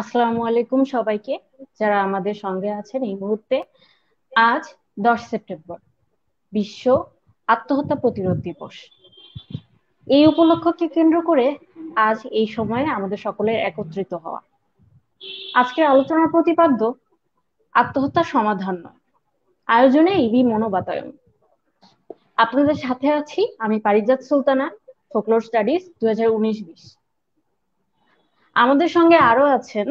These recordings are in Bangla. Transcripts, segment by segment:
আসসালামু আলাইকুম সবাইকে, যারা আমাদের সঙ্গে আছেন এই মুহূর্তে। আজ 10 সেপ্টেম্বর, বিশ্ব আত্মহত্যা প্রতিরোধ দিবস। এই উপলক্ষকে কেন্দ্র করে আজ এই সময়ে আমাদের সকলের একত্রিত হওয়া। আজকের আলোচনার প্রতিপাদ্য আত্মহত্যার সমাধান নয়, আয়োজনে ইবি মনোবাতায়ন। আপনাদের সাথে আছি আমি পারিজাত সুলতানা, ফোকলোর স্টাডিজ 2019-20। আমাদের সঙ্গে আরো আছেন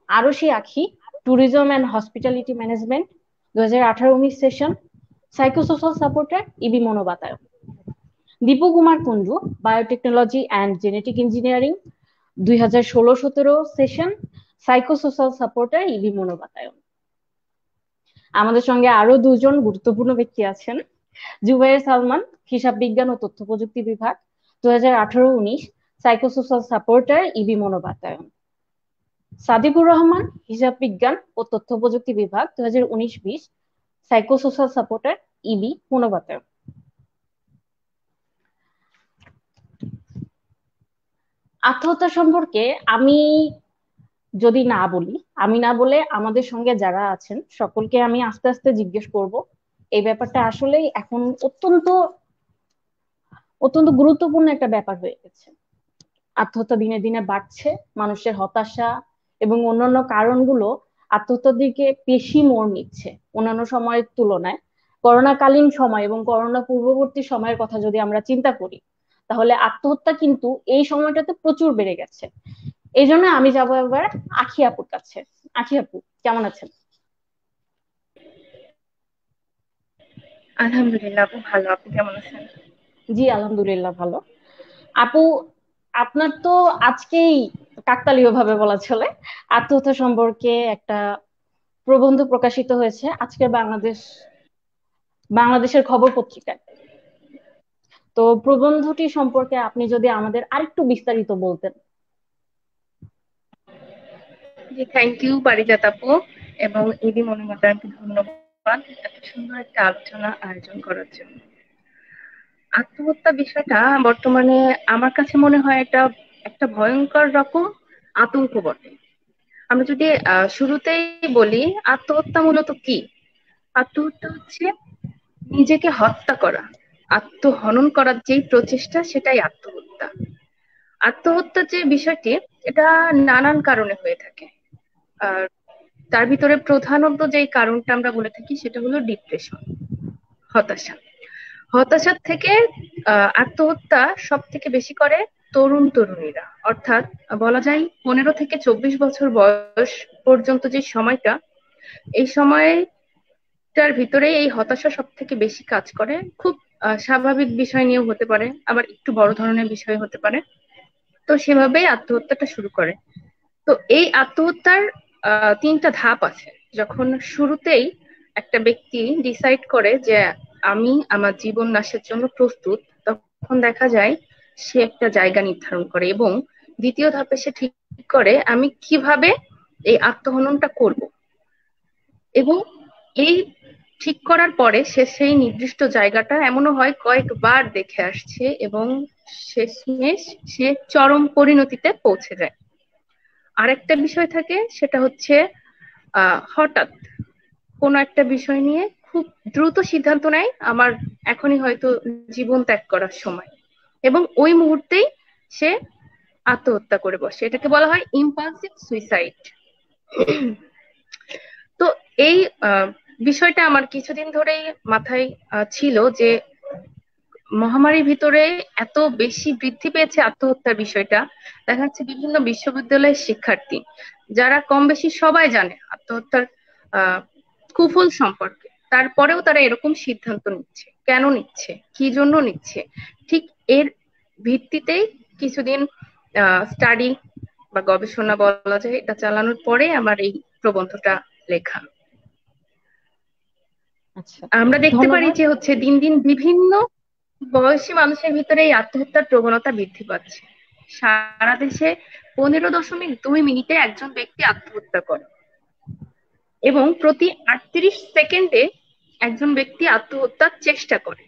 Arshi Akhi, tourism and hospitality management 2018-19 session, psychosocial supporter ইবি Monobatayon. Dipu Kumar Kunju, biotechnology and genetic engineering 2016-17 session, psychosocial supporter ইবি মনোবাতায়ন। আমাদের সঙ্গে আরো দুজন গুরুত্বপূর্ণ ব্যক্তি আছেন। জুবাইর সালমান, হিসাব বিজ্ঞান ও তথ্য প্রযুক্তি বিভাগ 2018-19, সাইকোসোশ্যাল সাপোর্টার ইবি মনোবাতায়ন। সাদিকুর রহমান, হিসাব বিজ্ঞান ও তথ্য প্রযুক্তি বিভাগ 2019-20, সাইকোসোশ্যাল সাপোর্টার ইবি মনোবাতায়ন। আত্মহত্যা সম্পর্কে আমি যদি না বলি, আমি না বলে আমাদের সঙ্গে যারা আছেন সকলকে আমি আস্তে আস্তে জিজ্ঞেস করব। এই ব্যাপারটা আসলেই এখন অত্যন্ত অত্যন্ত গুরুত্বপূর্ণ একটা ব্যাপার হয়ে গেছে। আত্মহত্যা দিনে দিনে বাড়ছে, মানুষের হতাশা এবং অন্যান্য কারণগুলো আত্মহত্যার দিকে বেশি মোড় নিচ্ছে অন্যান্য সময়ের তুলনায়। করোনাকালীন সময় এবং করোনা পূর্ববর্তী সময়ের কথা যদি আমরা চিন্তা করি, তাহলে আত্মহত্যা কিন্তু এই সময়টাতে প্রচুর বেড়ে গেছে। এই জন্য আমি যাবো এবার আখি আপুর কাছে। আখি আপু, কেমন আছেন? আলহামদুলিল্লাহ আপু, ভালো। আপনি কেমন আছেন? জি আলহামদুলিল্লাহ ভালো। আপু, আপনার তো আজকেই কাকতালীয় ভাবে বলা চলে আত্মহত্যা সম্পর্কে একটা প্রবন্ধ প্রকাশিত হয়েছে আজকের বাংলাদেশের খবর পত্রিকায়। তো প্রবন্ধটি সম্পর্কে আপনি যদি আমাদের আরেকটু বিস্তারিত বলতেন। জি, থ্যাংক ইউ পারিজাত আপু এবং ইদি মনোমতায়নকে ধন্যবাদ এত সুন্দর একটা আলোচনা আয়োজন করার জন্য। আত্মহত্যা বিষয়টা বর্তমানে আমার কাছে মনে হয় এটা একটা ভয়ঙ্কর রকম আতঙ্ক বটে। আমরা যদি শুরুতেই বলি, আত্মহত্যা মূলত কি? আত্মহত্যা হচ্ছে নিজেকে হত্যা করা, আত্মহনন করার যেই প্রচেষ্টা, সেটাই আত্মহত্যা। আত্মহত্যার যে বিষয়টি, এটা নানান কারণে হয়ে থাকে। আর তার ভিতরে প্রধানত যেই কারণটা আমরা বলে থাকি সেটা হলো ডিপ্রেশন, হতাশা। হতাশার থেকে আত্মহত্যা সব থেকে বেশি করে তরুণ তরুণীরা, অর্থাৎ বলা যায় 15 থেকে 24 বছর বয়স পর্যন্ত যে সময়টা, এই সময়টার ভিতরে এই হতাশা সব থেকে বেশি কাজ করে। খুব স্বাভাবিক বিষয় নিয়েও হতে পারে, আবার একটু বড় ধরনের বিষয় হতে পারে। তো সেভাবেই আত্মহত্যাটা শুরু করে। তো এই আত্মহত্যার তিনটা ধাপ আছে। যখন শুরুতেই একটা ব্যক্তি ডিসাইড করে যে আমি আমার জীবন নাশের জন্য প্রস্তুত, তখন দেখা যায় সে একটা জায়গা নির্ধারণ করে এবং দ্বিতীয় ধাপে সে ঠিক করে আমি কিভাবে এই আত্মহননটা করব। এবং এই ঠিক করার পরে সে সেই নির্দিষ্ট জায়গাটা এমনও হয় কয়েকবার দেখে আসছে এবং শেষমেশ সে চরম পরিণতিতে পৌঁছে যায়। আরেকটা বিষয় থাকে, সেটা হচ্ছে হঠাৎ কোনো একটা বিষয় নিয়ে খুব দ্রুত সিদ্ধান্ত নেয় আমার এখনই হয়তো জীবন ত্যাগ করার সময়, এবং ওই মুহূর্তেই সে আত্মহত্যা করে বসে। এটাকে বলা হয় ইম্পালসিভ সুইসাইড। তো এই আহ, বিষয়টা আমার কিছুদিন ধরেই মাথায় ছিল যে মহামারীর ভিতরে এত বেশি বৃদ্ধি পেয়েছে আত্মহত্যার বিষয়টা। দেখা যাচ্ছে বিভিন্ন বিশ্ববিদ্যালয়ের শিক্ষার্থী, যারা কম বেশি সবাই জানে আত্মহত্যার আহ কুফল সম্পর্কে, তারপরেও তারা এরকম সিদ্ধান্ত নিচ্ছে। কেন নিচ্ছে, কি জন্য নিচ্ছে, ঠিক এর ভিত্তিতেই কিছুদিন স্টাডি বা গবেষণা বলা যায়, এটা চালানোর পরে আমার এই প্রবন্ধটা লেখা। আচ্ছা, আমরা দেখতে পারি ধন্যবাদ। যে হচ্ছে দিন দিন বিভিন্ন বয়সী মানুষের ভিতরে এই আত্মহত্যার প্রবণতা বৃদ্ধি পাচ্ছে। সারা দেশে 15.2 মিনিটে একজন ব্যক্তি আত্মহত্যা করে এবং প্রতি 38 সেকেন্ডে একজন ব্যক্তি আত্মহত্যার চেষ্টা করে।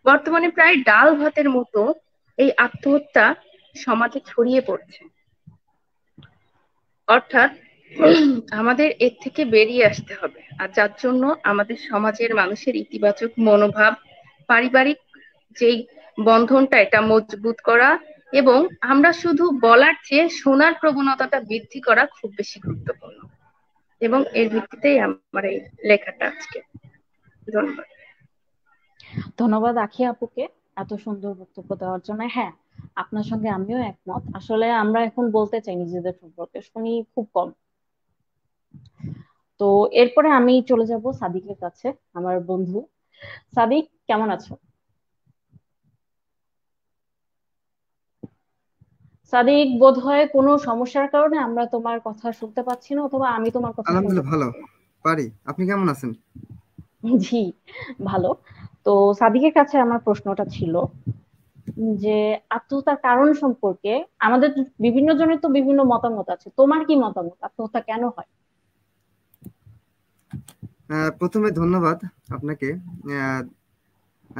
বর্তমানে প্রায় ডাল ভাতের মতো এই আত্মহত্যা সমাজে ছড়িয়ে পড়ছে। অর্থাৎ আমাদের এর থেকে বেরিয়ে আসতে হবে, আর যার জন্য আমাদের সমাজের মানুষের ইতিবাচক মনোভাব, পারিবারিক যেই বন্ধনটা এটা মজবুত করা, এবং আমরা শুধু বলার চেয়ে শোনার প্রবণতাটা বৃদ্ধি করা খুব বেশি গুরুত্বপূর্ণ। এবং এর ভিত্তিতেই আমার এই লেখাটা আজকে। ধন্যবাদ। ধন্যবাদ আখি আপুকে এত সুন্দর বক্তব্য দেওয়ার জন্য। হ্যাঁ, আপনার সঙ্গে আমিও একমত। আসলে আমরা এখন বলতে চাই নিজেদের সম্পর্কে, শুনি খুব কম। তো এরপরে আমি চলে যাব সাদিকের কাছে, আমার বন্ধু। সাদিক, কেমন আছো? সাদিক, বোধহয় কোনো সমস্যার কারণে আমরা তোমার কথা শুনতে পাচ্ছি না, অথবা আমি তোমার কথা শুনতে আলহামদুলিল্লাহ ভালো পাচ্ছি না। পারি। আপনি কেমন আছেন? জি, ভালো। তো সাদিকের কাছে আমার প্রশ্নটা ছিল যে আত্মহত্যার কারণ সম্পর্কে আমাদের বিভিন্ন জনের তো বিভিন্ন মতামত আছে, তোমার কি মতামত, আত্মহত্যা কেন হয়? প্রথমে ধন্যবাদ আপনাকে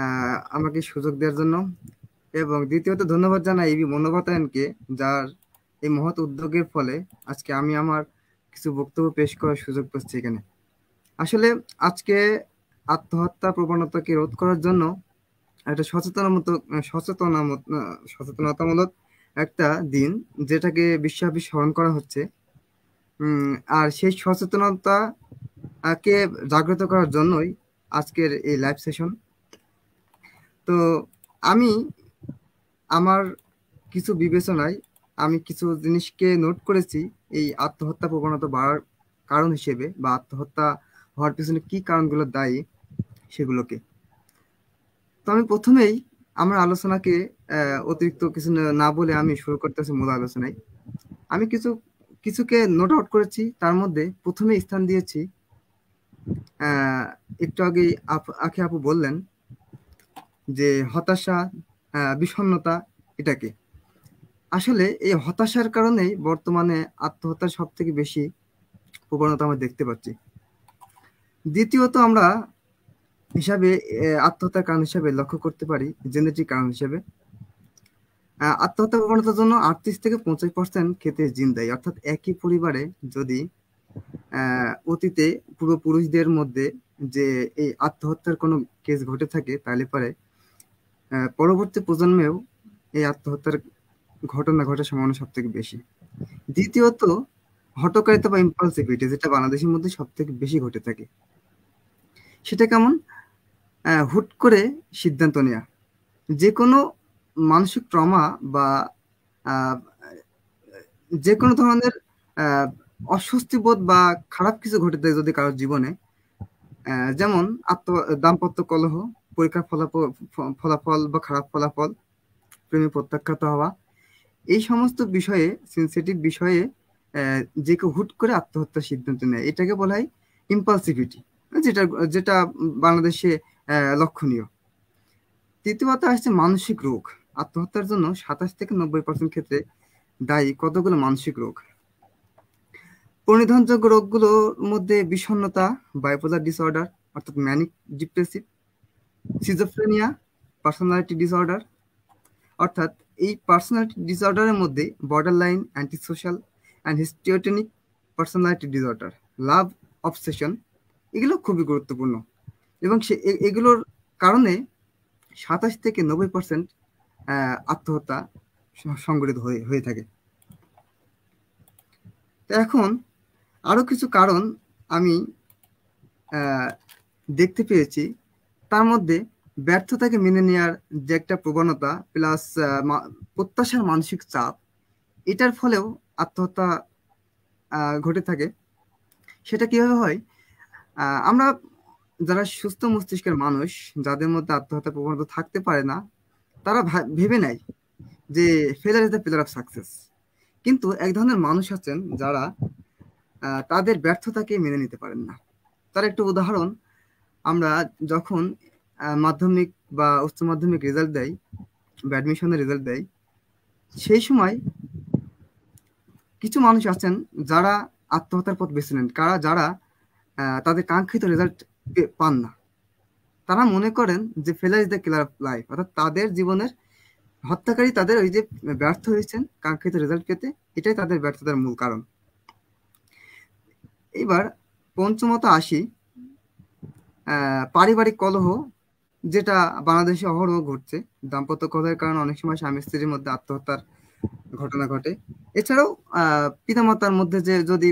আহ, আমাকে সুযোগ দেওয়ার জন্য, এবং দ্বিতীয়ত ধন্যবাদ জানাই এবি মনোবাতায়নকে, যার এই মহৎ উদ্যোগের ফলে আজকে আমি আমার কিছু বক্তব্য পেশ করার সুযোগ পাচ্ছি এখানে। আসলে আজকে আত্মহত্যা প্রবণতাকে রোধ করার জন্য একটা সচেতনতামূলক একটা দিন, যেটাকে বিশ্বব্যাপী স্মরণ করা হচ্ছে। আর সেই সচেতনতা কে জাগ্রত করার জন্যই আজকের এই লাইভ সেশন। তো আমি আমার কিছু বিবেচনায় আমি কিছু জিনিসকে নোট করেছি এই আত্মহত্যা প্রবণতা বাড়ার কারণ হিসেবে, বা আত্মহত্যা হওয়ার পিছনে কি কারণগুলো দায়ী সেগুলোকে। তো আমি প্রথমেই আমার আলোচনাকে অতিরিক্ত কিছু না বলে আমি শুরু করতেছি মূল আলোচনায়। আমি কিছুকে নোট আউট করেছি, তার মধ্যে প্রথমে স্থান দিয়েছি একটু আগে আখি আপু বললেন যে হতাশা, বিষণ্ণতা, এটাকে আসলে এই হতাশার কারণেই বর্তমানে আত্মহত্যার সব থেকে বেশি প্রবণতা আমরা দেখতে পাচ্ছি। দ্বিতীয়ত আমরা হিসাবে আত্মহত্যার কারণ হিসাবে লক্ষ্য করতে পারি জেনেটিক কারণ হিসেবে। আত্মহত্যা প্রবণতার জন্য 38 থেকে 50% ক্ষেত্রে জিন দায়ী। অর্থাৎ একই পরিবারে যদি অতীতে পূর্বপুরুষদের মধ্যে যে এই আত্মহত্যার কোনো কেস ঘটে থাকে, তাহলে পরে পরবর্তী প্রজন্মেও এই আত্মহত্যার ঘটনা ঘটার সম্ভাবনা সব থেকে বেশি। দ্বিতীয়ত হঠকারিতা বা ইম্পালসিভিটি, যেটা বাংলাদেশের মধ্যে সব থেকে বেশি ঘটে থাকে। সেটা কেমন? হুট করে সিদ্ধান্ত নেওয়া, যে কোনো মানসিক ট্রমা বা যে কোনো ধরনের অস্বস্তি বোধ বা খারাপ কিছু ঘটে থাকে যদি কারোর জীবনে, যেমন দাম্পত্য কলহ, পরীক্ষার ফলাফল বা খারাপ ফলাফল, প্রেমে প্রত্যাখ্যাত হওয়া, এই সমস্ত বিষয়ে, সেন্সিটিভ বিষয়ে যে কেউ হুট করে আত্মহত্যার সিদ্ধান্ত নেয়, এটাকে বলা হয় ইম্পালসিভিটি, যেটা যেটা বাংলাদেশে লক্ষণীয়। তৃতীয়ত আসছে মানসিক রোগ। আত্মহত্যার জন্য 27 থেকে 90% ক্ষেত্রে দায়ী কতগুলো মানসিক রোগ। পরিধানযোগ্য রোগগুলোর মধ্যে বিষণ্ণতা, বাইপোলার ডিসঅর্ডার অর্থাৎ manic depressive, schizophrenia, personality disorder অর্থাৎ এই পার্সোনালিটি ডিসঅর্ডারের মধ্যে borderline, antisocial and histrionic personality disorder, love obsession, এগুলো খুবই গুরুত্বপূর্ণ। এবং এগুলোর কারণে 27 থেকে 90% আত্মহত্যা সংঘটিত হয়ে থাকে। তো এখন আরো কিছু কারণ আমি দেখতে পেয়েছি। তার মধ্যে ব্যর্থতাকে মেনে নেওয়ার যে একটা প্রবণতা, প্লাস প্রত্যাশার মানসিক চাপ, এটার ফলেও আত্মহত্যা ঘটে থাকে। সেটা কিভাবে হয়? আমরা যারা সুস্থ মস্তিষ্কের মানুষ, যাদের মধ্যে আত্মহত্যা প্রবণতা থাকতে পারে না, তারা ভেবে নেয় যে ফেলার is the pillar of success. কিন্তু এক ধরনের মানুষ আছেন যারা তাদের ব্যর্থতাকে মেনে নিতে পারেন না। তার একটা উদাহরণ, আমরা যখন মাধ্যমিক বা উচ্চ মাধ্যমিক রেজাল্ট দেয় বা অ্যাডমিশনের রেজাল্ট দেয়, সেই সময় কিছু মানুষ আছেন যারা আত্মহত্যার পথ বেছে নেন, যারা তাদের কাঙ্ক্ষিত রেজাল্ট পান না। তারা মনে করেন যে ফেলার is the killer of life, অর্থাৎ তাদের জীবনের হত্যাকারী তাদের ওই যে ব্যর্থ হয়েছেন কাঙ্ক্ষিত রেজাল্ট পেতে, এটাই তাদের ব্যর্থতার মূল কারণ। এবার পঞ্চমত আসি, পারিবারিক কলহ, যেটা বাংলাদেশে অহরহ ঘটছে। দাম্পত্য কলহের কারণে অনেক সময় স্বামী স্ত্রীর মধ্যে আত্মহত্যার ঘটনা ঘটে। এছাড়াও পিতামাতার মধ্যে যে যদি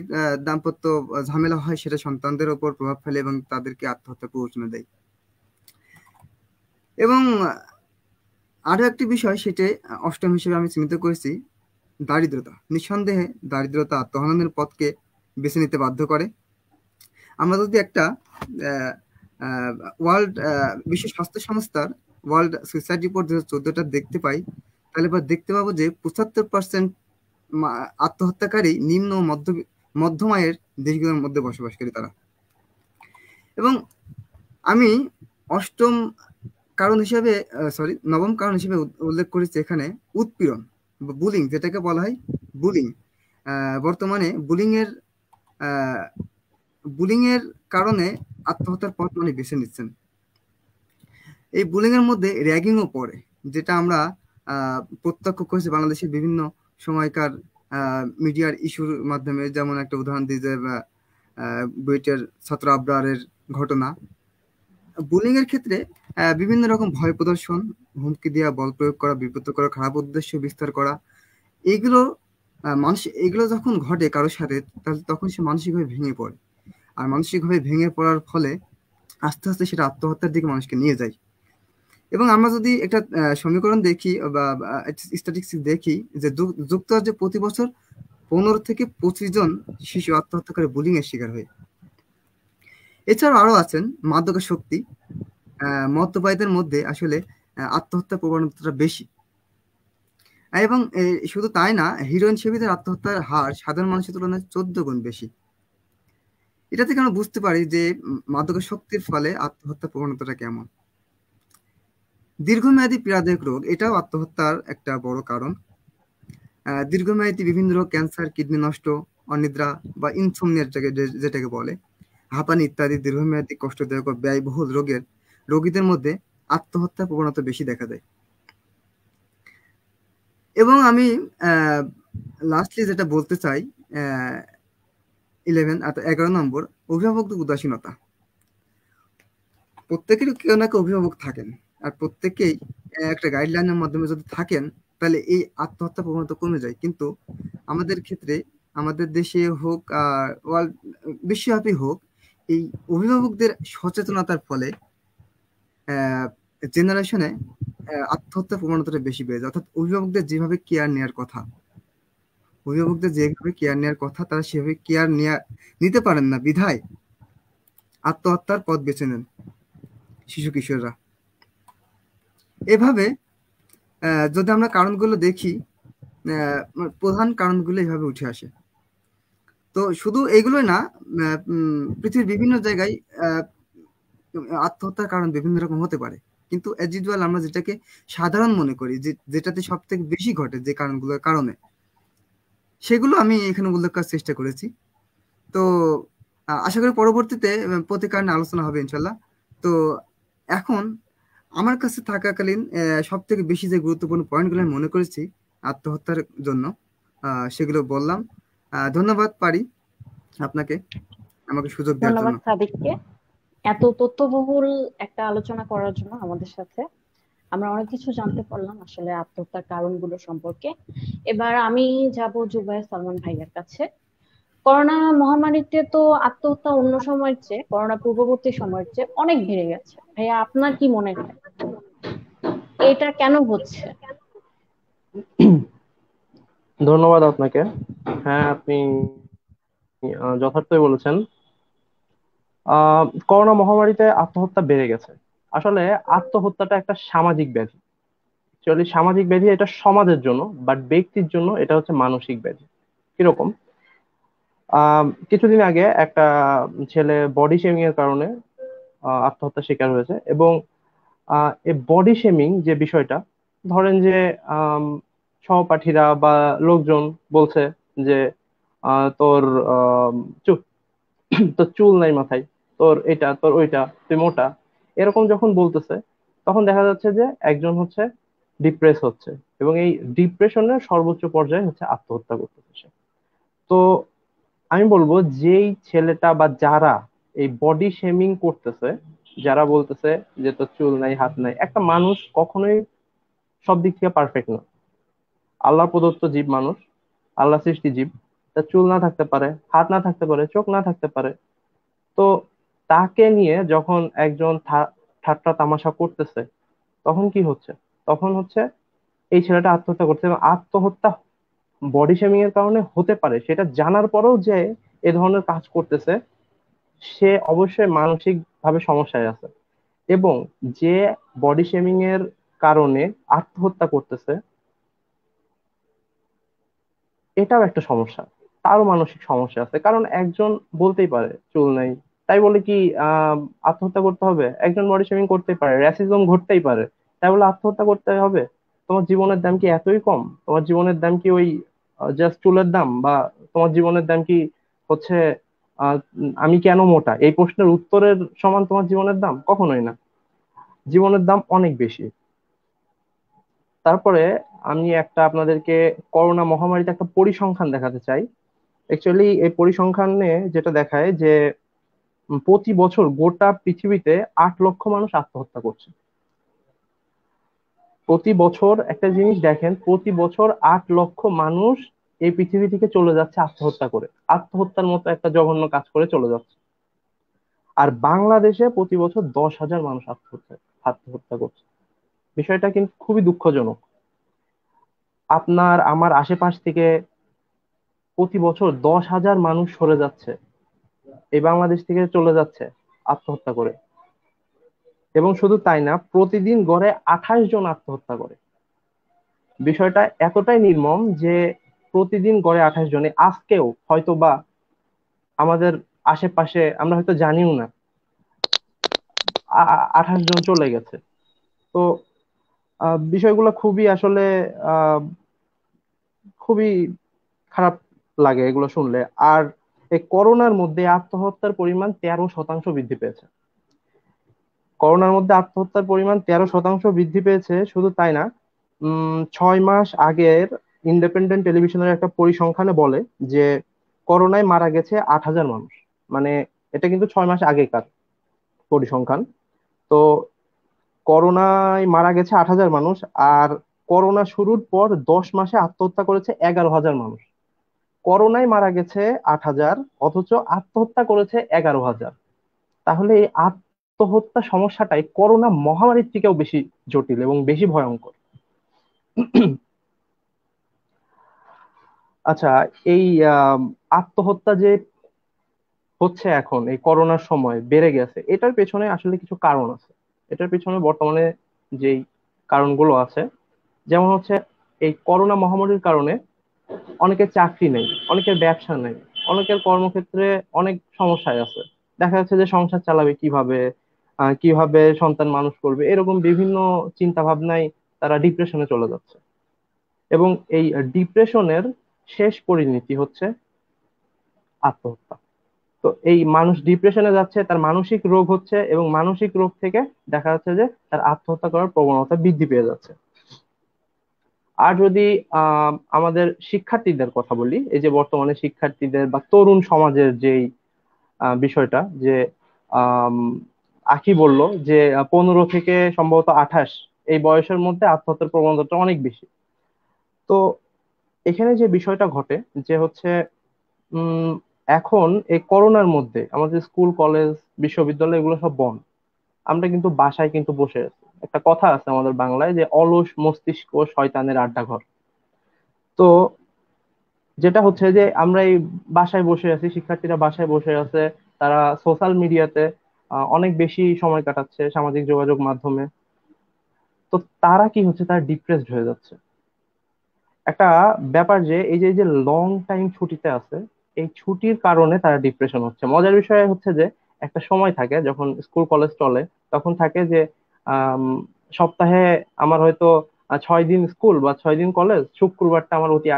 দাম্পত্য ঝামেলা হয়, সেটা সন্তানদের উপর প্রভাব ফেলে এবং তাদেরকে আত্মহত্যার প্ররোচনা দেয়। এবং আরো একটি বিষয়, সেটি অষ্টম হিসেবে আমি চিহ্নিত করেছি, দারিদ্রতা। নিঃসন্দেহে দারিদ্রতা আত্মহননের পথকে বেছে নিতে বাধ্য করে। আমরা যদি একটা ওয়ার্ল্ড বিশ্ব স্বাস্থ্য সংস্থার ওয়ার্ল্ড সুইসাইড রিপোর্ট 2014টা দেখতে পাই, তাহলে দেখতে পাবো যে 75% আত্মহত্যাকারী নিম্ন মধ্যম আয়ের দেশগুলোর মধ্যে বসবাসকারী তারা। এবং আমি অষ্টম কারণ হিসেবে নবম কারণ হিসেবে উল্লেখ করেছি এখানে উৎপীড়ন, বুলিং, যেটাকে বলা হয় বুলিং। বর্তমানে বুলিং এর কারণে আত্মহত্যার পথ মানে বেছে নিচ্ছেন। এই বুলিং এর মধ্যে র্যাগিংও পড়ে, যেটা আমরা প্রত্যক্ষ করেছি বাংলাদেশের বিভিন্ন সময়কার মিডিয়ার ইস্যুর মাধ্যমে। যেমন একটা উদাহরণ দিই যে বুয়েটের ছাত্র আবরারের ঘটনা। বুলিং এর ক্ষেত্রে বিভিন্ন রকম ভয় প্রদর্শন, হুমকি দেওয়া, বল প্রয়োগ করা, বিব্রত করা, খারাপ উদ্দেশ্য বিস্তার করা, এগুলো যখন ঘটে কারোর সাথে, তাহলে তখন সে মানসিকভাবে ভেঙে পড়ে। আর মানসিকভাবে ভেঙে পড়ার ফলে আস্তে আস্তে সেটা আত্মহত্যার দিকে মানুষকে নিয়ে যায়। এবং আমরা যদি একটা সমীকরণ দেখি বা স্ট্যাটিস্টিক্স দেখি, যে যুক্তরাজ্যে প্রতি বছর 15 থেকে 25 জন শিশু আত্মহত্যা করে বুলিং এর শিকার হয়ে। এছাড়াও আরো আছেন মাদকাসক্তি। মদ্যপায়ীদের মধ্যে আসলে আত্মহত্যা প্রবণতাটা বেশি। এবং শুধু তাই না, হিরোইন সেবীদের আত্মহত্যার হার সাধারণ মানুষের তুলনায় 14 গুণ বেশি। এটা থেকে আমরা বুঝতে পারি যে মাদকাসক্তির ফলে আত্মহত্যা প্রবণতাটা কেমন। দীর্ঘমেয়াদী পীড়াদায়ক রোগ, এটাও আত্মহত্যার একটা বড় কারণ। দীর্ঘমেয়াদী বিভিন্ন রোগ, ক্যান্সার, কিডনি নষ্ট, অনিদ্রা বা ইনসোমনিয়া যেটাকে বলে, হাঁপানি ইত্যাদি দীর্ঘমেয়াদী কষ্টদায়ক ও ব্যয়বহুল রোগীদের মধ্যে আত্মহত্যা প্রবণতা বেশি দেখা যায়। এবং আমি লাস্টলি যেটা বলতে চাই, 11 নম্বর, অভিভাবকদের উদাসীনতা। প্রত্যেকেরই কেউ না কেউ অভিভাবক থাকেন, আর প্রত্যেকেই একটা গাইডলাইনের মাধ্যমে যদি থাকেন, তাহলে এই আত্মহত্যা প্রবণতা কমে যায়। কিন্তু আমাদের ক্ষেত্রে, আমাদের দেশে হোক আর ওয়ার্ল্ড বিশ্বব্যাপী হোক, এই অভিভাবকদের সচেতনতার ফলে জেনারেশনে আত্মহত্যা প্রবণতাটা বেশি বেড়ে যায়। অর্থাৎ অভিভাবকদের যেভাবে কেয়ার নেওয়ার কথা, তারা সেভাবে কেয়ার নিতে পারেন না, বিধায় আত্মহত্যার পথ বেছে নেন শিশু কিশোররা। এভাবে যদি আমরা কারণগুলো দেখি, প্রধান কারণগুলো এভাবে উঠে আসে। তো শুধু এইগুলোই না, পৃথিবীর বিভিন্ন জায়গায় আত্মহত্যার কারণ বিভিন্ন রকম হতে পারে, কিন্তু এজ ইউজুয়াল আমরা যেটাকে সাধারণ মনে করি, যেটাতে সব থেকে বেশি ঘটে যে কারণগুলোর কারণে, সেগুলো আমি এখানে উল্লেখ করার চেষ্টা করেছি। তো আশা করি পরবর্তীতে প্রতি কারণে আলোচনা হবে ইনশাল্লাহ। তো এখন আমার কাছে থাকাকালীন সব থেকে বেশি যে গুরুত্বপূর্ণ পয়েন্টগুলো আমি মনে করেছি আত্মহত্যার জন্য, সেগুলো বললাম। ধন্যবাদ পারি আপনাকে আমাকে সুযোগ দেওয়ার জন্য। ধন্যবাদ সাদিককে এত তথ্যবহুল একটা আলোচনা করার জন্য আমাদের সাথে। আমরা অনেক কিছু জানতে পারলাম আসলে আত্মহত্যার কারণগুলো সম্পর্কে। এবার আমি যাব জুবায়ের সালমান ভাইয়ের কাছে। করোনা মহামারীতে তো আত্মহত্যা অন্য সময়ের চেয়ে, করোনা পূর্ববর্তী সময়ের চেয়ে অনেক বেড়ে গেছে। ভাইয়া, আপনার কি মনে হয় এটা কেন হচ্ছে? ধন্যবাদ আপনাকে। হ্যাঁ, আপনি যথার্থই বলেছেন। করোনা মহামারীতে আত্মহত্যা বেড়ে গেছে। আসলে আত্মহত্যাটা একটা সামাজিক ব্যাধি। অ্যাকচুয়ালি সামাজিক ব্যাধি এটা সমাজের জন্য, বাট ব্যক্তির জন্য এটা হচ্ছে মানসিক ব্যাধি। কিরকম? কিছুদিন আগে একটা ছেলে বডি শেমিং এর কারণে আত্মহত্যার শিকার হয়েছে। এবং এই বডি শেমিং যে বিষয়টা, ধরেন যে সহপাঠীরা বা লোকজন বলছে যে তোর চুপ, তোর চুল নাই মাথায়, তোর এটা, তোর ওইটা, তুই মোটা, এরকম যখন বলতেছে, তখন দেখা যাচ্ছে যে একজন হচ্ছে ডিপ্রেস হচ্ছে, এবং এই ডিপ্রেশনের সর্বোচ্চ পর্যায়ে হচ্ছে আত্মহত্যা করতেছে সে। তো আমি বলবো যেই ছেলেটা বা যারা এই বডি শেমিং করতেছে, যারা বলতেছে যে তোর চুল নাই হাত নাই, একটা মানুষ কখনোই সব দিক থেকে পারফেক্ট না। আল্লাহ প্রদত্ত জীব মানুষ, আল্লাহ সৃষ্টি জীব। তার চুল না থাকতে পারে, হাত না থাকতে পারে, চোখ না থাকতে পারে। তো তাকে নিয়ে যখন একজন ঠাট্টা তামাশা করতেছে, তখন কি হচ্ছে? তখন হচ্ছে এই ছেলেটা আত্মহত্যা করছে, এবং আত্মহত্যা বডি শেমিং এর কারণে হতে পারে সেটা জানার পরেও যে এ ধরনের কাজ করতেছে, সে অবশ্যই মানসিক ভাবে সমস্যায় আছে। এবং যে বডি শেমিং এর কারণে আত্মহত্যা করতেছে, এটাও একটা সমস্যা। তারও মানসিক সমস্যা আছে, কারণ একজন বলতেই পারে চুল নাই, তাই বলে কি আহ আত্মহত্যা করতে হবে? একজন বডি শেমিং করতেই পারে, র্যাসিজম ঘটতেই পারে, তাই বলে আত্মহত্যা করতে হবে? তোমার জীবনের দাম কি এতই কম? তোমার জীবনের দাম কি ওই জাস্ট চুলের দাম? বা তোমার জীবনের দাম কি হচ্ছে আমি কেন মোটা এই প্রশ্নের উত্তরের সমান তোমার জীবনের দাম? কখনোই না। জীবনের দাম অনেক বেশি। তারপরে আমি একটা আপনাদেরকে করোনা মহামারীতে একটা পরিসংখ্যান দেখাতে চাই। অ্যাকচুয়ালি এই পরিসংখ্যানে যেটা দেখায় যে প্রতি বছর গোটা পৃথিবীতে 8 লক্ষ মানুষ আত্মহত্যা করছে। প্রতি বছর একটা জিনিস দেখেন, প্রতি বছর 8 লক্ষ মানুষ এই পৃথিবী থেকে চলে যাচ্ছে আত্মহত্যা করে, আত্মহত্যার মতো একটা জঘন্য কাজ করে চলে যাচ্ছে। আর বাংলাদেশে প্রতি বছর 10,000 মানুষ আত্মহত্যা আত্মহত্যা করছে। বিষয়টা কিন্তু খুবই দুঃখজনক। আপনার আমার আশেপাশ থেকে প্রতি বছর 10,000 মানুষ সরে যাচ্ছে, এই বাংলাদেশ থেকে চলে যাচ্ছে আত্মহত্যা করে। এবং শুধু তাই না, প্রতিদিন গড়ে 28 জন আত্মহত্যা করে। বিষয়টা এতটাই নির্মম যে প্রতিদিন গড়ে 28 জনে, আজকেও হয়তো বা আমাদের আশেপাশে আমরা হয়তো জানিও না 28 জন চলে গেছে। তো বিষয়গুলো খুবই আসলে আহ খুবই খারাপ লাগে এগুলো শুনলে। আর এই করোনার মধ্যে আত্মহত্যার পরিমাণ 13% বৃদ্ধি পেয়েছে। করোনার মধ্যে আত্মহত্যার পরিমাণ 13% বৃদ্ধি পেয়েছে। শুধু তাই না, 6 মাস আগের ইন্ডিপেন্ডেন্ট টেলিভিশনের একটা পরিসংখ্যানে বলে যে করোনায় মারা গেছে 8,000 মানুষ। মানে এটা কিন্তু 6 মাস আগেকার পরিসংখ্যান। তো করোনায় মারা গেছে 8,000 মানুষ, আর করোনা শুরুর পর 10 মাসে আত্মহত্যা করেছে 11,000 মানুষ। করোনায় মারা গেছে 8,000, অথচ আত্মহত্যা করেছে 11,000। তাহলে এই আত্মহত্যা সমস্যাটাই করোনা মহামারীর থেকেও বেশি জটিল এবং বেশি ভয়ঙ্কর। আচ্ছা, এই আহ, আত্মহত্যা যে হচ্ছে এখন এই করোনার সময় বেড়ে গেছে, এটার পেছনে আসলে কিছু কারণ আছে। এটার পেছনে বর্তমানে যেই কারণগুলো আছে, যেমন হচ্ছে এই করোনা মহামারীর কারণে অনেকের চাকরি নেই, অনেকের ব্যবসা নেই, অনেকের কর্মক্ষেত্রে অনেক সমস্যায় আছে। দেখা যাচ্ছে যে সংসার চালাবে কিভাবে, কিভাবে সন্তান মানুষ করবে, এরকম বিভিন্ন চিন্তা ভাবনায় তারা ডিপ্রেশনে চলে যাচ্ছে। এবং এই ডিপ্রেশনের শেষ পরিণতি হচ্ছে আত্মহত্যা। তো এই মানুষ ডিপ্রেশনে যাচ্ছে, তার মানসিক রোগ হচ্ছে, এবং মানসিক রোগ থেকে দেখা যাচ্ছে যে তার আত্মহত্যা করার প্রবণতা বৃদ্ধি পেয়ে যাচ্ছে। আর যদি আমাদের শিক্ষার্থীদের কথা বলি, এই যে বর্তমানে শিক্ষার্থীদের বা তরুণ সমাজের যেই বিষয়টা, যে আম, আখি বলল যে 15 থেকে সম্ভবত 28 এই বয়সের মধ্যে আত্মহত্যার প্রবণতাটা অনেক বেশি। তো এখানে যে বিষয়টা ঘটে যে হচ্ছে উম এখন এই করোনার মধ্যে আমাদের স্কুল কলেজ বিশ্ববিদ্যালয় এগুলো সব বন্ধ। আমরা কিন্তু বাসায় কিন্তু বসে আছি। একটা কথা আছে আমাদের বাংলায় যে অলস মস্তিষ্ক শয়তানের আড্ডাঘর। তো যেটা হচ্ছে যে আমরা এই বাসায় বসে আছি, শিক্ষার্থীরা বাসায় বসে আছে, তারা সোশ্যাল মিডিয়াতে অনেক বেশি সময় কাটাচ্ছে সামাজিক যোগাযোগ মাধ্যমে। তো তারা কি হচ্ছে, তারা ডিপ্রেসড হয়ে যাচ্ছে। একটা ব্যাপার যে এই যে লং টাইম ছুটিতে আছে, এই ছুটির কারণে তারা ডিপ্রেশন হচ্ছে। মজার বিষয় হচ্ছে যে একটা সময় থাকে যখন স্কুল কলেজ চলে, তখন থাকে যে আম, সপ্তাহে আমার হয়তো 6 দিন স্কুল বা 6 দিন কলেজ, শুক্রবারটা আমার অতি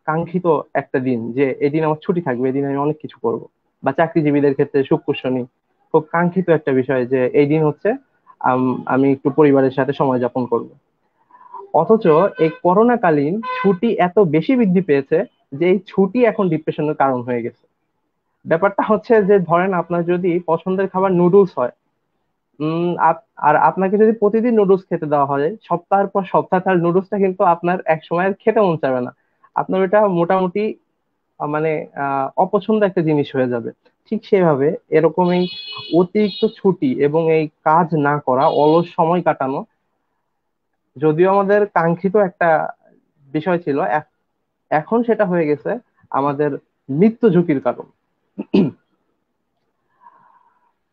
কাঙ্ক্ষিত একটা দিন, যে এদিন আমার ছুটি থাকবে, এদিন আমি অনেক কিছু করব। বা চাকরিজীবীদের ক্ষেত্রে শুক্র শনি খুব কাঙ্ক্ষিত একটা বিষয়, যে এই দিন হচ্ছে আমি একটু পরিবারের সাথে সময় যাপন করব। অথচ এই করোনা কালীন ছুটি এত বেশি বৃদ্ধি পেয়েছে যে এই ছুটি এখন ডিপ্রেশনের কারণ হয়ে গেছে। ব্যাপারটা হচ্ছে যে ধরেন আপনার যদি পছন্দের খাবার নুডলস হয়, আর আপনাকে যদি প্রতিদিন নুডলস খেতে দেওয়া হয় সপ্তাহের পর সপ্তাহ, তার নুডলসটা কিন্তু আপনার এক সময় আর খেতে মন চাবে না। আপনার ওটা মোটামুটি মানে অপছন্দ একটা জিনিস হয়ে যাবে। ঠিক সেভাবে এরকমই অতিরিক্ত ছুটি এবং এই কাজ না করা, অলস সময় কাটানো যদিও আমাদের কাঙ্ক্ষিত একটা বিষয় ছিল, এখন সেটা হয়ে গেছে আমাদের মৃত্যু ঝুঁকির কারণ।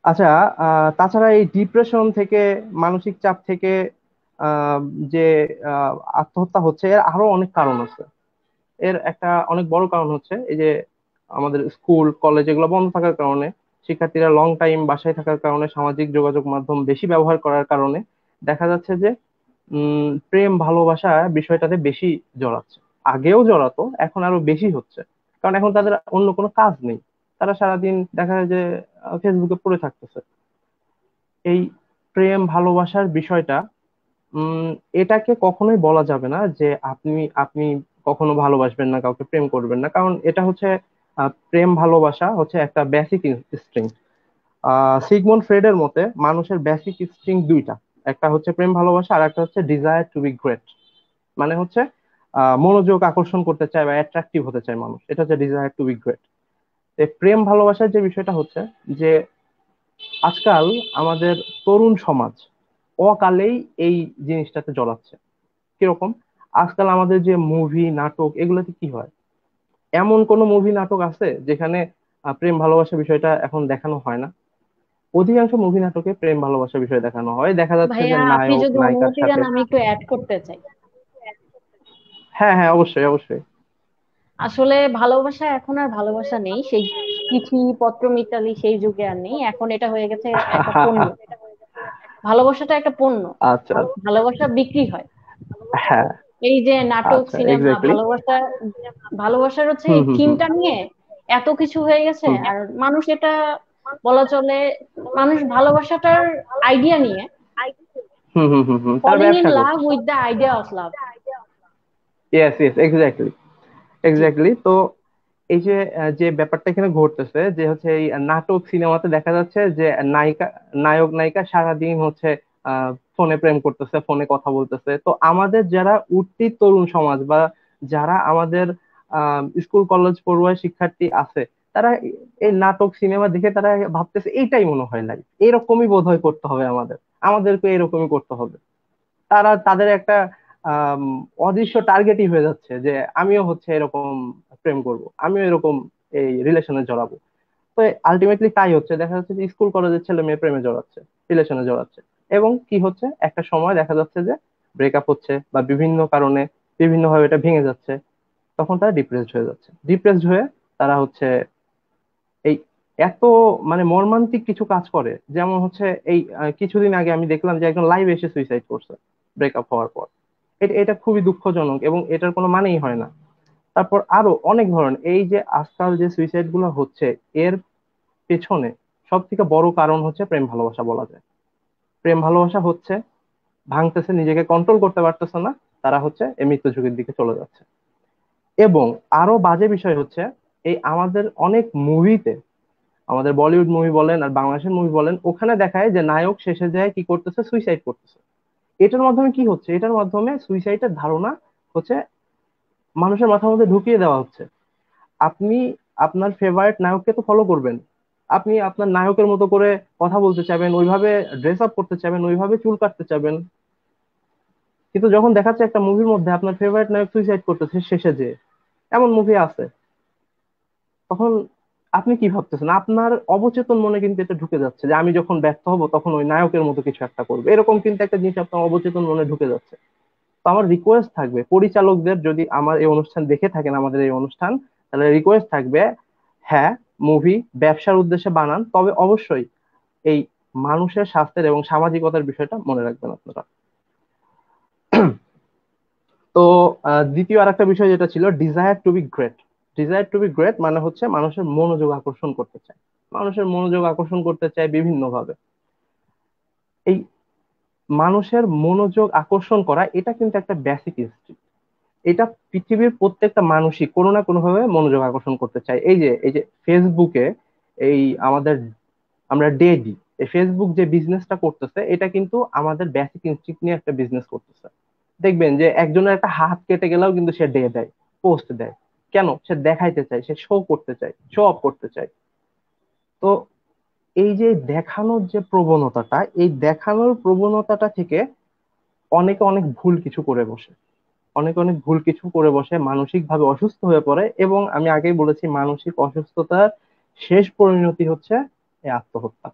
আচ্ছা, তাছাড়া এই ডিপ্রেশন থেকে, মানসিক চাপ থেকে আহ, যে আত্মহত্যা হচ্ছে, এর আরো অনেক কারণ আছে। এর একটা অনেক বড় কারণ হচ্ছে এই যে আমাদের স্কুল কলেজ এগুলো বন্ধ থাকার কারণে, শিক্ষার্থীরা লং টাইম বাসায় থাকার কারণে, সামাজিক যোগাযোগ মাধ্যম বেশি ব্যবহার করার কারণে দেখা যাচ্ছে যে প্রেম ভালোবাসা বিষয়টাতে বেশি জড়াচ্ছে। আগেও জড়াতো, এখন আরো বেশি হচ্ছে, কারণ এখন তাদের অন্য কোনো কাজ নেই। তারা সারাদিন দেখা যায় যে ফেসবুকে পড়ে থাকতেছে। এই প্রেম ভালোবাসার বিষয়টা, উম এটাকে কখনোই বলা যাবে না যে আপনি আপনি কখনো ভালোবাসবেন না, কাউকে প্রেম করবেন না, কারণ এটা হচ্ছে প্রেম ভালোবাসা হচ্ছে একটা বেসিক ইনস্টিংক্ট। সিগমন্ড ফ্রেডের মতে মানুষের বেসিক ইনস্টিংক্ট দুইটা, একটা হচ্ছে প্রেম ভালোবাসা আর একটা হচ্ছে ডিজায়ার টু বি গ্রেট। মানে হচ্ছে মনোযোগ আকর্ষণ করতে চায় বা অ্যাট্রাকটিভ হতে চায় মানুষ, এটা হচ্ছে ডিজায়ার টু বি গ্রেট। এই প্রেম ভালোবাসার যে বিষয়টা হচ্ছে যে আজকাল আমাদের তরুণ সমাজ অকালেই এই জিনিসটাতে জড়াচ্ছে। কিরকম? আজকাল আমাদের যে মুভি নাটক এগুলোতে কি হয়, এমন কোন মুভি নাটক আছে যেখানে প্রেম ভালোবাসা বিষয়টা এখন দেখানো হয় না? অধিকাংশ মুভি নাটকে প্রেম ভালোবাসা বিষয় দেখানো হয়, দেখা যাচ্ছে যে ভাইয়া, আপনি নায়ক যদি নায়িকার অনুমতি দেন সাথে। আমি একটু অ্যাড করতে চাই। হ্যাঁ হ্যাঁ, অবশ্যই অবশ্যই। আসলে ভালোবাসা এখন আর ভালোবাসা নেই, সেই চিঠি পত্র মিতালি সেই যুগে আর নেই, এখন এটা হয়ে গেছে একটা পণ্য। ভালোবাসাটা একটা পণ্য, আচ্ছা। ভালোবাসা বিক্রি হয়। হ্যাঁ। এই যে নাটক আচ্ছা, সিনেমা, এক্স্যাক্টলি। ভালোবাসার হচ্ছে হুম এই হুম হুম থিমটা নিয়ে এত কিছু হয়ে গেছে। হুম আর মানুষ এটা বলা চলে, মানুষ ভালোবাসাটার আইডিয়া নিয়ে হুম হুম হুম হুম তার ফলিং ইন ব্যবসা লাভ করছে। With the idea of love. Yes yes, exactly G. Exactly. তো এই যে যে ব্যাপারটা এখানে ঘটতেছে যে হচ্ছে এই নাটক সিনেমাতে দেখা যাচ্ছে যে নায়ক নায়িকা সারাদিন হচ্ছে ফোনে প্রেম করতেছে, ফোনে কথা বলতেছে। তো আমাদের যারা উঠতি তরুণ সমাজ বা যারা আমাদের স্কুল কলেজ পড়ুয়া শিক্ষার্থী আছে, তারা এই নাটক সিনেমা দেখে তারা ভাবতেছে এইটাই মনে হয় লাইফ, এরকমই বোধ হয় করতে হবে আমাদের, আমাদেরকে এরকমই করতে হবে। তারা তাদের একটা আম, অদৃশ্য টার্গেটই হয়ে যাচ্ছে যে আমিও হচ্ছে এরকম প্রেম করব, আমিও এরকম এই রিলেশনে জড়াবো। তো আলটিমেটলি তাই হচ্ছে, দেখা যাচ্ছে যে স্কুল কলেজের ছেলে মেয়ে প্রেমে জড়াচ্ছে, রিলেশনে জড়াচ্ছে, এবং কি হচ্ছে একটা সময় দেখা যাচ্ছে যে ব্রেকআপ হচ্ছে বা বিভিন্ন কারণে বিভিন্ন ভাবে এটা ভেঙে যাচ্ছে। তখন তারা ডিপ্রেসড হয়ে যাচ্ছে, ডিপ্রেসড হয়ে তারা হচ্ছে এই এত মানে মর্মান্তিক কিছু কাজ করে। যেমন হচ্ছে এই কিছুদিন আগে আমি দেখলাম যে একজন লাইভ এসে সুইসাইড করছে ব্রেকআপ হওয়ার পর। এটা এটা খুবই দুঃখজনক এবং এটার কোনো মানেই হয় না। তারপর আরো অনেক ধরনের এই যে আজকাল যে সুইসাইড গুলো হচ্ছে, এর পেছনে সব থেকে বড় কারণ হচ্ছে প্রেম ভালোবাসা বলা যায়। প্রেম ভালোবাসা হচ্ছে ভাঙতেছে, নিজেকে কন্ট্রোল করতে পারতেছে না, তারা হচ্ছে এই মৃত্যু ঝুঁকির দিকে চলে যাচ্ছে। এবং আরো বাজে বিষয় হচ্ছে এই আমাদের অনেক মুভিতে, আমাদের বলিউড মুভি বলেন আর বাংলাদেশের মুভি বলেন, ওখানে দেখায় যে নায়ক শেষে যায় কি করতেছে, সুইসাইড করতেছে। এটার মাধ্যমে কি হচ্ছে, এটার মাধ্যমে সুইসাইডের ধারণা হচ্ছে মানুষের মাথার মধ্যে ঢুকিয়ে দেওয়া হচ্ছে। আপনি আপনার ফেভারিট নায়ককে তো ফলো করবেন, আপনি আপনার নায়কের মতো করে কথা বলতে চাইবেন, ওইভাবে ড্রেস আপ করতে চাইবেন, ওইভাবে চুল কাটতে চাইবেন। কিন্তু যখন দেখাচ্ছে একটা মুভির মধ্যে আপনার ফেভারিট নায়ক সুইসাইড করতেছে শেষে, যে এমন মুভি আছে, তখন আপনি কি ভাবতেছেন? আপনার অবচেতন মনে কিন্তু এটা ঢুকে যাচ্ছে যে আমি যখন ব্যর্থ হব তখন ওই নায়কের মতো কিছু একটা করবো, এরকম কিন্তু একটা জিনিস আপনার অবচেতন মনে ঢুকে যাচ্ছে। তো আমার রিকোয়েস্ট থাকবে পরিচালকদের, যদি আমার এই অনুষ্ঠান দেখে থাকেন, আমাদের এই অনুষ্ঠান, তাহলে রিকোয়েস্ট থাকবে, হ্যাঁ, মুভি ব্যবসার উদ্দেশ্যে বানান, তবে অবশ্যই এই মানুষের স্বাস্থ্যের এবং সামাজিকতার বিষয়টা মনে রাখবেন আপনারা। তো দ্বিতীয় আরেকটা বিষয় যেটা ছিল desire to be great. Desire to be great মানে হচ্ছে মানুষের মনোযোগ আকর্ষণ করতে চায়, মানুষের মনোযোগ আকর্ষণ করতে চায় বিভিন্ন ভাবে। এই মানুষের মনোযোগ আকর্ষণ করা এটা কিন্তু একটা বেসিক ইনস্টিংক্ট। এটা পৃথিবীর প্রত্যেকটা মানুষই কোনো না কোনো ভাবে মনোযোগ আকর্ষণ করতে চায়। এই যে ফেসবুকে এই আমাদের আমরা ডে দিই, এই ফেসবুক যে বিজনেসটা করতেছে এটা কিন্তু আমাদের বেসিক ইনস্টিংক্ট নিয়ে একটা বিজনেস করতেছে। দেখবেন যে একজনের একটা হাত কেটে গেলেও কিন্তু সে ডে দেয়, পোস্ট দেয়। কেন? সে দেখাইতে চায়, সে শো করতে চায়, শো অফ করতে চায়। তো এই যে দেখানোর যে প্রবণতাটা, এই দেখানোর প্রবণতাটা থেকে অনেকে অনেক ভুল কিছু করে বসে, অনেকে অনেক ভুল কিছু করে বসে, মানসিক ভাবে অসুস্থ হয়ে পড়ে। এবং আমি আগেই বলেছি, মানসিক অসুস্থতার শেষ পরিণতি হচ্ছে এই আত্মহত্যা।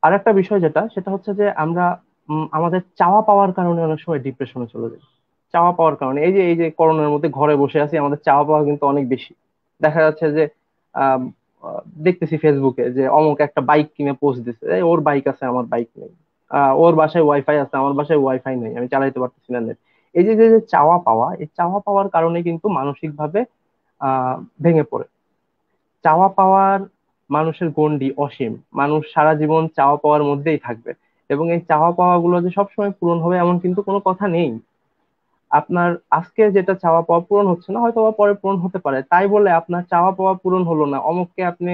আর একটা বিষয় যেটা, সেটা হচ্ছে যে আমরা আমাদের চাওয়া পাওয়ার কারণে অনেক সময় ডিপ্রেশনে চলে যাই। চাওয়া পাওয়ার কারণে এই যে করোনার মধ্যে ঘরে বসে আছি, আমাদের চাওয়া পাওয়া কিন্তু অনেক বেশি। দেখা যাচ্ছে যে আম, দেখতেছি ফেসবুকে যে অমুক একটা বাইক কিনে পোস্ট দিছে, এই ওর বাইক আছে আমার বাইক নেই, ওর বাসায় ওয়াইফাই আছে আমার বাসায় ওয়াইফাই নেই, আমি চালাইতে পারতেছি না নেট। এই যে যে যে চাওয়া পাওয়া, এই চাওয়া পাওয়ার কারণে কিন্তু মানসিক ভাবে আহ ভেঙে পড়ে। চাওয়া পাওয়ার মানুষের গণ্ডি অসীম, মানুষ সারা জীবন চাওয়া পাওয়ার মধ্যেই থাকবে। এবং এই চাওয়া পাওয়া গুলো যে সবসময় পূরণ হবে এমন কিন্তু কোনো কথা নেই। আপনার আজকে যেটা চাওয়া পাওয়া পূরণ হচ্ছে না, হয়তো বা পরে পূরণ হতে পারে, তাই বলে আপনার চাওয়া পাওয়া পূরণ হলো না, অমুককে আপনি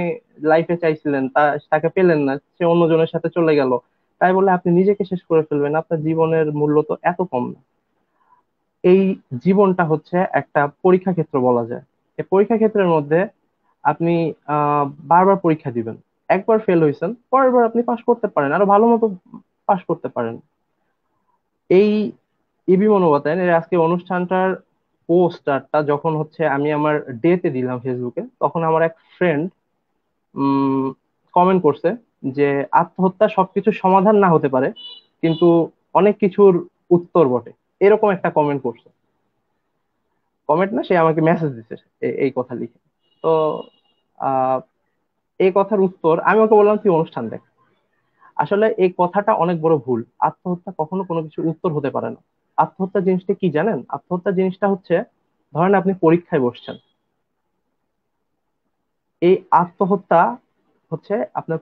লাইফে চাইছিলেন, তাকে পেলেন না, সে অন্যজনের সাথে চলে গেল, তাই বলে আপনি নিজেকে শেষ করে ফেলবেন? আপনার জীবনের মূল্য তো এত কম না। এই জীবনটা হচ্ছে একটা পরীক্ষা ক্ষেত্র বলা যায়। এই পরীক্ষা ক্ষেত্রের মধ্যে আপনি বারবার পরীক্ষা দিবেন। একবার ফেল হয়েছেন, পরের বার আপনি পাশ করতে পারেন, আরো ভালো মতো পাশ করতে পারেন। এই ইবি মনোবাতায়ন এর আজকে অনুষ্ঠানটার পোস্টারটা যখন হচ্ছে আমি আমার ডেতে দিলাম ফেসবুকে, তখন আমার এক ফ্রেন্ড কমেন্ট করছে যে আত্মহত্যা সবকিছুর সমাধান না হতে পারে, কিন্তু অনেক কিছুর উত্তর বটে। এরকম একটা কমেন্ট করছে। কমেন্ট না, সে আমাকে মেসেজ দিছে এই কথা লিখে। তো আহ এই কথার উত্তর আমি ওকে বললাম তুই অনুষ্ঠান দেখ। আসলে এই কথাটা অনেক বড় ভুল। আত্মহত্যা কখনো কোনো কিছুর উত্তর হতে পারে না। আত্মহত্যা জিনিসটা কি জানেন? আত্মহত্যা জিনিসটা হচ্ছে, ধরেন আপনি পরীক্ষায় বসছেন, এই আত্মহত্যা হচ্ছে আপনার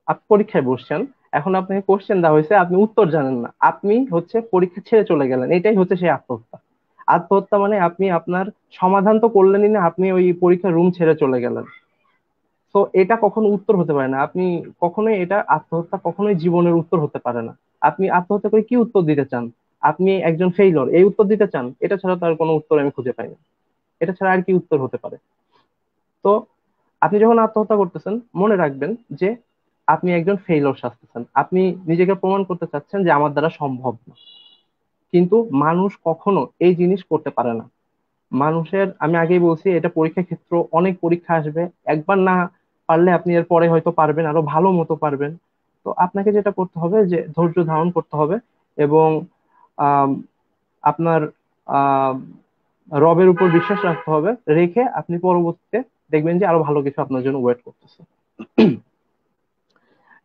আপনি পরীক্ষায় বসছেন, এখন আপনাকে কোশ্চেন দেওয়া হয়েছে, আপনি উত্তর জানেন না, আপনি হচ্ছে পরীক্ষা ছেড়ে চলে গেলেন, এটাই হচ্ছে সেই আত্মহত্যা। আত্মহত্যা মানে আপনি আপনার সমাধান তো করলেনই না, আপনি ওই পরীক্ষার রুম ছেড়ে চলে গেলেন। তো এটা কখনো উত্তর হতে পারে না। আপনি কখনোই এটা আত্মহত্যা কখনোই জীবনের উত্তর হতে পারে না। আপনি আত্মহত্যা করে কি উত্তর দিতে চান? আপনি একজন ফেইলর এই উত্তর দিতে চান? এটা ছাড়া তো আর কোনো উত্তর আমি খুঁজে পাই না। এটা ছাড়া আর কি উত্তর হতে পারে? তো আপনি যখন আত্মহত্যা করতেছেন, মনে রাখবেন যে আপনি একজন ফেইলর সাজতেছেন, আপনি নিজেকে প্রমাণ করতে চাচ্ছেন যে আমার দ্বারা সম্ভব না। কিন্তু মানুষ কখনো এই জিনিস করতে পারে না। মানুষের, আমি আগেই বলছি, এটা পরীক্ষা ক্ষেত্র, অনেক পরীক্ষা আসবে, একবার না পারলে আপনি এর পরে হয়তো পারবেন, আরো ভালো মতো পারবেন। তো আপনাকে যেটা করতে হবে যে ধৈর্য ধারণ করতে হবে, এবং আম, আপনার আহ রবের উপর বিশ্বাস রাখতে হবে। রেখে আপনি পরবর্তীতে দেখবেন যে আরো ভালো কিছু আপনার জন্য ওয়েট করতেছে।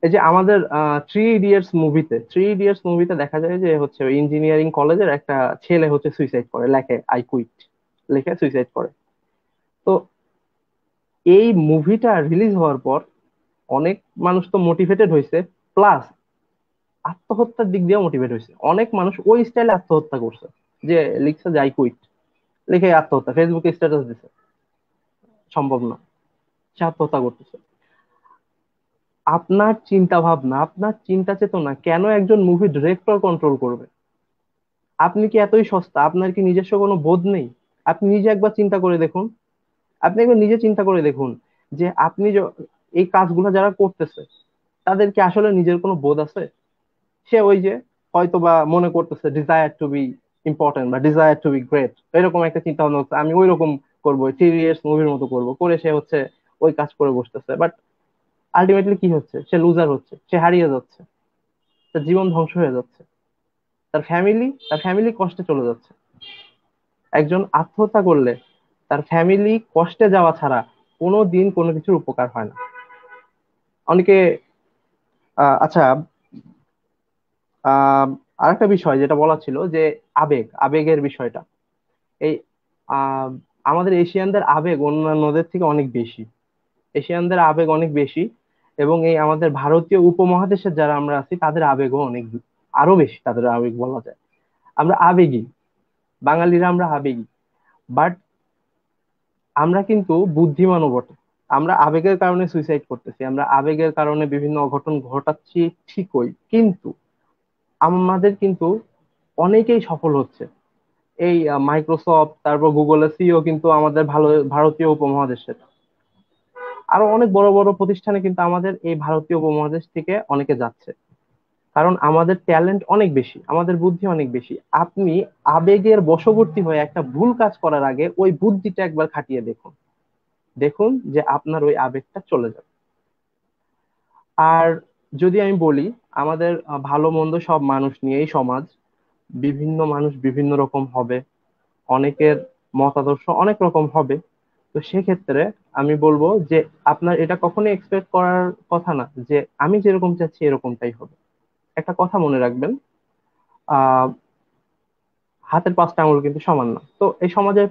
এই যে আমাদের থ্রি ইডিয়টস মুভিতে দেখা যায় যে হচ্ছে ইঞ্জিনিয়ারিং কলেজের একটা ছেলে হচ্ছে সুইসাইড করে, লেখে আই কুইট, লিখে সুইসাইড করে। তো এই মুভিটা রিলিজ হওয়ার পর অনেক মানুষ তো মোটিভেটেড হয়েছে, প্লাস আত্মহত্যার দিক দিয়ে মোটিভেট হয়েছে। অনেক মানুষ ওই স্টাইলে আত্মহত্যা করছে, যে লিখছে যে আই কুইট, লিখে আত্মহত্যা, ফেসবুকে স্ট্যাটাস দিছে, সম্ভব না, সে আত্মহত্যা করতেছে। আপনার চিন্তা ভাবনা, আপনার চিন্তা চেতনা কেন একজন মুভি ডিরেক্টর কন্ট্রোল করবে? আপনি কি এতই সস্তা? আপনার কি নিজস্ব কোনো বোধ নেই? আপনি নিজে একবার চিন্তা করে দেখুন, আপনি একবার নিজে চিন্তা করে দেখুন যে এই কাজগুলো যারা করতেছে, তাদের কি আসলে নিজের কোনো বোধ আছে? সে ওই যে হয়তো বা মনে করতেছে ডিজায়ার টু বি ইম্পর্টেন্ট বা ডিজায়ার টু বি গ্রেট, এরকম একটা চিন্তা ভাবনা হচ্ছে, আমি ওই রকম করবো, থ্রি ইডিয়টস মুভির মতো করবো, করে সে হচ্ছে ওই কাজ করে বসতেছে। বাট আলটিমেটলি কি হচ্ছে? সে লুজার হচ্ছে, সে হারিয়ে যাচ্ছে, তার জীবন ধ্বংস হয়ে যাচ্ছে, তার ফ্যামিলি কষ্টে চলে যাচ্ছে। একজন আত্মহত্যা করলে তার ফ্যামিলি কষ্টে যাওয়া ছাড়া কোনো দিন কোনো কিছুর উপকার হয় না। অনেকে আচ্ছা, আহ আরেকটা বিষয় যেটা বলা ছিল যে আবেগের বিষয়টা, এই আহ আমাদের এশিয়ানদের আবেগ অন্যান্যদের থেকে অনেক বেশি। এশিয়ানদের আবেগ অনেক বেশি, এবং এই আমাদের ভারতীয় উপমহাদেশের যারা আমরা আছি তাদের আবেগও অনেক আরো বেশি, তাদের আবেগ বলা যায়। আমরা আবেগী, বাঙালিরা আমরা আবেগী, বাট আমরা কিন্তু বুদ্ধিমানও বটে। আমরা আবেগের কারণে সুইসাইড করতেছি, আমরা আবেগের কারণে বিভিন্ন অঘটন ঘটাচ্ছি ঠিকই, কিন্তু আমাদের কিন্তু অনেকেই সফল হচ্ছে। এই মাইক্রোসফট, তারপর গুগলের সিইও কিন্তু আমাদের ভালো ভারতীয় উপমহাদেশের। আরো অনেক বড় বড় প্রতিষ্ঠানে কিন্তু আমাদের এই ভারতীয় উপমহাদেশ থেকে অনেকে যাচ্ছে, কারণ আমাদের ট্যালেন্ট অনেক বেশি, আমাদের বুদ্ধি অনেক বেশি। আপনি আবেগের বশবর্তী হয়ে একটা ভুল কাজ করার আগে ওই বুদ্ধিটা একবার খাটিয়ে দেখুন, দেখুন যে আপনার ওই আবেগটা চলে যাবে। আর যদি আমি বলি, আমাদের ভালো মন্দ সব মানুষ নিয়েই সমাজ, বিভিন্ন মানুষ বিভিন্ন রকম হবে, অনেকের মতাদর্শ অনেক রকম হবে। তো সেক্ষেত্রে আমি বলবো যে আপনার এটা কখনোই এক্সপেক্ট করার কথা না যে আমি যেরকম চাচ্ছি এরকমটাই হবে। একটা কথা মনে রাখবেন, আহ হাতের পাঁচটা আঙুল কিন্তু সমান না, তো এই সমাজে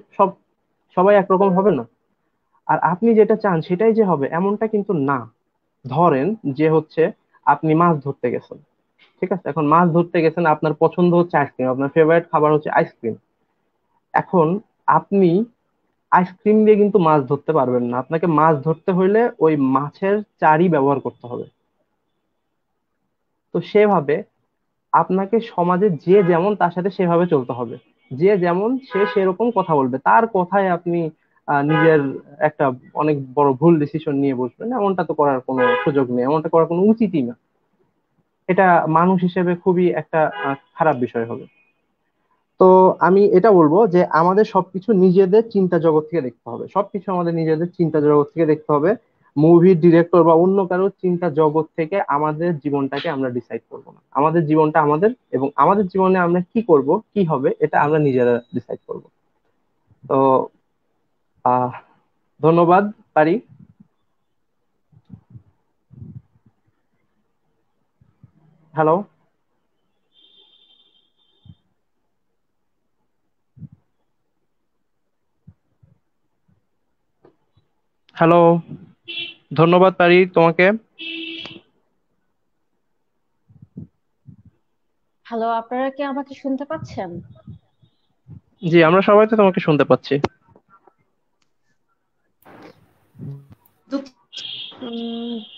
সবাই একরকম হবে না। আর আপনি যেটা চান সেটাই যে হবে এমনটা কিন্তু না। ধরেন যে হচ্ছে আপনি মাছ ধরতে গেছেন, ঠিক আছে, এখন মাছ ধরতে গেছেন, আপনার পছন্দ হচ্ছে আইসক্রিম, আপনার ফেভারিট খাবার হচ্ছে আইসক্রিম। এখন আপনি আইসক্রিম দিয়ে কিন্তু মাছ ধরতে পারবেন না, আপনাকে মাছ ধরতে হইলে ওই মাছের চারই ব্যবহার করতে হবে। তো সেভাবে আপনাকে সমাজে যে যেমন তার সাথে সেভাবে চলতে হবে, যে যেমন সে সেরকম কথা বলবে, তার কথায় আপনি নিজের একটা অনেক বড় ভুল ডিসিশন নিয়ে বসবেন, এমনটা তো করার কোনো সুযোগ নেই, এমনটা করার কোনো উচিতই না। এটা মানুষ হিসেবে খুবই একটা খারাপ বিষয় হবে। তো আমি এটা বলবো যে আমাদের সবকিছু নিজেদের চিন্তা জগৎ থেকে দেখতে হবে, সবকিছু আমাদের নিজেদের চিন্তা জগৎ থেকে দেখতে হবে। মুভির ডিরেক্টর বা অন্য কারোর চিন্তা জগৎ থেকে আমাদের জীবনটাকে আমরা ডিসাইড করবো না। আমাদের জীবনটা আমাদের, এবং আমাদের জীবনে আমরা কি করব কি হবে এটা আমরা নিজেরা ডিসাইড করব। তো আহ ধন্যবাদ পারি। হ্যালো, হ্যালো, ধন্যবাদ পারি তোমাকে। হ্যালো, আপনারা কি আমাকে শুনতে পাচ্ছেন? জি, আমরা সবাই তো তোমাকে শুনতে পাচ্ছি।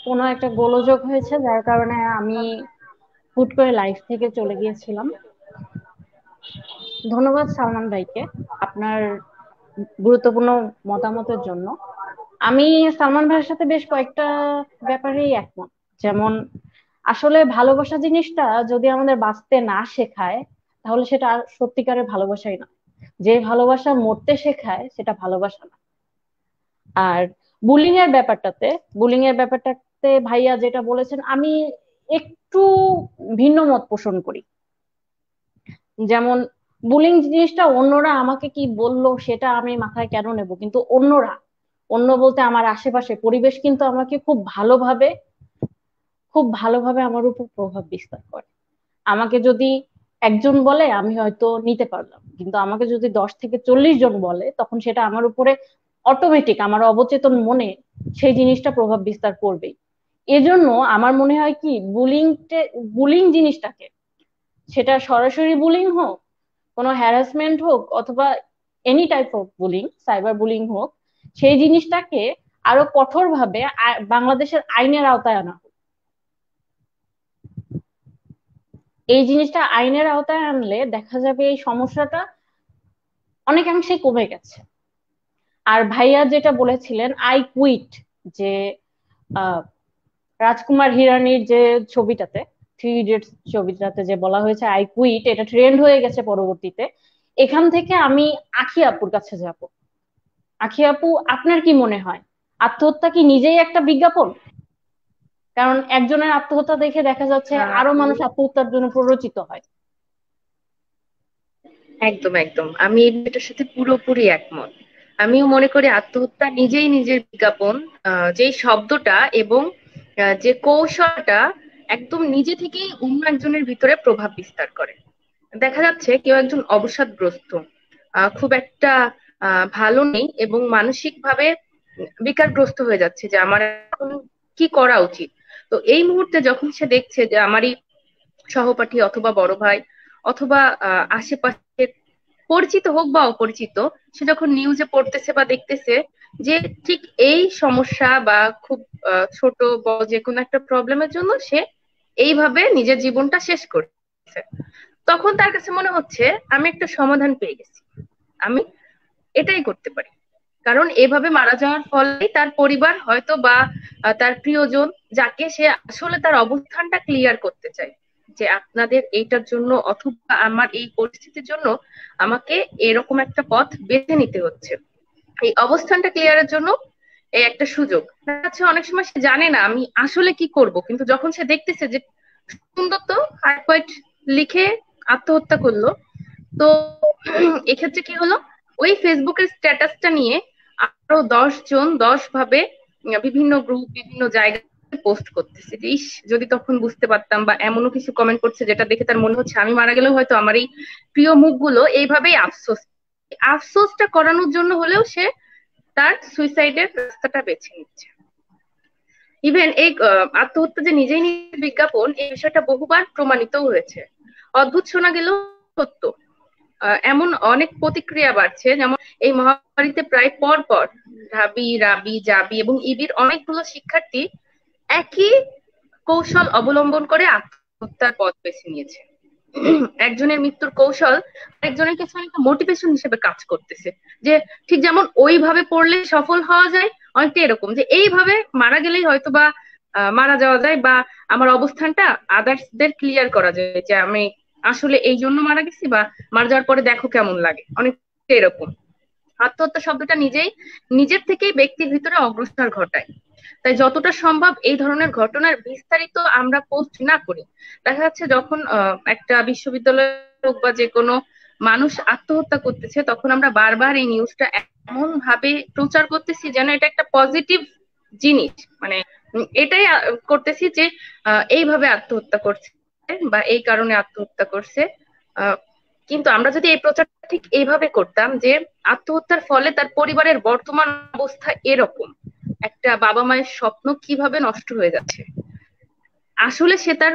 কোনো একটা গোলযোগ হয়েছে যার কারণে আমি হুট করে লাইভ থেকে চলে গিয়েছিলাম। ধন্যবাদ সালমান ভাইকে আপনার গুরুত্বপূর্ণ মতামতের জন্য। আমি সালমান ভাইয়ের সাথে বেশ কয়েকটা ব্যাপারেই একমত। যেমন আসলে ভালোবাসা জিনিসটা যদি আমাদের বাঁচতে না শেখায় তাহলে সেটা আর সত্যিকারের ভালোবাসাই না। যে ভালোবাসা মরতে শেখায় সেটা ভালোবাসা না। আর বুলিং এর ব্যাপারটাতে ভাইয়া যেটা বলেছেন আমি একটু ভিন্ন মত পোষণ করি। যেমন বুলিং জিনিসটা অন্যরা আমাকে কি বললো সেটা আমি মাথায় কেন নেব, কিন্তু অন্য বলতে আমার আশেপাশে পরিবেশ কিন্তু আমাকে খুব ভালোভাবে আমার উপর প্রভাব বিস্তার করে। আমাকে যদি একজন বলে আমি হয়তো নিতে পারলাম, কিন্তু আমাকে যদি 10 থেকে 40 জন বলে তখন সেটা আমার উপরে অটোমেটিক আমার অবচেতন মনে সেই জিনিসটা প্রভাব বিস্তার করবেই। এজন্য আমার মনে হয় কি বুলিং জিনিসটাকে, সেটা সরাসরি বুলিং হোক, কোনো হ্যারাসমেন্ট হোক, অথবা any type of bullying, cyber bullying হোক, সেই জিনিসটাকে আরো কঠোরভাবে বাংলাদেশের আইনের আওতায় আনা হোক। এই জিনিসটা আইনের আওতায় আনলে দেখা যাবে এই সমস্যাটা অনেকাংশে কমে গেছে। আর ভাইয়া যেটা বলেছিলেন আই কুইট, যে আহ, রাজকুমার হিরানির যে ছবিটাতে, 3 ইডিয়টস ছবিটাতে যে বলা হয়েছে আই কুইট, এটা ট্রেন্ড হয়ে গেছে পরবর্তীতে। এখান থেকে আমি আখি আপুর কাছে যাব। আখি আপু, আপনার কি মনে হয় আত্মহত্যা কি নিজেই একটা বিজ্ঞাপন? কারণ একজনের আত্মহত্যা দেখে দেখা যাচ্ছে আরো মানুষ আত্মহত্যার জন্য প্ররোচিত হয়। একদম একদম, আমি এটার সাথে পুরোপুরি একমত। আমিও মনে করি আত্মহত্যা নিজেই নিজের বিজ্ঞাপন। যে শব্দটা এবং যে কৌশলটা একদম নিজে থেকেই অন্য একজনের ভিতরে প্রভাব বিস্তার করে। দেখা যাচ্ছে কেউ একজন অবসাদগ্রস্ত, খুব একটা ভালো নেই এবং মানসিক ভাবে বিকারগ্রস্ত হয়ে যাচ্ছে যে আমার এখন কি করা উচিত। তো এই মুহূর্তে যখন সে দেখছে যে আমারই সহপাঠী অথবা বড় ভাই অথবা আশেপাশে পরিচিত হোক বা অপরিচিত, সে যখন নিউজে পড়তেছে বা দেখতেছে যে ঠিক এই সমস্যা বা খুব ছোট বড় যে কোনো একটা প্রবলেমের জন্য সে এইভাবে নিজের জীবনটা শেষ করছে, তখন তার কাছে মনে হচ্ছে আমি একটা সমাধান পেয়ে গেছি, আমি এটাই করতে পারি। কারণ এভাবে মারা যাওয়ার ফলে তার পরিবার হয়তো বা তার প্রিয়জন, যাকে সে আসলে তার অবস্থানটা ক্লিয়ার করতে চায় যে আপনাদের এইটার জন্য অথবা আমার এই পরিস্থিতির জন্য আমাকে এরকম একটা পথ বেছে নিতে হচ্ছে, এই অবস্থানটা ক্লিয়ারের জন্য এই একটা সুযোগ। আচ্ছা, অনেক সময় সে জানে না আমি আসলে কি করব, কিন্তু যখন সে দেখতেছে যে সুন্দর তো হাইকোয়েট লিখে আত্মহত্যা করলো, তো এক্ষেত্রে কি হলো, ওই ফেসবুকের স্ট্যাটাসটা নিয়ে আরো 10 জন 10 ভাবে বিভিন্ন গ্রুপ বিভিন্ন জায়গায় পোস্ট করতেছে যে ইস যদি তখন বুঝতে পারতাম, বা এমনও কিছু কমেন্ট করছে যেটা দেখে তার মনে হচ্ছে আমি মারা গেলেও হয়তো আমার এই প্রিয় মুখগুলো এইভাবেই আফসোসটা করানোর জন্য হলেও সে তার সুইসাইডের রাস্তাটা বেছে নিচ্ছে। ইভেন এই আত্মহত্যা যে নিজেই নিজে বিজ্ঞাপন, এই বিষয়টা বহুবার প্রমাণিত হয়েছে। অদ্ভুত শোনা গেলেও সত্য, এমন অনেক প্রতিক্রিয়া বাড়ছে, যেমন এই মহামারীতে প্রায় পর পর ঢাবি, রাবি, জাবি এবং ইবির অনেকগুলো শিক্ষার্থী একই কৌশল অবলম্বন করে আত্মহত্যার পথ বেছে নিয়েছে। একজনের মৃত্যুর কৌশল একজনের কাছে অনেকটা মোটিভেশন হিসেবে কাজ করতেছে, যে ঠিক যেমন ওইভাবে পড়লে সফল হওয়া যায়, অনেকটা এরকম যে এইভাবে মারা গেলেই হয়তো বা মারা যাওয়া যায়, বা আমার অবস্থানটা আদার্সদের ক্লিয়ার করা যায় যে আমি আসলে এই জন্য মারা গেছি, বা মারা যাওয়ার পরে দেখো কেমন লাগে, অনেকটা এরকম। আত্মহত্যা শব্দটা নিজের থেকেই ব্যক্তির ভিতরে অগ্রসর ঘটায়। তাই যতটা সম্ভব এই ধরনের ঘটনার বিস্তারিত আমরা পোস্ট না করি। দেখা যাচ্ছে যখন একটা বিশ্ববিদ্যালয় হোক বা যে কোনো মানুষ আত্মহত্যা করতেছে, তখন আমরা বারবার এই নিউজটা এমন ভাবে প্রচার করতেছি যেন এটা একটা পজিটিভ জিনিস, মানে এটাই করতেছি যে এইভাবে আত্মহত্যা করছে বা এই কারণে আত্মহত্যা করছে। কিন্তু আমরা যদি এই প্রচারটা ঠিক এইভাবে করতাম যে আত্মহত্যার ফলে তার পরিবারের বর্তমান অবস্থা এরকম, একটা বাবা মায়ের স্বপ্ন কিভাবে নষ্ট হয়ে যাচ্ছে, আসলে সে তার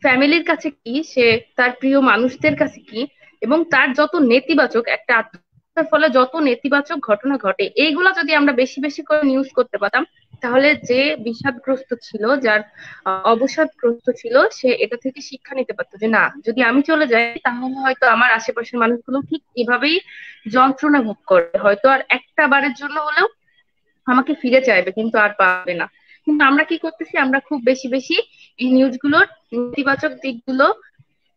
ফ্যামিলির কাছে কি, সে তার প্রিয় মানুষদের কাছে কি, এবং তার যত নেতিবাচক একটা আত্মহত্যার ফলে যত নেতিবাচক ঘটনা ঘটে, এইগুলা যদি আমরা বেশি বেশি করে নিউজ করতে পারতাম, তাহলে যে বিষাদগ্রস্ত ছিল, যার অবসাদগ্রস্ত ছিল, সে এটা থেকে শিক্ষা নিতে পারতো যে না, যদি আমি চলে যাই তাহলে হয়তো আমার আশেপাশের মানুষগুলো ঠিক এভাবেই যন্ত্রণা ভোগ করে, হয়তো আর একটা বারের জন্য হলেও আমাকে ফিরে চাইবে, কিন্তু আর পাবে না। কিন্তু আমরা কি করতেছি, আমরা খুব বেশি বেশি এই নিউজগুলোর নেতিবাচক দিকগুলো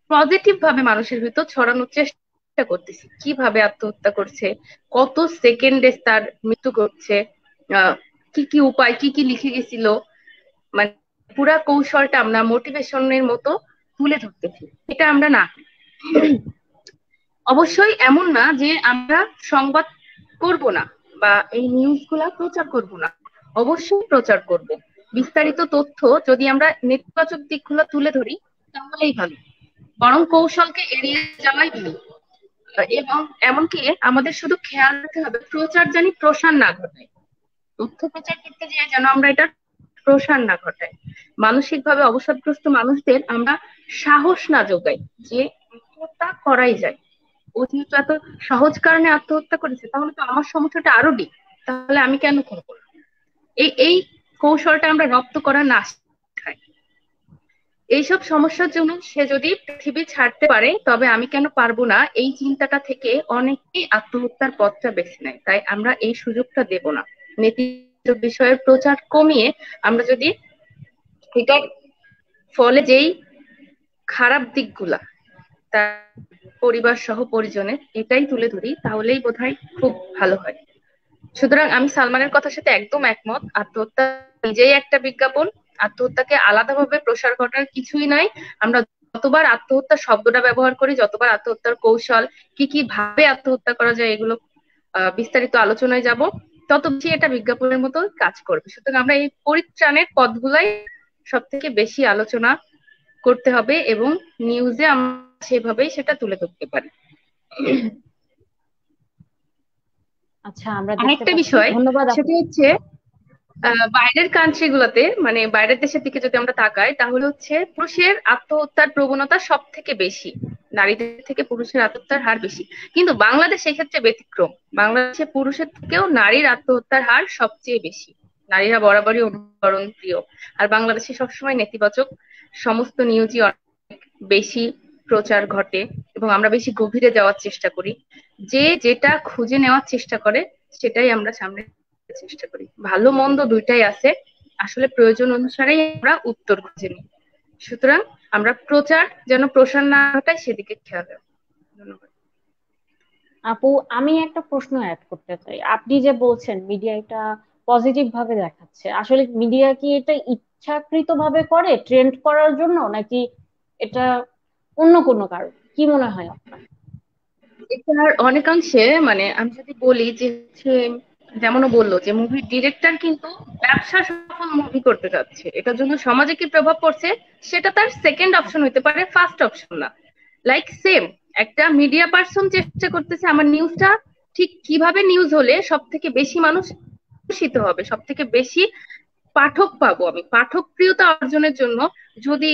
পজিটিভ ভাবে মানুষের ভিতর ছড়ানোর চেষ্টা করতেছি, কিভাবে আত্মহত্যা করছে, কত সেকেন্ডে তার মৃত্যু করছে, কি কি উপায়, কি কি লিখে গেছিল, মানে পুরা কৌশলটা আমরা মোটিভেশনের মতো তুলে ধরতেছি। এটা আমরা না করি। অবশ্যই এমন না যে আমরা সংবাদ করব না বা এই নিউজগুলা প্রচার করব না, অবশ্যই প্রচার করব। বিস্তারিত তথ্য যদি আমরা নেতিবাচক দিকগুলো তুলে ধরি তাহলেই ভালো, বরং কৌশলকে এড়িয়ে যাওয়াই ভালো। এবং এমনকি আমাদের শুধু খেয়াল রাখতে হবে প্রচার জানি প্রসার না ঘটায়, তথ্য প্রচার করতে যেয়ে যেন আমরা এটা প্রসার না ঘটাই, মানসিক ভাবে অবসাদগ্রস্ত মানুষদের আমরা সাহস না যোগাই যে আত্মহত্যা করাই যায়। ও যেহেতু এত সহজ কারণে আত্মহত্যা করেছে, তাহলে তো আমার সমস্যাটা আরো ডিপ, তাহলে আমি কেন করবো না? এই কৌশলটা আমরা রপ্ত করা না শেখাই। এইসব সমস্যার জন্য সে যদি পৃথিবী ছাড়তে পারে, তবে আমি কেন পারবো না, এই চিন্তাটা থেকে অনেকেই আত্মহত্যার পথটা বেছে নেয়। তাই আমরা এই সুযোগটা দেব না। নেতিবাচক বিষয়ের প্রচার কমিয়ে আমরা যদি এটার ফলে যেই খারাপ দিকগুলা তার পরিবার সহ পরিজনের, এটাই তুলে ধরি, তাহলেই বোধহয় খুব ভালো হয়। সুতরাং আমি সালমানের কথার সাথে একদম একমত। আত্মহত্যা নিজেই একটা বিজ্ঞাপন, আত্মহত্যাকে আলাদাভাবে প্রসার ঘটার কিছুই নাই। আমরা যতবার আত্মহত্যা শব্দটা ব্যবহার করি, যতবার আত্মহত্যার কৌশল, কি কি ভাবে আত্মহত্যা করা যায়, এগুলো বিস্তারিত আলোচনায় যাব, তত বেশি এটা বিজ্ঞাপনের মতো কাজ করবে। সুতরাং আমরা এই পরিত্রাণের পথগুলাই সব থেকে বেশি আলোচনা করতে হবে এবং নিউজে আমরা সেভাবেই সেটা তুলে ধরতে পারি। আচ্ছা, আমরা দেখতে আরেকটা পাচ্ছি, বিষয় ধন্যবাদ সেটা হচ্ছে বাইরের কান্ট্রি গুলোতে, মানে বাইরের দেশের দিকে যদি আমরা তাকাই, তাহলে হচ্ছে পুরুষের আত্মহত্যার প্রবণতা সব থেকে বেশি, নারীদের থেকে পুরুষের আত্মহত্যার হার বেশি। কিন্তু বাংলাদেশ সেক্ষেত্রে ব্যতিক্রম। বাংলাদেশে পুরুষের থেকেও নারীর আত্মহত্যার হার সবচেয়ে বেশি। নারীরা বরাবরই অনুকরণ প্রিয়। আর বাংলাদেশে সবসময় নেতিবাচক সমস্ত নিউজই অনেক বেশি প্রচার ঘটে, এবং আমরা বেশি গভীরে যাওয়ার চেষ্টা করি। যে যেটা খুঁজে নেওয়ার চেষ্টা করে সেটাই আমরা সামনে চেষ্টা করি। ভালো মন্দ দুইটাই আছে, আসলে প্রয়োজন অনুসারেই আমরা উত্তর খুঁজে নিই। সুতরাং আমরা প্রচার যেন প্রসার না ঘটায় সেদিকে খেয়াল রাখবো। ধন্যবাদ। আপু, আমি একটা প্রশ্ন অ্যাড করতে চাই। আপনি যে বলছেন মিডিয়া এটা পজিটিভ ভাবে দেখাচ্ছে, আসলে মিডিয়া কি এটা ইচ্ছাকৃত ভাবে করে ট্রেন্ড করার জন্য, নাকি এটা অন্য কোনো কারণ? কি মনে হয় আপনার? এটার অনেকাংশে, মানে আমি যদি বলি যে হচ্ছে, যেমনও বললো যে মুভির ডিরেক্টর কিন্তু ব্যবসা সফল মুভি করতে যাচ্ছে, এটার জন্য সমাজে কি প্রভাব পড়ছে সেটা তার সেকেন্ড অপশন হতে পারে, ফার্স্ট অপশন না। লাইক সেম, একটা মিডিয়া পার্সন চেষ্টা করতেছে আমার নিউজটা ঠিক কিভাবে নিউজ হলে সব থেকে বেশি মানুষ আকর্ষিত হবে, সব থেকে বেশি পাঠক পাবো, আমি পাঠক প্রিয়তা অর্জনের জন্য যদি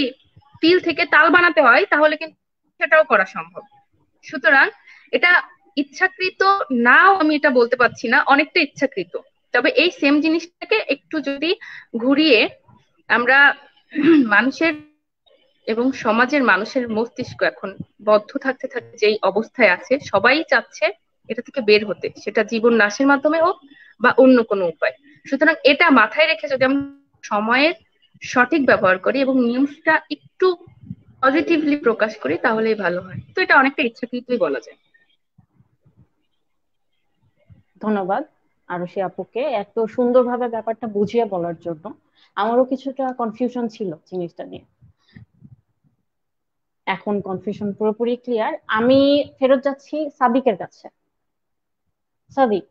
তিল থেকে তাল বানাতে হয় তাহলে কিন্তু সেটাও করা সম্ভব। সুতরাং এটা ইচ্ছাকৃত নাও আমি এটা বলতে পারছি না, অনেকটা ইচ্ছাকৃত। তবে এই সেম জিনিসটাকে একটু যদি ঘুরিয়ে আমরা মানুষের এবং সমাজের মানুষের মস্তিষ্ক এখন বদ্ধ থাকতে থাকতে যেই অবস্থায় আছে, সবাই চাচ্ছে এটা থেকে বের হতে, সেটা জীবন নাশের মাধ্যমে হোক বা অন্য কোনো উপায়। সুতরাং এটা মাথায় রেখে যদি আমরা সময়ের সঠিক ব্যবহার করি এবং নিউজটা একটু পজিটিভলি প্রকাশ করি তাহলেই ভালো হয়। তো এটা অনেকটা ইচ্ছাকৃতই বলা যায়। ধন্যবাদ আরুষি আপুকে এত সুন্দরভাবে ব্যাপারটা বুঝিয়ে বলার জন্য। আমারও কিছুটা কনফিউশন ছিল জিনিসটা নিয়ে, এখন কনফিউশন পুরোপুরি ক্লিয়ার। আমি ফেরত যাচ্ছি সাদিকের কাছে। সাদিক,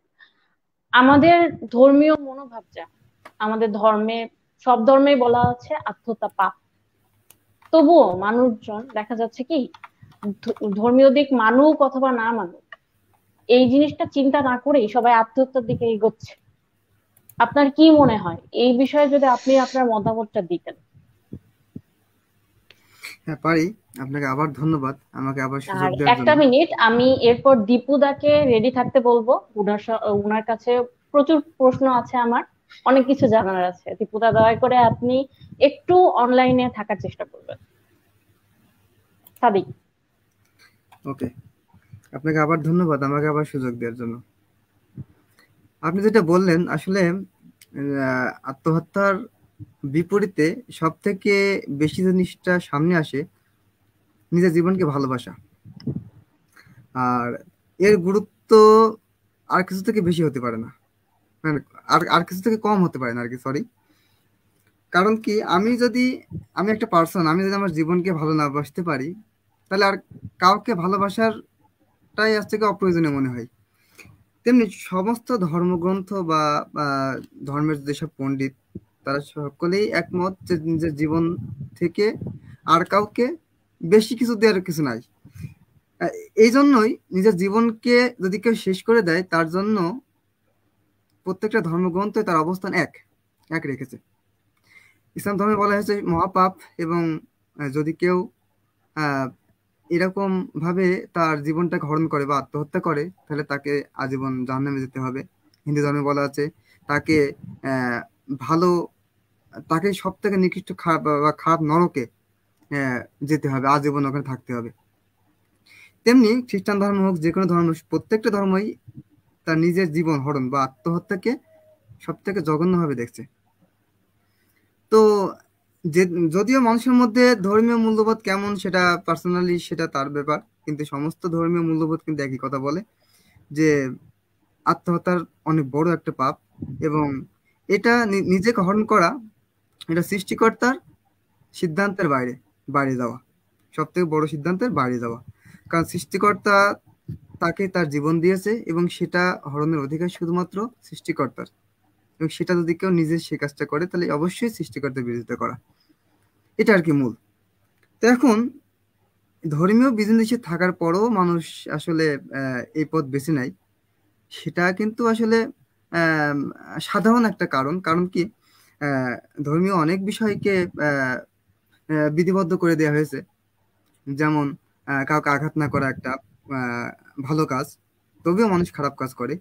আমাদের ধর্মীয় মনোভাব যা, আমাদের ধর্মে, সব ধর্মেই বলা আছে আত্মহত্যা পাপ, তবুও মানুষজন দেখা যাচ্ছে কি ধর্মীয় দিক মানুক অথবা না মানুক, এই জিনিসটা চিন্তা না করেই সবাই আত্মহত্যার দিকে এগোচ্ছে। আপনার কি মনে হয় এই বিষয়ে, যদি আপনি আপনার মতামতটা দিতেন? হ্যাঁ, পারি। আপনাকে আবার ধন্যবাদ আমাকে আবার সুযোগ আর দেওয়ার একটা জন্য। মিনিট, আমি এরপর দীপুদাকে রেডি থাকতে বলবো। উনার কাছে প্রচুর প্রশ্ন আছে, আমার অনেক কিছু জানার আছে। দীপুদা, দয়া করে আপনি একটু অনলাইনে থাকার চেষ্টা করবেন। সাদিক। ওকে, আপনাকে আবার ধন্যবাদ আমাকে আবার সুযোগ দেওয়ার জন্য। আপনি যেটা বললেন আসলে আত্মহত্যার বিপরীতে সব থেকে বেশি জিনিসটা সামনে আসে নিজের জীবনকে ভালোবাসা। আর এর গুরুত্ব আর কিছু থেকে বেশি হতে পারে না, মানে আর আর কিছু থেকে কম হতে পারে না আর কি, সরি। কারণ কি, আমি একটা পার্সন, আমি যদি আমার জীবনকে ভালো না বাসতে পারি তাহলে আর কাউকে ভালোবাসারটাই আজ থেকে অপ্রয়োজনীয় মনে হয়। তেমনি সমস্ত ধর্মগ্রন্থ বা ধর্মের যেসব পণ্ডিত, তারা সকলেই একমত যে নিজের জীবন থেকে আর কাউকে বেশি কিছু দেওয়ার কিছু নাই। আহ, এই জন্যই নিজের জীবনকে যদি কেউ শেষ করে দেয়, তার জন্য প্রত্যেকটা ধর্মগ্রন্থে তার অবস্থান এক এক রেখেছে। ইসলাম ধর্মে বলা হয়েছে মহাপাপ, এবং যদি কেউ আহ এরকম ভাবে তার জীবনটাকে হরণ করে বা আত্মহত্যা করে তাহলে তাকে আজীবন জাহান্নামে যেতে হবে। হিন্দু ধর্মে বলা আছে তাকে আহ ভালো তাকে সব থেকে নিকৃষ্ট খারাপ বা খারাপ নরকে আহ যেতে হবে, আজীবন ওখানে থাকতে হবে। তেমনি খ্রিস্টান ধর্ম হোক, যে কোনো ধর্ম, প্রত্যেকটা ধর্মই তার নিজের জীবন হরণ বা আত্মহত্যাকে সব থেকে জঘন্যভাবে দেখছে। তো যে যদিও মানুষের মধ্যে ধর্মীয় মূল্যবোধ কেমন সেটা পার্সোনালি সেটা তার ব্যাপার, কিন্তু সমস্ত ধর্মীয় মূল্যবোধ কিন্তু একই কথা বলে যে আত্মহত্যার অনেক বড় একটা পাপ, এবং এটা নিজেকে হরণ করা, এটা সৃষ্টিকর্তার সিদ্ধান্তের বাইরে বাইরে যাওয়া, সব থেকে বড় সিদ্ধান্তের বাইরে যাওয়া। কারণ সৃষ্টিকর্তা তাকে তার জীবন দিয়েছে এবং সেটা হরণের অধিকার শুধুমাত্র সৃষ্টিকর্তার, এবং সেটা যদি কেউ নিজে সে কাজটা করে তাহলে অবশ্যই সৃষ্টিকর্তার বিরোধিতা করা, এটা আর কি মূল। তো এখন ধর্মীয় বিধিনিষেধ থাকার পরও মানুষ আসলে এই পথ বেছে নেয়, সেটা কিন্তু আসলে আম, সাধারণ একটা কারণ। কারণ কি, আহ, ধর্মীয় অনেক বিষয়কে আহ, বিধিবদ্ধ করে দেওয়া হয়েছে। যেমন কাউকে আঘাত না করা একটা আহ, ভালো কাজ, তবেও মানুষ খারাপ কাজ করে।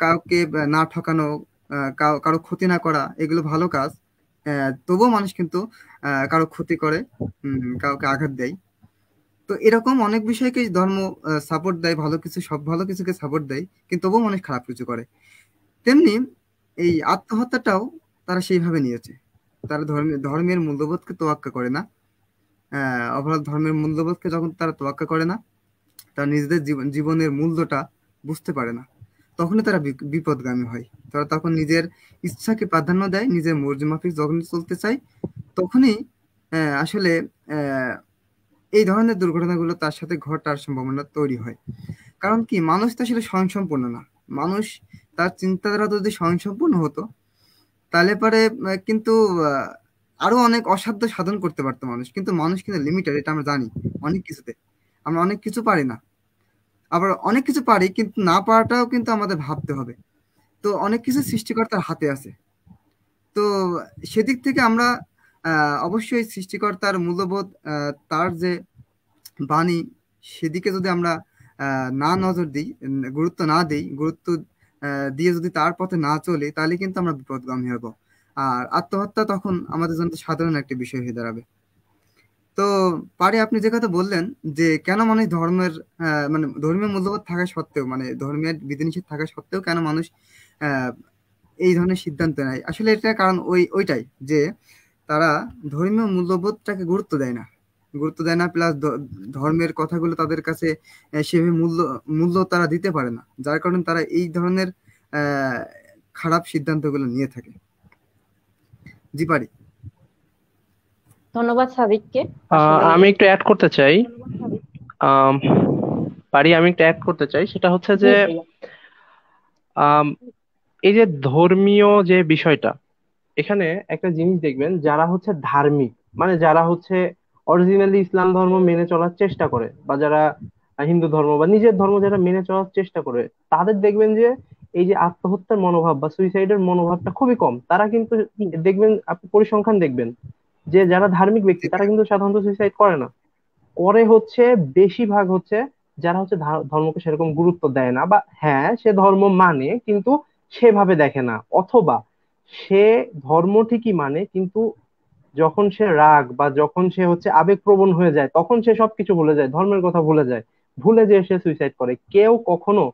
কাউকে না ঠকানো, কারো ক্ষতি না করা, এগুলো ভালো কাজ। তবুও মানুষ কিন্তু কারো ক্ষতি করে, কাউকে আঘাত দেয়। তো এরকম অনেক বিষয়কে ধর্ম সাপোর্ট দেয়, ভালো কিছু, সব ভালো কিছুকে সাপোর্ট দেয়, কিন্তু তবুও মানুষ খারাপ কিছু করে। তেমনি এই আত্মহত্যাটাও তারা সেইভাবে নিয়েছে। তারা ধর্মের মূল্যবোধকে তোয়াক্কা করে না। অপরাধ ধর্মের মূল্যবোধকে যখন তারা তোয়াক্কা করে না, তারা নিজেদের জীবনের মূল্যটা বুঝতে পারে না, তখনই তারা বিপদগামী হয়। তারা তখন নিজের ইচ্ছাকে প্রাধান্য দেয়, নিজের মর্জি মাফিক যখন চলতে চায়, তখনই আসলে আহ, এই ধরনের দুর্ঘটনাগুলো তার সাথে ঘটার সম্ভাবনা তৈরি হয়। কারণ কি, মানুষ তো আসলে স্বয়ংসম্পূর্ণ না। মানুষ, তার চিন্তাধারা যদি স্বয়ংসম্পূর্ণ হতো, তাহলে পরে কিন্তু আহ, আরো অনেক অসাধ্য সাধন করতে পারতো মানুষ। কিন্তু মানুষ কিন্তু লিমিটেড, এটা আমরা জানি। অনেক কিছুতে আমরা অনেক কিছু পারি না, আবার অনেক কিছু পারি, কিন্তু না পারাটাও কিন্তু আমাদের ভাবতে হবে। তো অনেক কিছু সৃষ্টিকর্তার হাতে আছে। তো সেদিক থেকে আমরা অবশ্যই সৃষ্টিকর্তার মূল্যবোধ, তার যে বাণী, সেদিকে যদি আমরা না নজর দিই, গুরুত্ব না দিই, গুরুত্ব দিয়ে যদি তার পথে না চলি, তাহলে কিন্তু আমরা বিপদগামী হব। আর আত্মহত্যা তখন আমাদের জন্য সাধারণ একটা বিষয় হয়ে দাঁড়াবে। তো পারে, আপনি যে কথা বললেন যে কেন মানুষ ধর্মের মানে ধর্মীয় মূল্যবোধ থাকা সত্ত্বেও, মানে ধর্মের বিধিনিষেধ থাকা সত্ত্বেও কেন মানুষ আহ, এই ধরনের সিদ্ধান্ত নেয়, আসলে এটা কারণ ওইটাই যে তারা ধর্মীয় মূল্যবোধটাকে গুরুত্ব দেয় না। গুরুত্ব দেয় না, প্লাস ধর্মের কথাগুলো তাদের কাছে সেভাবে মূল্য তারা দিতে পারে না, যার কারণে তারা এই ধরনের আহ খারাপ সিদ্ধান্তগুলো নিয়ে থাকে। জি পারি। ধন্যবাদ সাদিককে। আসলে আমি একটু অ্যাড করতে চাই। আম, পারি, আমি একটু অ্যাড করতে চাই, সেটা হচ্ছে জি যে ভাইয়া। আম, এই যে ধর্মীয় যে বিষয়টা, এখানে একটা জিনিস দেখবেন, যারা হচ্ছে ধার্মিক, মানে যারা হচ্ছে অরিজিনালি ইসলাম ধর্ম মেনে চলার চেষ্টা করে, বা যারা হিন্দু ধর্ম বা নিজের ধর্ম যারা মেনে চলার চেষ্টা করে, তাদের দেখবেন যে এই যে আত্মহত্যার মনোভাব বা সুইসাইডের মনোভাবটা খুবই কম। তারা কিন্তু জি দেখবেন, আপনি পরিসংখ্যান দেখবেন যে যারা ধার্মিক ব্যক্তি তারা কিন্তু সাধারণত সুইসাইড করে না। করে হচ্ছে বেশিরভাগ হচ্ছে যারা হচ্ছে ধর্মকে সেরকম গুরুত্ব দেয় না, বা হ্যাঁ সে ধর্ম মানে কিন্তু সেভাবে দেখে না, অথবা সে ধর্ম ঠিকই মানে কিন্তু যখন সে রাগ বা যখন সে হচ্ছে আবেগপ্রবণ হয়ে যায়, তখন সে সবকিছু ভুলে যায়, ধর্মের কথা ভুলে যায়, ভুলে যেয়ে সে সুইসাইড করে। কেউ কখনো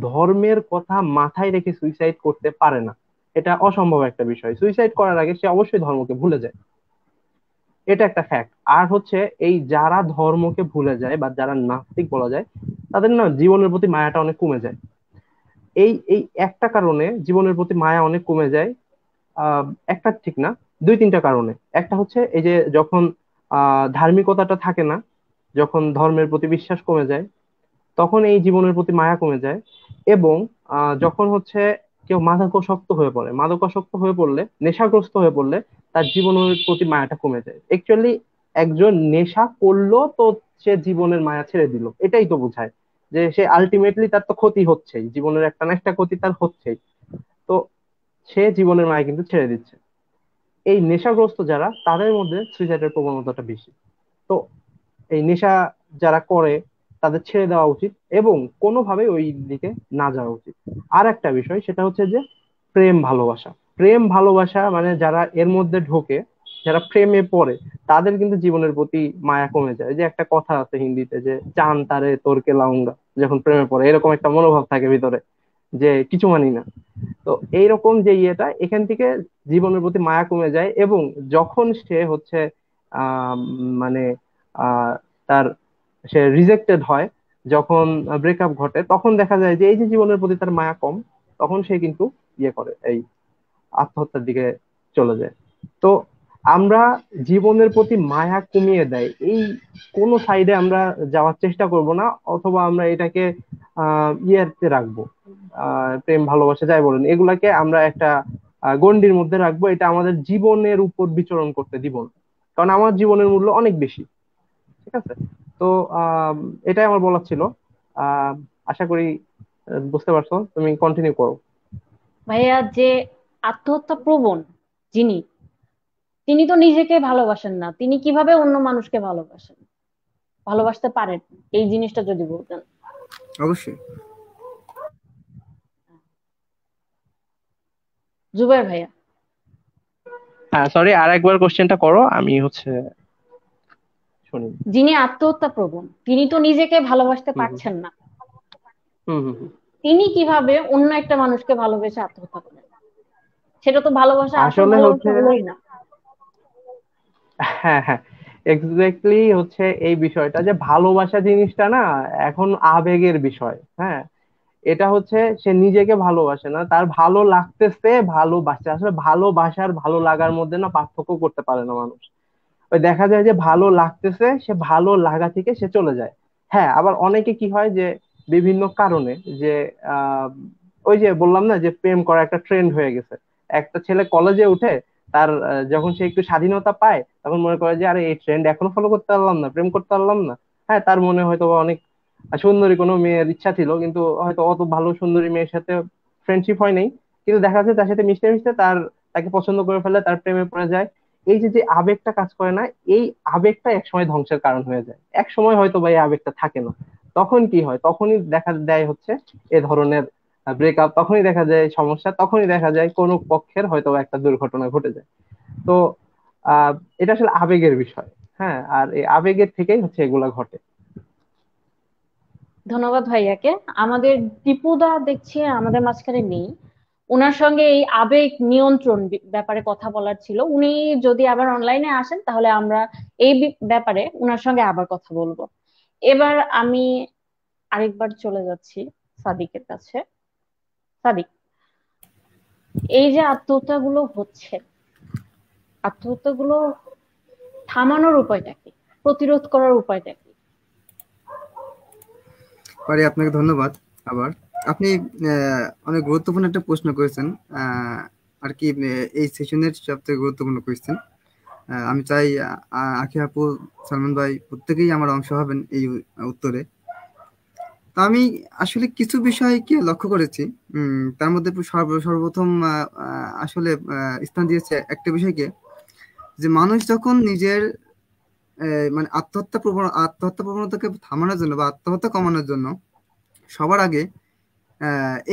ধর্মের কথা মাথায় রেখে সুইসাইড করতে পারে না। এটা অসম্ভব একটা বিষয়। সুইসাইড করার আগে সে অবশ্যই ধর্মকে ভুলে যায়, এটা একটা ফ্যাক্ট। আর হচ্ছে এই যারা ধর্মকে ভুলে যায় বা যারা নাস্তিক বলা যায়, তাদের না জীবনের প্রতি মায়াটা অনেক কমে যায়। এই এই একটা কারণে জীবনের প্রতি মায়া অনেক কমে যায়। আহ একটা ঠিক না, দুই তিনটা কারণে। একটা হচ্ছে এই যে যখন ধার্মিকতাটা থাকে না, যখন ধর্মের প্রতি বিশ্বাস কমে যায়, তখন এই জীবনের প্রতি মায়া কমে যায়। এবং যখন হচ্ছে কেউ মাদকাসক্ত হয়ে পড়ে, মাদকাসক্ত হয়ে পড়লে, নেশাগ্রস্ত হয়ে পড়লে, তার জীবনের প্রতি মায়াটা কমে যায়। অ্যাকচুয়ালি একজন নেশা করলো তো সে জীবনের মায়া ছেড়ে দিল, এটাই তো বোঝায় যে সে আলটিমেটলি তার তো ক্ষতি হচ্ছেই, জীবনের একটা না একটা ক্ষতি তার হচ্ছেই। তো সে জীবনের মায়া কিন্তু ছেড়ে দিচ্ছে। এই নেশাগ্রস্ত যারা, তাদের মধ্যে সুইসাইডের প্রবণতাটা বেশি। তো এই নেশা যারা করে, তাদের ছেড়ে দেওয়া উচিত এবং কোনোভাবে ওই দিকে না যাওয়া উচিত। আর একটা বিষয়, সেটা হচ্ছে যে প্রেম ভালোবাসা। প্রেম ভালোবাসা মানে যারা এর মধ্যে ঢোকে, যারা প্রেমে পড়ে, তাদের কিন্তু জীবনের প্রতি মায়া কমে যায়। যে একটা কথা আছে হিন্দিতে, যে চান তারে তোরকে লাউঙ্গা, যখন প্রেমে পড়ে এরকম একটা মনোভাব থাকে ভিতরে, যে কিছু মানি না। তো এইরকম যে ইয়েটা, এখান থেকে জীবনের প্রতি মায়া কমে যায়। এবং যখন সে হচ্ছে মানে আহ তার সে রিজেক্টেড হয়, যখন ব্রেকআপ ঘটে, তখন দেখা যায় যে এই যে জীবনের প্রতি তার মায়া কম, তখন সে কিন্তু ইয়ে করে, এই আত্মহত্যার দিকে চলে যায়। তো আমরা জীবনের প্রতি মায়া কমিয়ে দেয় এই কোন সাইডে আমরা যাওয়ার চেষ্টা করব না, অথবা আমরা এটাকে ইয়েতে রাখবো, প্রেম ভালোবাসা যাই বলেন, এগুলাকে আমরা একটা গণ্ডির মধ্যে রাখবো। এটা আমাদের জীবনের উপর বিচরণ করতে দিব না, কারণ আমার জীবনের মূল্য অনেক বেশি। ঠিক আছে? তো আহ এটাই আমার বলার ছিল। আহ আশা করি বুঝতে পারছো। তুমি কন্টিনিউ করো। ভাইয়া, যে আত্মহত্যা প্রবণ যিনি, তিনি তো নিজেকে ভালোবাসেন না, তিনি কিভাবে অন্য মানুষকে ভালোবাসেন, ভালোবাসতে পারেন? এই জিনিসটা যদি বলতেন। অবশ্যই। জুবাইর ভাইয়া। হ্যাঁ, সরি, আর একবার কোশ্চেনটা করো, আমি শুনি। যিনি আত্মহত্যা প্রবণ, তিনি তো নিজেকে ভালোবাসতে হুম হুম পারছেন না, হুম হুম হুম। তিনি কিভাবে অন্য একটা মানুষকে ভালোবেসে আত্মহত্যা করেন? সেটা তো ভালোবাসা, আসল আসলে ভালোবাসা হচ্ছে, হলোই না। হ্যাঁ হ্যাঁ, এক্স্যাক্টলি হচ্ছে এই বিষয়টা, যে ভালোবাসা জিনিসটা না এখন আবেগের বিষয়। হ্যাঁ, এটা হচ্ছে সে নিজেকে ভালোবাসে না, তার ভালো লাগতেছে, ভালোবাসে। আসলে ভালোবাসার ভালো লাগার মধ্যে না পার্থক্য করতে পারে না মানুষ। ওই দেখা যায় যে ভালো লাগতেছে, সে ভালো লাগা থেকে সে চলে যায়। হ্যাঁ, আবার অনেকে কি হয় যে বিভিন্ন কারণে, যে আহ ওই যে বললাম না যে প্রেম করা একটা ট্রেন্ড হয়ে গেছে। একটা ছেলে কলেজে উঠে, তার যখন সে একটু স্বাধীনতা পায়, তখন মনে করে যে আরে এই ট্রেন্ড এখনো ফলো করতে পারলাম না, প্রেম করতে পারলাম না। হ্যাঁ, তার মনে হয়তো বা অনেক সুন্দরী কোনো মেয়ের ইচ্ছা ছিল, কিন্তু হয়তো অত ভালো সুন্দরী মেয়ের সাথে ফ্রেন্ডশিপ হয় নাই, কিন্তু দেখা যাচ্ছে তার সাথে মিশতে মিশতে তাকে পছন্দ করে ফেলে, তার প্রেমে পড়ে যায়। এই যে যে আবেগটা কাজ করে না, এই আবেগটা একসময় ধ্বংসের কারণ হয়ে যায়। এক সময় হয়তো বা এই আবেগটা থাকে না, তখন কি হয়, তখনই দেখা দেয় হচ্ছে এ ধরনের ব্রেকআপ, তখনই দেখা যায় সমস্যা, তখনই দেখা যায় কোনো পক্ষের হয়তো বা একটা দুর্ঘটনা ঘটে যায়। তো আহ এটা আসলে আবেগের বিষয়। হ্যাঁ, আর এই আবেগের থেকেই হচ্ছে এগুলা ঘটে। ধন্যবাদ ভাইয়াকে। আমাদের দীপুদা দেখছি আমাদের মাঝখানে নেই, ওনার সঙ্গে এই আবেগ নিয়ন্ত্রণ ব্যাপারে কথা বলার ছিল। উনি যদি আবার অনলাইনে আসেন তাহলে আমরা এই ব্যাপারে উনার সঙ্গে আবার কথা বলবো। এবার আমি আরেকবার চলে যাচ্ছি সাদিকের কাছে। সাদিক, এই যে আত্মহত্যাগুলো হচ্ছে, আত্মহত্যাগুলো থামানোর উপায়টা কি, প্রতিরোধ করার উপায়টা কি? পারি, আপনাকে ধন্যবাদ। আবার আপনি অনেক গুরুত্বপূর্ণ একটা প্রশ্ন করেছেন, আর কি এই সেশনের সবথেকে গুরুত্বপূর্ণ কোয়েশ্চেন। আমি চাই আখি আপু, সালমান ভাই প্রত্যেকেই আমার অংশ হবেন এই উত্তরে। তো আমি আসলে কিছু বিষয়কে লক্ষ্য করেছি। তার মধ্যে সর্বপ্রথম আসলে স্থান দিয়েছে একটা বিষয়কে, যে মানুষ যখন নিজের মানে আত্মহত্যা প্রবণতাকে থামানোর জন্য বা আত্মহত্যা কমানোর জন্য সবার আগে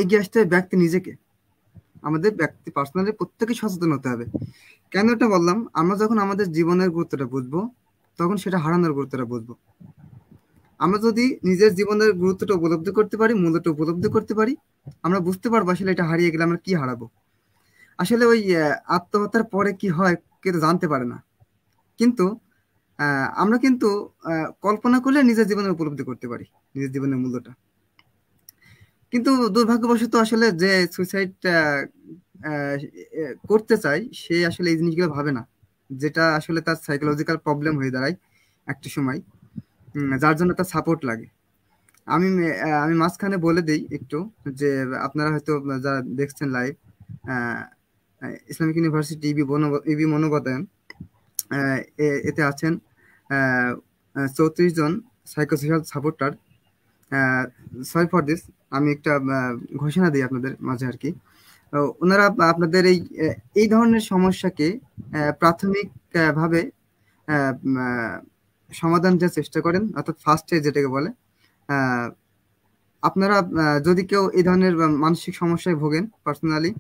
এগিয়ে আসতে হবে ব্যক্তি নিজেকে। আমাদের ব্যক্তি পার্সোনালি প্রত্যেকে সচেতন হতে হবে। কেন এটা বললাম? আমরা যখন আমাদের জীবনের গুরুত্বটা বুঝবো, তখন সেটা হারানোর গুরুত্বটা বুঝবো। আমরা যদি নিজের জীবনের গুরুত্বটা উপলব্ধি করতে পারি, মূল্যটা উপলব্ধি করতে পারি, আমরা বুঝতে পারবো আসলে এটা হারিয়ে গেলে আমরা কি হারাবো। আসলে ওই আত্মহত্যার পরে কি হয় কেউ তো জানতে পারে না, কিন্তু আমরা কিন্তু কল্পনা করলে নিজের জীবনের উপলব্ধি করতে পারি, নিজের জীবনের মূল্যটা। কিন্তু দুর্ভাগ্যবশত আসলে যে সুইসাইড করতে চায়, সে আসলে এই জিনিসগুলো ভাবে না, যেটা আসলে তার সাইকোলজিক্যাল প্রবলেম হয়ে দাঁড়ায় একটা সময়, যার জন্য তার সাপোর্ট লাগে। আমি মাঝখানে বলে দিই একটু, যে আপনারা হয়তো যারা দেখছেন লাইভ, ইসলামিক ইউনিভার্সিটি ইবি মনোবাতায়ন, এতে আছেন 34 জন psychosocial supporter. Sorry for this, আমি একটা ঘোষণা দিই আপনাদের মাঝে আর কি। ওনারা আপনাদের এই ধরনের সমস্যাকে প্রাথমিক ভাবে সমাধান দেওয়ার চেষ্টা করেন, অর্থাৎ ফার্স্ট এড যেটাকে বলে। আহ, আপনারা যদি কেউ এই ধরনের মানসিক সমস্যায় ভোগেন পার্সোনালি,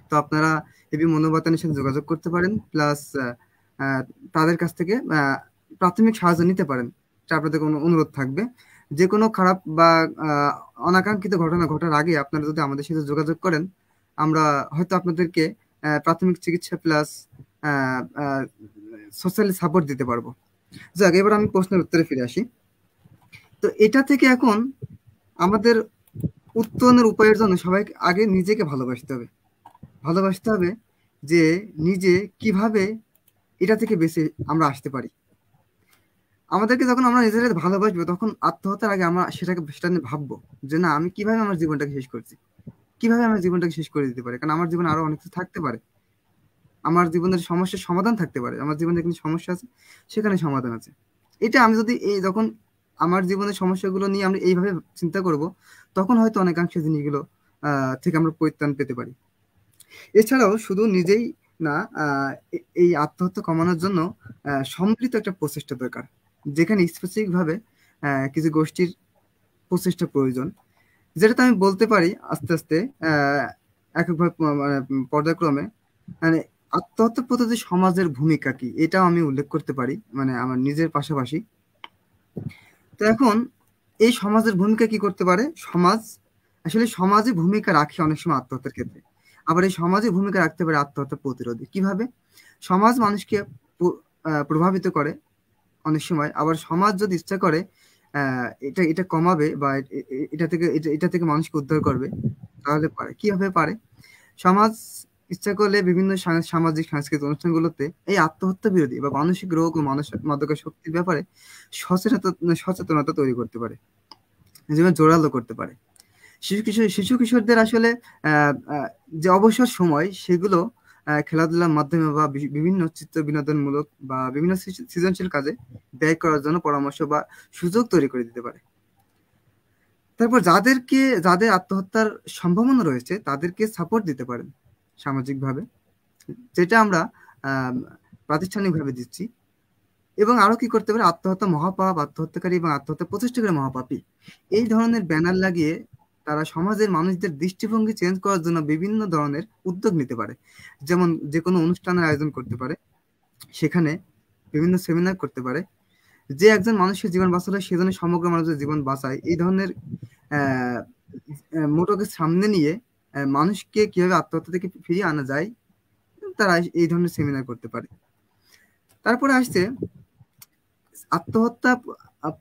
তো আপনারা এবি মনোবাতানের সাথে যোগাযোগ করতে পারেন, প্লাস তাদের কাছ থেকে প্রাথমিক সাহায্য নিতে পারেন। এটা আপনাদের কোনো অনুরোধ থাকবে। যে কোনো খারাপ বা অনাকাঙ্ক্ষিত ঘটনা ঘটার আগে আপনারা যদি আমাদের সাথে যোগাযোগ করেন, আমরা হয়তো আপনাদেরকে প্রাথমিক চিকিৎসা প্লাস সোশ্যাল সাপোর্ট দিতে পারবো। যাক, এবার আমি প্রশ্নের উত্তরে ফিরে আসি। তো এটা থেকে এখন আমাদের উত্তরণের উপায়ের জন্য সবাই আগে নিজেকে ভালোবাসতে হবে, যে নিজে কিভাবে এটা থেকে বেঁচে আমরা আসতে পারি। আমাদেরকে যখন আমরা নিজেদের ভালোবাসবো, তখন আত্মহত্যার আগে আমরা সেটা নিয়ে ভাববো, যে না, আমি কিভাবে আমার জীবনটাকে শেষ করছি, কিভাবে আমার জীবনটাকে শেষ করে দিতে পারি। কারণ আমার জীবনে আরো অনেক কিছু থাকতে পারে, আমার জীবনের সমস্যার সমাধান থাকতে পারে, আমার জীবনে যেখানে সমস্যা আছে সেখানে সমাধান আছে। এটা আমি যদি যখন আমার জীবনের সমস্যাগুলো নিয়ে আমরা এইভাবে চিন্তা করব, তখন হয়তো অনেকাংশে জিনিসগুলো থেকে আমরা পরিত্রাণ পেতে পারি। এছাড়াও শুধু নিজেই না, এই আত্মহত্যা কমানোর জন্য সম্মিলিত একটা প্রচেষ্টা দরকার, যেখানে স্পেসিফিক ভাবে কিছু গোষ্ঠীর প্রচেষ্টা প্রয়োজন, যেটাতে আমি বলতে পারি আস্তে আস্তে এককভাবে মানে পর্যায়ক্রমে, মানে আত্মহত্যা প্রতিরোধে সমাজের ভূমিকা কি এটাও আমি উল্লেখ করতে পারি, মানে আমার নিজের পাশাপাশি। তো এখন এই সমাজের ভূমিকা কি করতে পারে? আসলে সমাজে ভূমিকা রাখে অনেক সময় আত্মহত্যার ক্ষেত্রে, আবার এই সমাজে ভূমিকা রাখতে পারে আত্মহত্যা প্রতিরোধে। কিভাবে? সমাজ মানুষকে প্রভাবিত করে অনেক সময়, আবার সমাজ যদি ইচ্ছা করে এটা এটা কমাবে বা এটা থেকে মানুষকে উদ্ধার করবে, তাহলে পারে। কিভাবে পারে? সমাজ ইচ্ছা করলে বিভিন্ন সামাজিক সাংস্কৃতিক অনুষ্ঠানগুলোতে এই আত্মহত্যা বিরোধী বা মানসিক রোগ ও মাদকাসক্তির ব্যাপারে সচেতনতা তৈরি করতে পারে, যেমন জোরালো করতে পারে। শিশু কিশোরদের আসলে যে অবসর সময় সেগুলো খেলাধুলার মাধ্যমে বা বিভিন্ন চিত্র বিনোদনমূলক বা বিভিন্ন সৃজনশীল কাজে ব্যয় করার জন্য পরামর্শ বা সুযোগ তৈরি করে দিতে পারে। তারপর যাদের আত্মহত্যার সম্ভাবনা রয়েছে তাদেরকে সাপোর্ট দিতে পারেন সামাজিকভাবে, যেটা আমরা প্রাতিষ্ঠানিকভাবে দিচ্ছি। এবং আরো কি করতে পারে? আত্মহত্যা মহাপাপ, আত্মহত্যাকারী এবং আত্মহত্যা প্রচেষ্টাকারী মহাপাপী, এই ধরনের ব্যানার লাগিয়ে তারা সমাজের মানুষদের দৃষ্টিভঙ্গি চেঞ্জ করার জন্য বিভিন্ন ধরনের উদ্যোগ নিতে পারে। যেমন যে কোনো অনুষ্ঠানের আয়োজন করতে পারে, সেখানে বিভিন্ন সেমিনার করতে পারে, যে একজন মানুষের জীবন বাঁচালে সেজন্য সমগ্র মানুষের জীবন বাঁচায়, এই ধরনের মোটোকে সামনে নিয়ে মানুষকে কিভাবে আত্মহত্যা থেকে ফিরিয়ে আনা যায়, তারা এই ধরনের সেমিনার করতে পারে। তারপরে আসছে আত্মহত্যা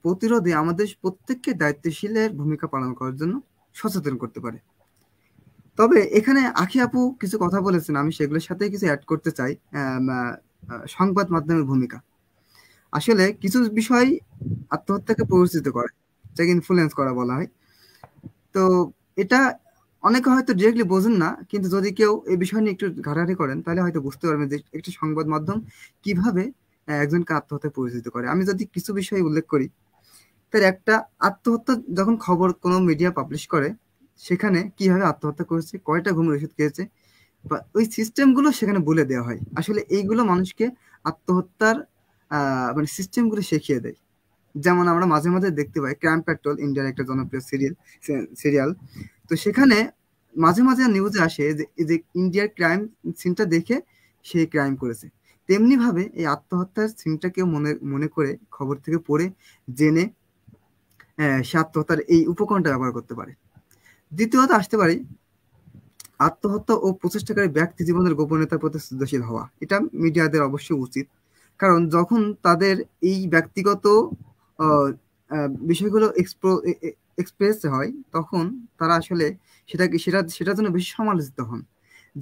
প্রতিরোধে আমাদের প্রত্যেককে দায়িত্বশীলের ভূমিকা পালন করার জন্য সচেতন করতে পারে। তবে এখানে আখি আপু কিছু কথা বলেছেন, আমি সেগুলোর সাথে কিছু অ্যাড করতে চাই। সংবাদ মাধ্যমের ভূমিকা, আসলে কিছু বিষয় আত্মহত্যাকে প্ররোচিত করে, যাকে ইনফ্লুয়েন্স করা বলা হয়। তো এটা অনেকে হয়তো ডিরেক্টলি বোঝেন না, কিন্তু যদি কেউ এই বিষয় নিয়ে একটু ঘাটাঘাটি করেন তাহলে হয়তো বুঝতে পারবেন যে একটি সংবাদ মাধ্যম কিভাবে একজনকে আত্মহত্যায় পরিচিত করে। আমি যদি কিছু বিষয় উল্লেখ করি, তার একটা, আত্মহত্যা যখন খবর কোনো মিডিয়া পাবলিশ করে, সেখানে কিভাবে আত্মহত্যা করেছে, কয়টা ঘুমের ওষুধ খেয়েছে, বা ওই সিস্টেমগুলো সেখানে বলে দেওয়া হয়। আসলে এইগুলো মানুষকে আত্মহত্যার মানে সিস্টেমগুলো শিখিয়ে দেয়। যেমন আমরা মাঝে মাঝে দেখতে পাই ক্রাইম পেট্রোল, ইন্ডিয়ার একটা জনপ্রিয় সিরিয়াল। তো সেখানে মাঝে মাঝে নিউজে আসে যে ইন্ডিয়ার ক্রাইম সিনটা দেখে সে ক্রাইম করেছে। তেমনি ভাবে এই আত্মহত্যার সিনটাকে মনে করে খবর থেকে পড়ে জেনে সে আত্মহত্যার এই উপকরণটা ব্যবহার করতে পারে। দ্বিতীয়ত আসতে পারি আত্মহত্যা ও প্রচেষ্টাকারী ব্যক্তি জীবনের গোপনীয়তার প্রতি শ্রদ্ধাশীল হওয়া। এটা মিডিয়াদের অবশ্যই উচিত, কারণ যখন তাদের এই ব্যক্তিগত বিষয়গুলো এক্সপ্রেস হয়, তখন তারা আসলে সেটার জন্য বেশি সমালোচিত হন।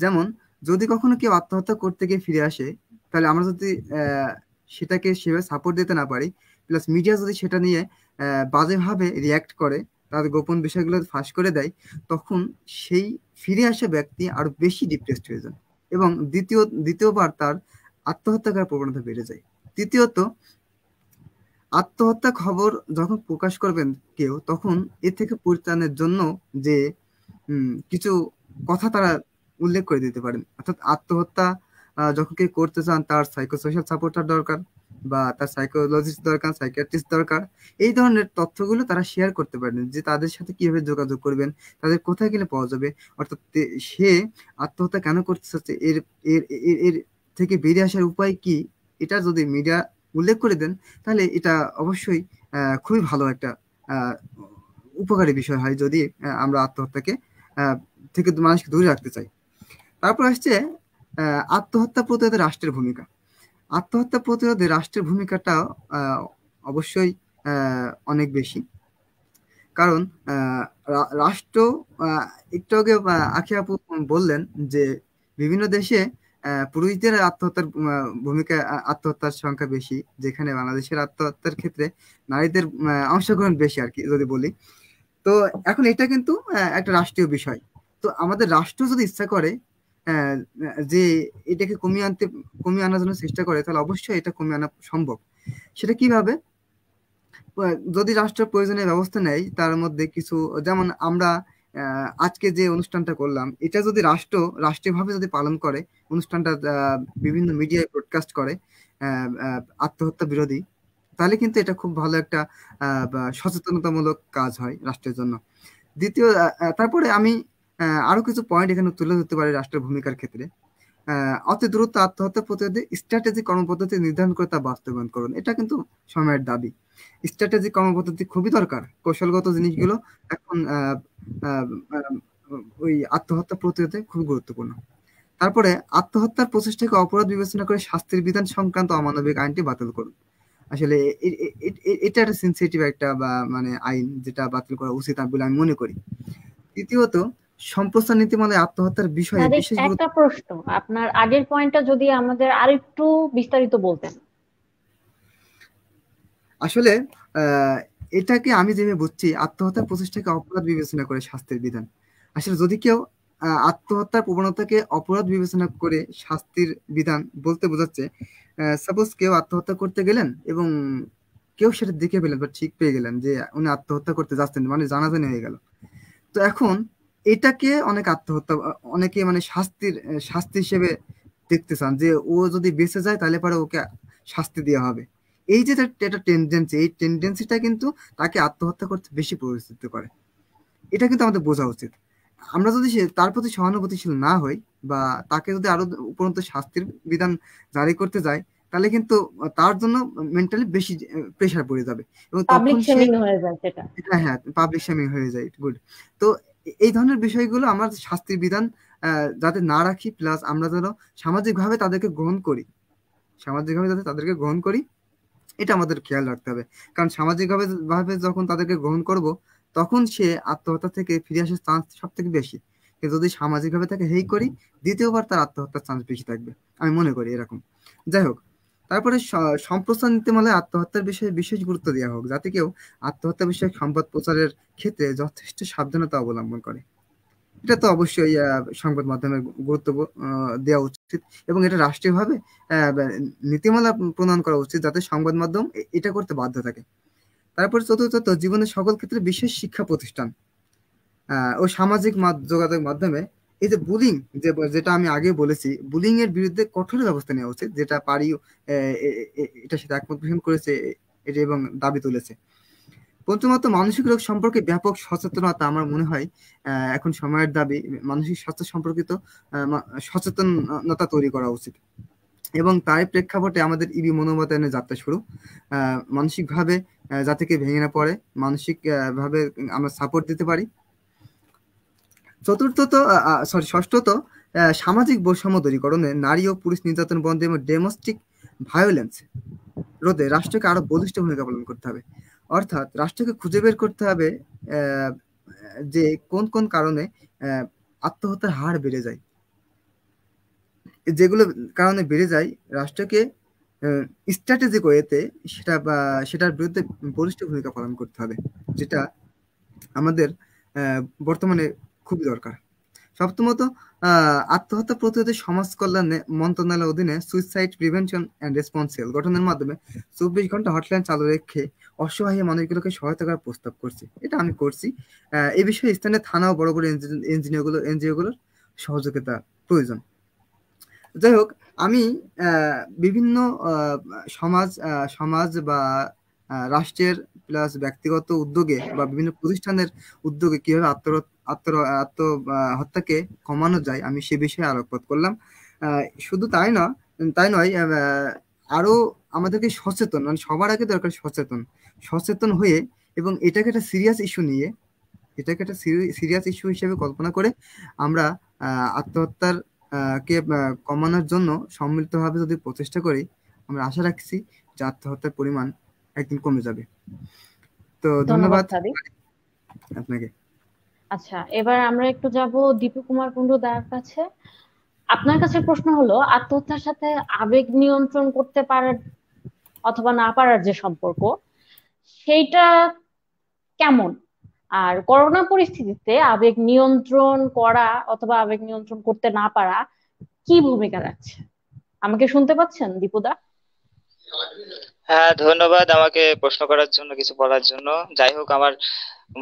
যেমন যদি কখনো কেউ আত্মহত্যা করতে গিয়ে ফিরে আসে, তাহলে আমরা যদি সেটাকে সেভাবে সাপোর্ট দিতে না পারি, প্লাস মিডিয়া যদি সেটা নিয়ে বাজেভাবে রিয়াক্ট করে, তাদের গোপন বিষয়গুলো ফাঁস করে দেয়, তখন সেই ফিরে আসা ব্যক্তি আরো বেশি ডিপ্রেসড হয়ে যান এবং দ্বিতীয়বার তার আত্মহত্যা করার প্রবণতা বেড়ে যায়। তৃতীয়ত, আত্মহত্যা খবর যখন প্রকাশ করবেন কেউ, তখন এ থেকে পরিত্রাণের জন্য যে কিছু কথা তারা উল্লেখ করে দিতে পারেন। অর্থাৎ আত্মহত্যা যখন কেউ করতে চান, তার সাইকোসোশ্যাল সাপোর্টার দরকার, বা তার সাইকোলজিস্ট দরকার, সাইকিয়াট্রিস্ট দরকার। এই ধরনের তথ্যগুলো তারা শেয়ার করতে পারেন, যে তাদের সাথে কিভাবে যোগাযোগ করবেন, তাদের কোথায় গেলে পাওয়া যাবে, অর্থাৎ সে আত্মহত্যা কেন করতে চাচ্ছে, এর এর এর থেকে বেরিয়ে আসার উপায় কি, এটা যদি মিডিয়া উল্লেখ করে দেন, তাহলে এটা অবশ্যই খুবই ভালো একটা উপকারী বিষয় হয়, যদি আমরা আত্মহত্যাকে থেকে মানুষকে দূরে রাখতে চাই। তারপর আসছে আত্মহত্যা প্রতিরোধে রাষ্ট্রের ভূমিকা। আত্মহত্যা প্রতিরোধে রাষ্ট্রের ভূমিকাটা অবশ্যই অনেক বেশি, কারণ রাষ্ট্র, একটু আগে আখি আপু বললেন যে বিভিন্ন দেশে পুরুষদের আত্মহত্যার সংখ্যা বেশি, যেখানে বাংলাদেশের আত্মহত্যার ক্ষেত্রে নারীদের অংশগ্রহণ বেশি আর কি, যদি বলি। তো এখন এটা কিন্তু একটা রাষ্ট্রীয় বিষয়। তো আমাদের রাষ্ট্র যদি ইচ্ছা করে যে এটাকে কমিয়ে আনার জন্য চেষ্টা করে, তাহলে অবশ্যই এটা কমিয়ে আনা সম্ভব। সেটা কিভাবে? যদি রাষ্ট্র প্রয়োজনীয় ব্যবস্থা নেয়, তার মধ্যে কিছু, যেমন আমরা আজকে যে অনুষ্ঠানটা করলাম, এটা যদি রাষ্ট্রীয়ভাবে যদি পালন করে, অনুষ্ঠানটা বিভিন্ন মিডিয়ায় ব্রডকাস্ট করে আত্মহত্যা বিরোধী, তাহলে কিন্তু এটা খুব ভালো একটা বা সচেতনতামূলক কাজ হয় রাষ্ট্রের জন্য। দ্বিতীয়, তারপরে আমি আরো কিছু পয়েন্ট এখানে তুলে ধরতে পারি রাষ্ট্রের ভূমিকার ক্ষেত্রে। অতি দ্রুত আত্মহত্যা প্রতিরোধে স্ট্র্যাটেজিক কর্মপদ্ধতি নির্ধারণ করে তা বাস্তবায়ন করুন, এটা কিন্তু সময়ের দাবি। স্ট্র্যাটেজিক কর্মপদ্ধতি খুবই দরকার, কৌশলগত জিনিসগুলো এখন ওই আত্মহত্যা প্রতিরোধে খুবই গুরুত্বপূর্ণ। তারপরে আত্মহত্যার প্রচেষ্টাকে অপরাধ বিবেচনা করে শাস্তির বিধান সংক্রান্ত অমানবিক আইনটি বাতিল করুন। আসলে এটা একটা সেনসিটিভ একটা বা মানে আইন, যেটা বাতিল করা উচিত বলে আমি মনে করি। তৃতীয়ত, সম্প্রচার নীতিমালায় আত্মহত্যার বিষয়ে বিশেষ একটা প্রশ্ন, আপনার আগের পয়েন্টটা যদি আমাদের আরেকটু বিস্তারিত বলতেন। আসলে এটাকে আমি যেভাবে বুঝছি, আত্মহত্যার প্রচেষ্টাকে অপরাধ বিবেচনা করে শাস্তির বিধান। আসলে যদি কেউ আত্মহত্যার প্রবণতাকে অপরাধ বিবেচনা করে শাস্তির বিধান বলতে বোঝাচ্ছে, সাপোজ কেউ আত্মহত্যা করতে গেলেন এবং কেউ সেটা দেখে পেলেন বা ঠিক পেয়ে গেলেন যে উনি আত্মহত্যা করতে যাচ্ছেন, মানে জানাজানি হয়ে গেল। তো এখন এটাকে অনেকে মানে শাস্তি হিসেবে দেখতে চান, যে ও যদি বেঁচে যায় তাহলে পরে ওকে শাস্তি দেওয়া হবে। এই যে একটা টেন্ডেন্সি, এই টেন্ডেন্সিটা কিন্তু তাকে আত্মহত্যা করতে বেশি প্ররোচিত করে। এটা কিন্তু আমাদের বোঝা উচিত। আমরা যদি তার প্রতি সহানুভূতিশীল না হই বা তাকে যদি আরো উপরন্ত শাস্তির বিধান জারি করতে যায়, তাহলে কিন্তু তার জন্য মেন্টালি বেশি প্রেশার পড়ে যাবে এবং তখন হ্যাঁ পাবলিক শেমিং হয়ে যায়। গুড। তো এই ধরনের বিষয়গুলো আমরা শাস্তির বিধান যাতে না রাখি, প্লাস আমরা যেন সামাজিকভাবে তাদেরকে গ্রহণ করি, এটা আমাদের খেয়াল রাখতে হবে। কারণ সামাজিকভাবে যখন তাদেরকে গ্রহণ করব, তখন সে আত্মহত্যা থেকে ফিরে আসার চান্স সব থেকে বেশি। কিন্তু যদি সামাজিকভাবে তাকে হেই করি, দ্বিতীয়বার তার আত্মহত্যার চান্স বেশি থাকবে, আমি মনে করি এরকম। যাই হোক, তারপরে সম্প্রচার নীতিমালায় আত্মহত্যার বিষয়ে বিশেষ গুরুত্ব দেওয়া হোক, যাতে কেউ আত্মহত্যা বিষয়ক সংবাদ প্রচারের ক্ষেত্রে যথেষ্ট সাবধানতা অবলম্বন করে। এটা তো অবশ্যই সংবাদ মাধ্যমের গুরুত্ব দেওয়া উচিত এবং এটা রাষ্ট্রীয়ভাবে নীতিমালা প্রণয়ন করা উচিত, যাতে সংবাদ মাধ্যম এটা করতে বাধ্য থাকে। তারপর চতুর্থত, জীবনের সকল ক্ষেত্রে বিশেষ শিক্ষা প্রতিষ্ঠান ও সামাজিক যোগাযোগ মাধ্যমে এই যে বুলিং, যেটা আমি আগে বলেছি, বুলিং এর বিরুদ্ধে কঠোর ব্যবস্থা নেওয়া উচিত, যেটা এটার সাথে একমত পোষণ করেছে এটা এবং দাবি তুলেছে। পঞ্চমত, মানসিক রোগ সম্পর্কে ব্যাপক সচেতনতা আমার মনে হয় এখন সময়ের দাবি। মানসিক স্বাস্থ্য সম্পর্কিত সচেতনতা তৈরি করা উচিত এবং তার প্রেক্ষাপটে আমাদের ইবি মনোবাতায়নের যাত্রা শুরু। মানসিকভাবে যাতে কেউ ভেঙে না পড়ে, মানসিক ভাবে আমরা সাপোর্ট দিতে পারি। ষষ্ঠত, সামাজিক বৈষম্য দূরীকরণে, নারী ও পুরুষ নির্যাতন বন্ধে এবং ডোমেস্টিক ভায়োলেন্স রোধে রাষ্ট্রকে আরো বলিষ্ঠ ভূমিকা পালন করতে হবে। অর্থাৎ রাষ্ট্রকে খুঁজে বের করতে হবে যে কোন কোন কারণে আত্মহত্যার হার বেড়ে যায়। যেগুলো কারণে বেড়ে যায়, রাষ্ট্রকে স্ট্র্যাটেজিক ওয়েতে সেটার বিরুদ্ধে বলিষ্ঠ ভূমিকা পালন করতে হবে, যেটা আমাদের বর্তমানে খুবই দরকার। সপ্তমত, আত্মহত্যা প্রতিরোধে সমাজ কল্যাণ মন্ত্রণালয়ের অধীনে suicide prevention and response cell গঠনের মাধ্যমে 24 ঘন্টা হটলাইন চালু রেখে অসহায় মানুষগুলোকে সহায়তা করার প্রস্তাব করছি। এটা আমি করছি। এই বিষয়ে স্থানীয় থানা ও বড় বড় এনজিওগুলোর সহযোগিতা প্রয়োজন। যাই হোক, আমি বিভিন্ন সমাজ বা রাষ্ট্রের প্লাস ব্যক্তিগত উদ্যোগে বা বিভিন্ন প্রতিষ্ঠানের উদ্যোগে কিভাবে আত্মহত্যাকে কমানো যায়, আমি সে বিষয়ে আলোকপাত করলাম। শুধু তাই নয়, আরো আমাদেরকে সচেতন, মানে সবার আগে দরকার সচেতন হয়ে এবং এটাকে একটা সিরিয়াস ইস্যু হিসেবে কল্পনা করে আমরা আত্মহত্যার কে কমানোর জন্য সম্মিলিতভাবে যদি প্রচেষ্টা করি, আমরা আশা রাখছি যে আত্মহত্যার পরিমাণ একদিন কমে যাবে। তো ধন্যবাদ আপনাকে। আচ্ছা, এবার আমরা একটু যাব দীপু কুমার কুণ্ডু দার কাছে। আপনার কাছে প্রশ্ন হলো, আত্মহত্যার সাথে আবেগ নিয়ন্ত্রণ করতে পারার অথবা না পারার যে সম্পর্ক, সেইটা কেমন? আর করোনা পরিস্থিতিতে আবেগ নিয়ন্ত্রণ করা অথবা আবেগ নিয়ন্ত্রণ করতে না পারা কি ভূমিকা রাখছে? আমাকে শুনতে পাচ্ছেন দীপুদা? হ্যাঁ, ধন্যবাদ আমাকে প্রশ্ন করার জন্য, কিছু বলার জন্য। যাই হোক, আমার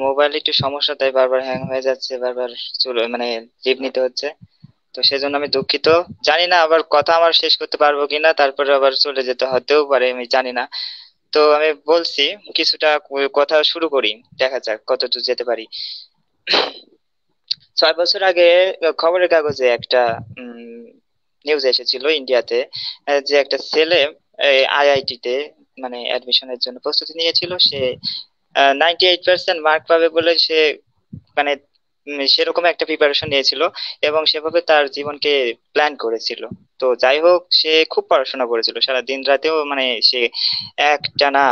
মোবাইল একটু সমস্যা, তাই বারবার হ্যাং হয়ে যাচ্ছে, বারবার চলে মানে লিভ নিতে হচ্ছে। তো সেজন্য আমি দুঃখিত। জানি না আবার কথা আমার শেষ করতে পারবো কিনা, তারপরে আবার চলে যেতে হতেও পারে, আমি জানি না। তো আমি বলছি, কিছুটা কথা শুরু করি, দেখা যাক কতদূর যেতে পারি। 6 বছর আগে খবরের কাগজে একটা নিউজ এসেছিল ইন্ডিয়াতে, যে একটা ছেলে আইআইটি তে মানে অ্যাডমিশনের জন্য প্রস্তুতি নিয়েছিল। সে 98% মার্ক পাবে বলে সে মানে সেরকম একটা প্রিপারেশন নিয়েছিল এবং সেভাবে তার জীবনকে প্ল্যান করেছিল। তো যাই হোক, সে খুব পড়াশোনা করেছিল, সারা দিন রাতেও মানে সে একটানা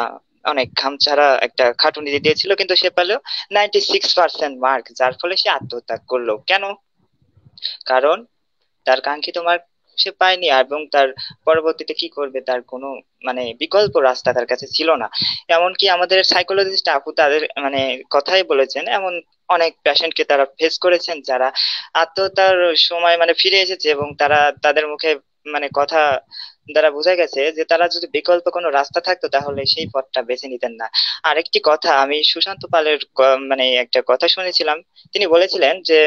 অনেক ঘাম ছাড়া একটা খাটুনি দিয়েছিল, কিন্তু সে পেল 96% মার্ক, যার ফলে সে আত্মহত্যা করলো। কেন? কারণ তার কাঙ্ক্ষিত মার্ক সে পায়নি, এবং তার পরবর্তীতে কি করবে তার কোনো মানে বিকল্প রাস্তা তার কাছে ছিল না। এমনকি আমাদের সাইকোলজিস্ট আপু তাদের মানে কথাই বলেছেন, এমন অনেক পেশেন্টকে তারা ফেস করেছেন যারা আত্মহত্যার সময় মানে ফিরে এসেছে, এবং তারা তাদের মুখে মানে কথা দ্বারা বোঝা গেছে যে তারা যদি বিকল্প কোনো রাস্তা থাকতো তাহলে সেই পথটা বেছে নিতেন না। আরেকটি কথা, আমি সুশান্ত পালের মানে একটা কথা শুনেছিলাম। তিনি বলেছিলেন যে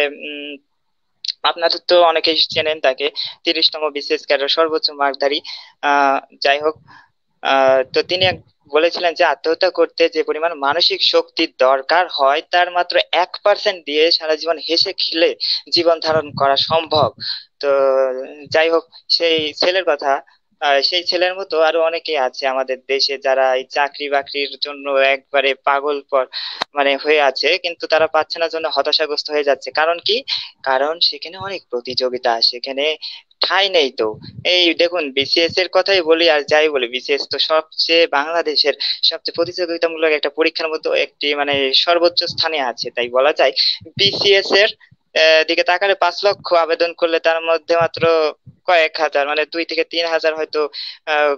আপনাদের তো অনেকেই চেনেন তাকে, 30তম বিসিএস ক্যাডার, সর্বোচ্চ মার্কধারী। আহ যাই হোক, তো তিনি বলেছিলেন যে আত্মহত্যা করতে যে পরিমাণ মানসিক শক্তির দরকার হয় তার মাত্র 1% দিয়ে সারা জীবন হেসে খেলে জীবন ধারণ করা সম্ভব। তো যাই হোক, সেই ছেলের কথা, সেই ছেলের মতো আরো অনেকে আছে আমাদের দেশে যারা এই চাকরি বাকরির জন্য একবারে পাগল পর মানে হয়ে আছে, কিন্তু তারা পাচ্ছে না জন্য হতাশাগ্রস্ত হয়ে যাচ্ছে। কারণ কি? কারণ সেখানে অনেক প্রতিযোগিতা, সেখানে ঠাঁই নেই তো। এই দেখুন, বিসিএস এর কথাই বলি আর যাই বলি, বিসিএস তো সবচেয়ে বাংলাদেশের সবচেয়ে প্রতিযোগিতামূলক একটা পরীক্ষার মতো একটি মানে সর্বোচ্চ স্থানে আছে, তাই বলা যায়। বিসিএস এর দিকে তাকালে 5 লক্ষ আবেদন করলে তার মধ্যে মাত্র কয়েক হাজার মানে 2 থেকে 3 হাজার হয়তো আহ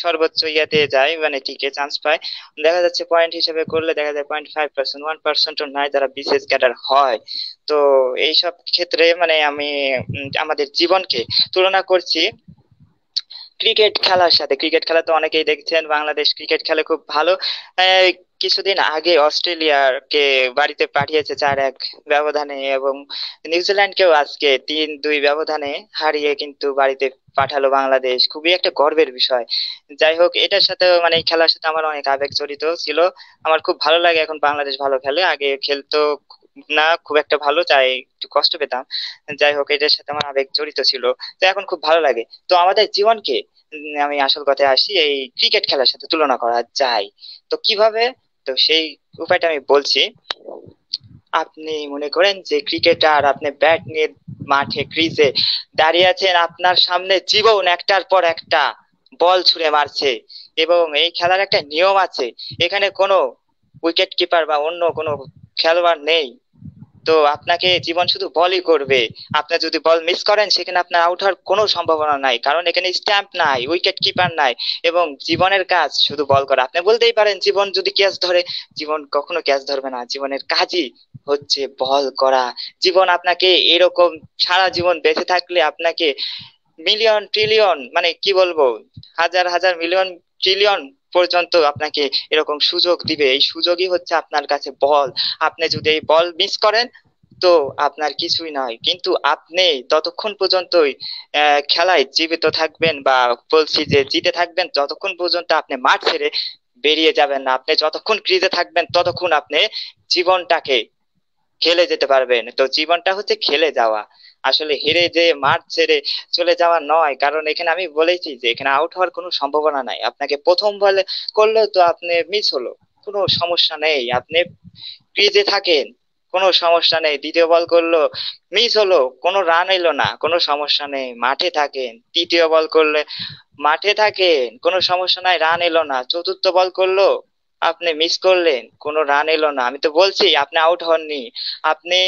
সর্বোচ্চ ইয়াতে যায়, মানে টিকে চান্স পায়। দেখা যাচ্ছে পয়েন্ট হিসেবে করলে দেখা যায় 0.5%, 1%ও নাই যারা বিসিএস ক্যাডার হয়। তো এইসব ক্ষেত্রে মানে আমি আমাদের জীবনকে তুলনা করছি ক্রিকেট খেলার সাথে। ক্রিকেট খেলা তো অনেকেই দেখছেন, বাংলাদেশ ক্রিকেট খেলে খুব ভালো। এই কিছুদিন আগে অস্ট্রেলিয়াকে বাড়িতে পাঠিয়েছে 4-1 ব্যবধানে, এবং নিউজিল্যান্ডকেও আজকে 3-2 ব্যবধানে হারিয়ে কিন্তু বাড়িতে পাঠালো বাংলাদেশ। খুবই একটা গর্বের বিষয়। যাই হোক, এটার সাথে মানে এই খেলার সাথে আমার অনেক আবেগ জড়িত ছিল। আমার খুব ভালো লাগে এখন বাংলাদেশ ভালো খেলে, আগে খেলতো না খুব একটা ভালো, তাই একটু কষ্ট পেতাম। যাই হোক, এটার সাথে আমার আবেগ জড়িত ছিল, তো এখন খুব ভালো লাগে। তো আমাদের জীবনকে আমি আসল কথায় আসি, এই ক্রিকেট খেলার সাথে তুলনা করা যায়। তো কিভাবে? তো সেই উপায়টা আমি বলছি। আপনি মনে করেন যে ক্রিকেটার, আপনি ব্যাট নিয়ে মাঠে ক্রিজে দাঁড়িয়ে আছেন, আপনার সামনে জীবন একটার পর একটা বল ছুঁড়ে মারছে, এবং এই খেলার একটা নিয়ম আছে। এখানে কোনো উইকেট কিপার বা অন্য কোনো খেলোয়াড় নেই। তো আপনাকে জীবন শুধু বলই করবে। আপনি যদি বল মিস করেন সেখানে আপনার আউট হওয়ার কোনো সম্ভাবনা নাই, কারণ এখানে স্ট্যাম্প নাই, উইকেট কিপার নাই, এবং জীবনের কাজ শুধু বল করা। আপনি বলতেই পারেন জীবন যদি ক্যাচ ধরে, জীবন কখনো ক্যাচ ধরবে না, জীবনের কাজই হচ্ছে বল করা। জীবন আপনাকে এরকম সারা জীবন বেঁচে থাকলে আপনাকে মিলিয়ন ট্রিলিয়ন মানে কি বলবো, হাজার হাজার মিলিয়ন ট্রিলিয়ন পর্যন্ত আপনাকে এরকম সুযোগ দিবে। এই সুযোগই হচ্ছে আপনার কাছে বল। আপনি যদি এই বল মিস করেন তো আপনার কিছুই নয়, কিন্তু আপনি ততক্ষণ পর্যন্তই খেলায় জীবিত থাকবেন, বা বলছি যে জিতে থাকবেন ততক্ষণ পর্যন্ত আপনি মাঠ ছেড়ে বেরিয়ে যাবেন না। আপনি যতক্ষণ ক্রিজে থাকবেন ততক্ষণ আপনি জীবনটাকে খেলে যেতে পারবেন। তো জীবনটা হচ্ছে খেলে যাওয়া, আসলে হেরে যে মাঠ ছেড়ে চলে যাওয়া নয়। কারণ এখানে আমি বলেছি যে এখানে আউট হওয়ার কোনো সম্ভাবনা নাই। আপনাকে প্রথম বলে করলো তো আপনি মিস হলো, কোনো সমস্যা নেই, আপনি ক্রিজে থাকেন, কোনো সমস্যা নেই। দ্বিতীয় বল করলো, মিস হলো, কোনো রান এলো না, কোনো সমস্যা নেই, মাঠে থাকেন। তৃতীয় বল করলে মাঠে থাকেন, কোনো সমস্যা নাই, রান এলো না। চতুর্থ বল করলো, আপনি মিস করলেন, কোনো রান এলো না। আমি তো বলছি আপনি আউট হননি। আপনি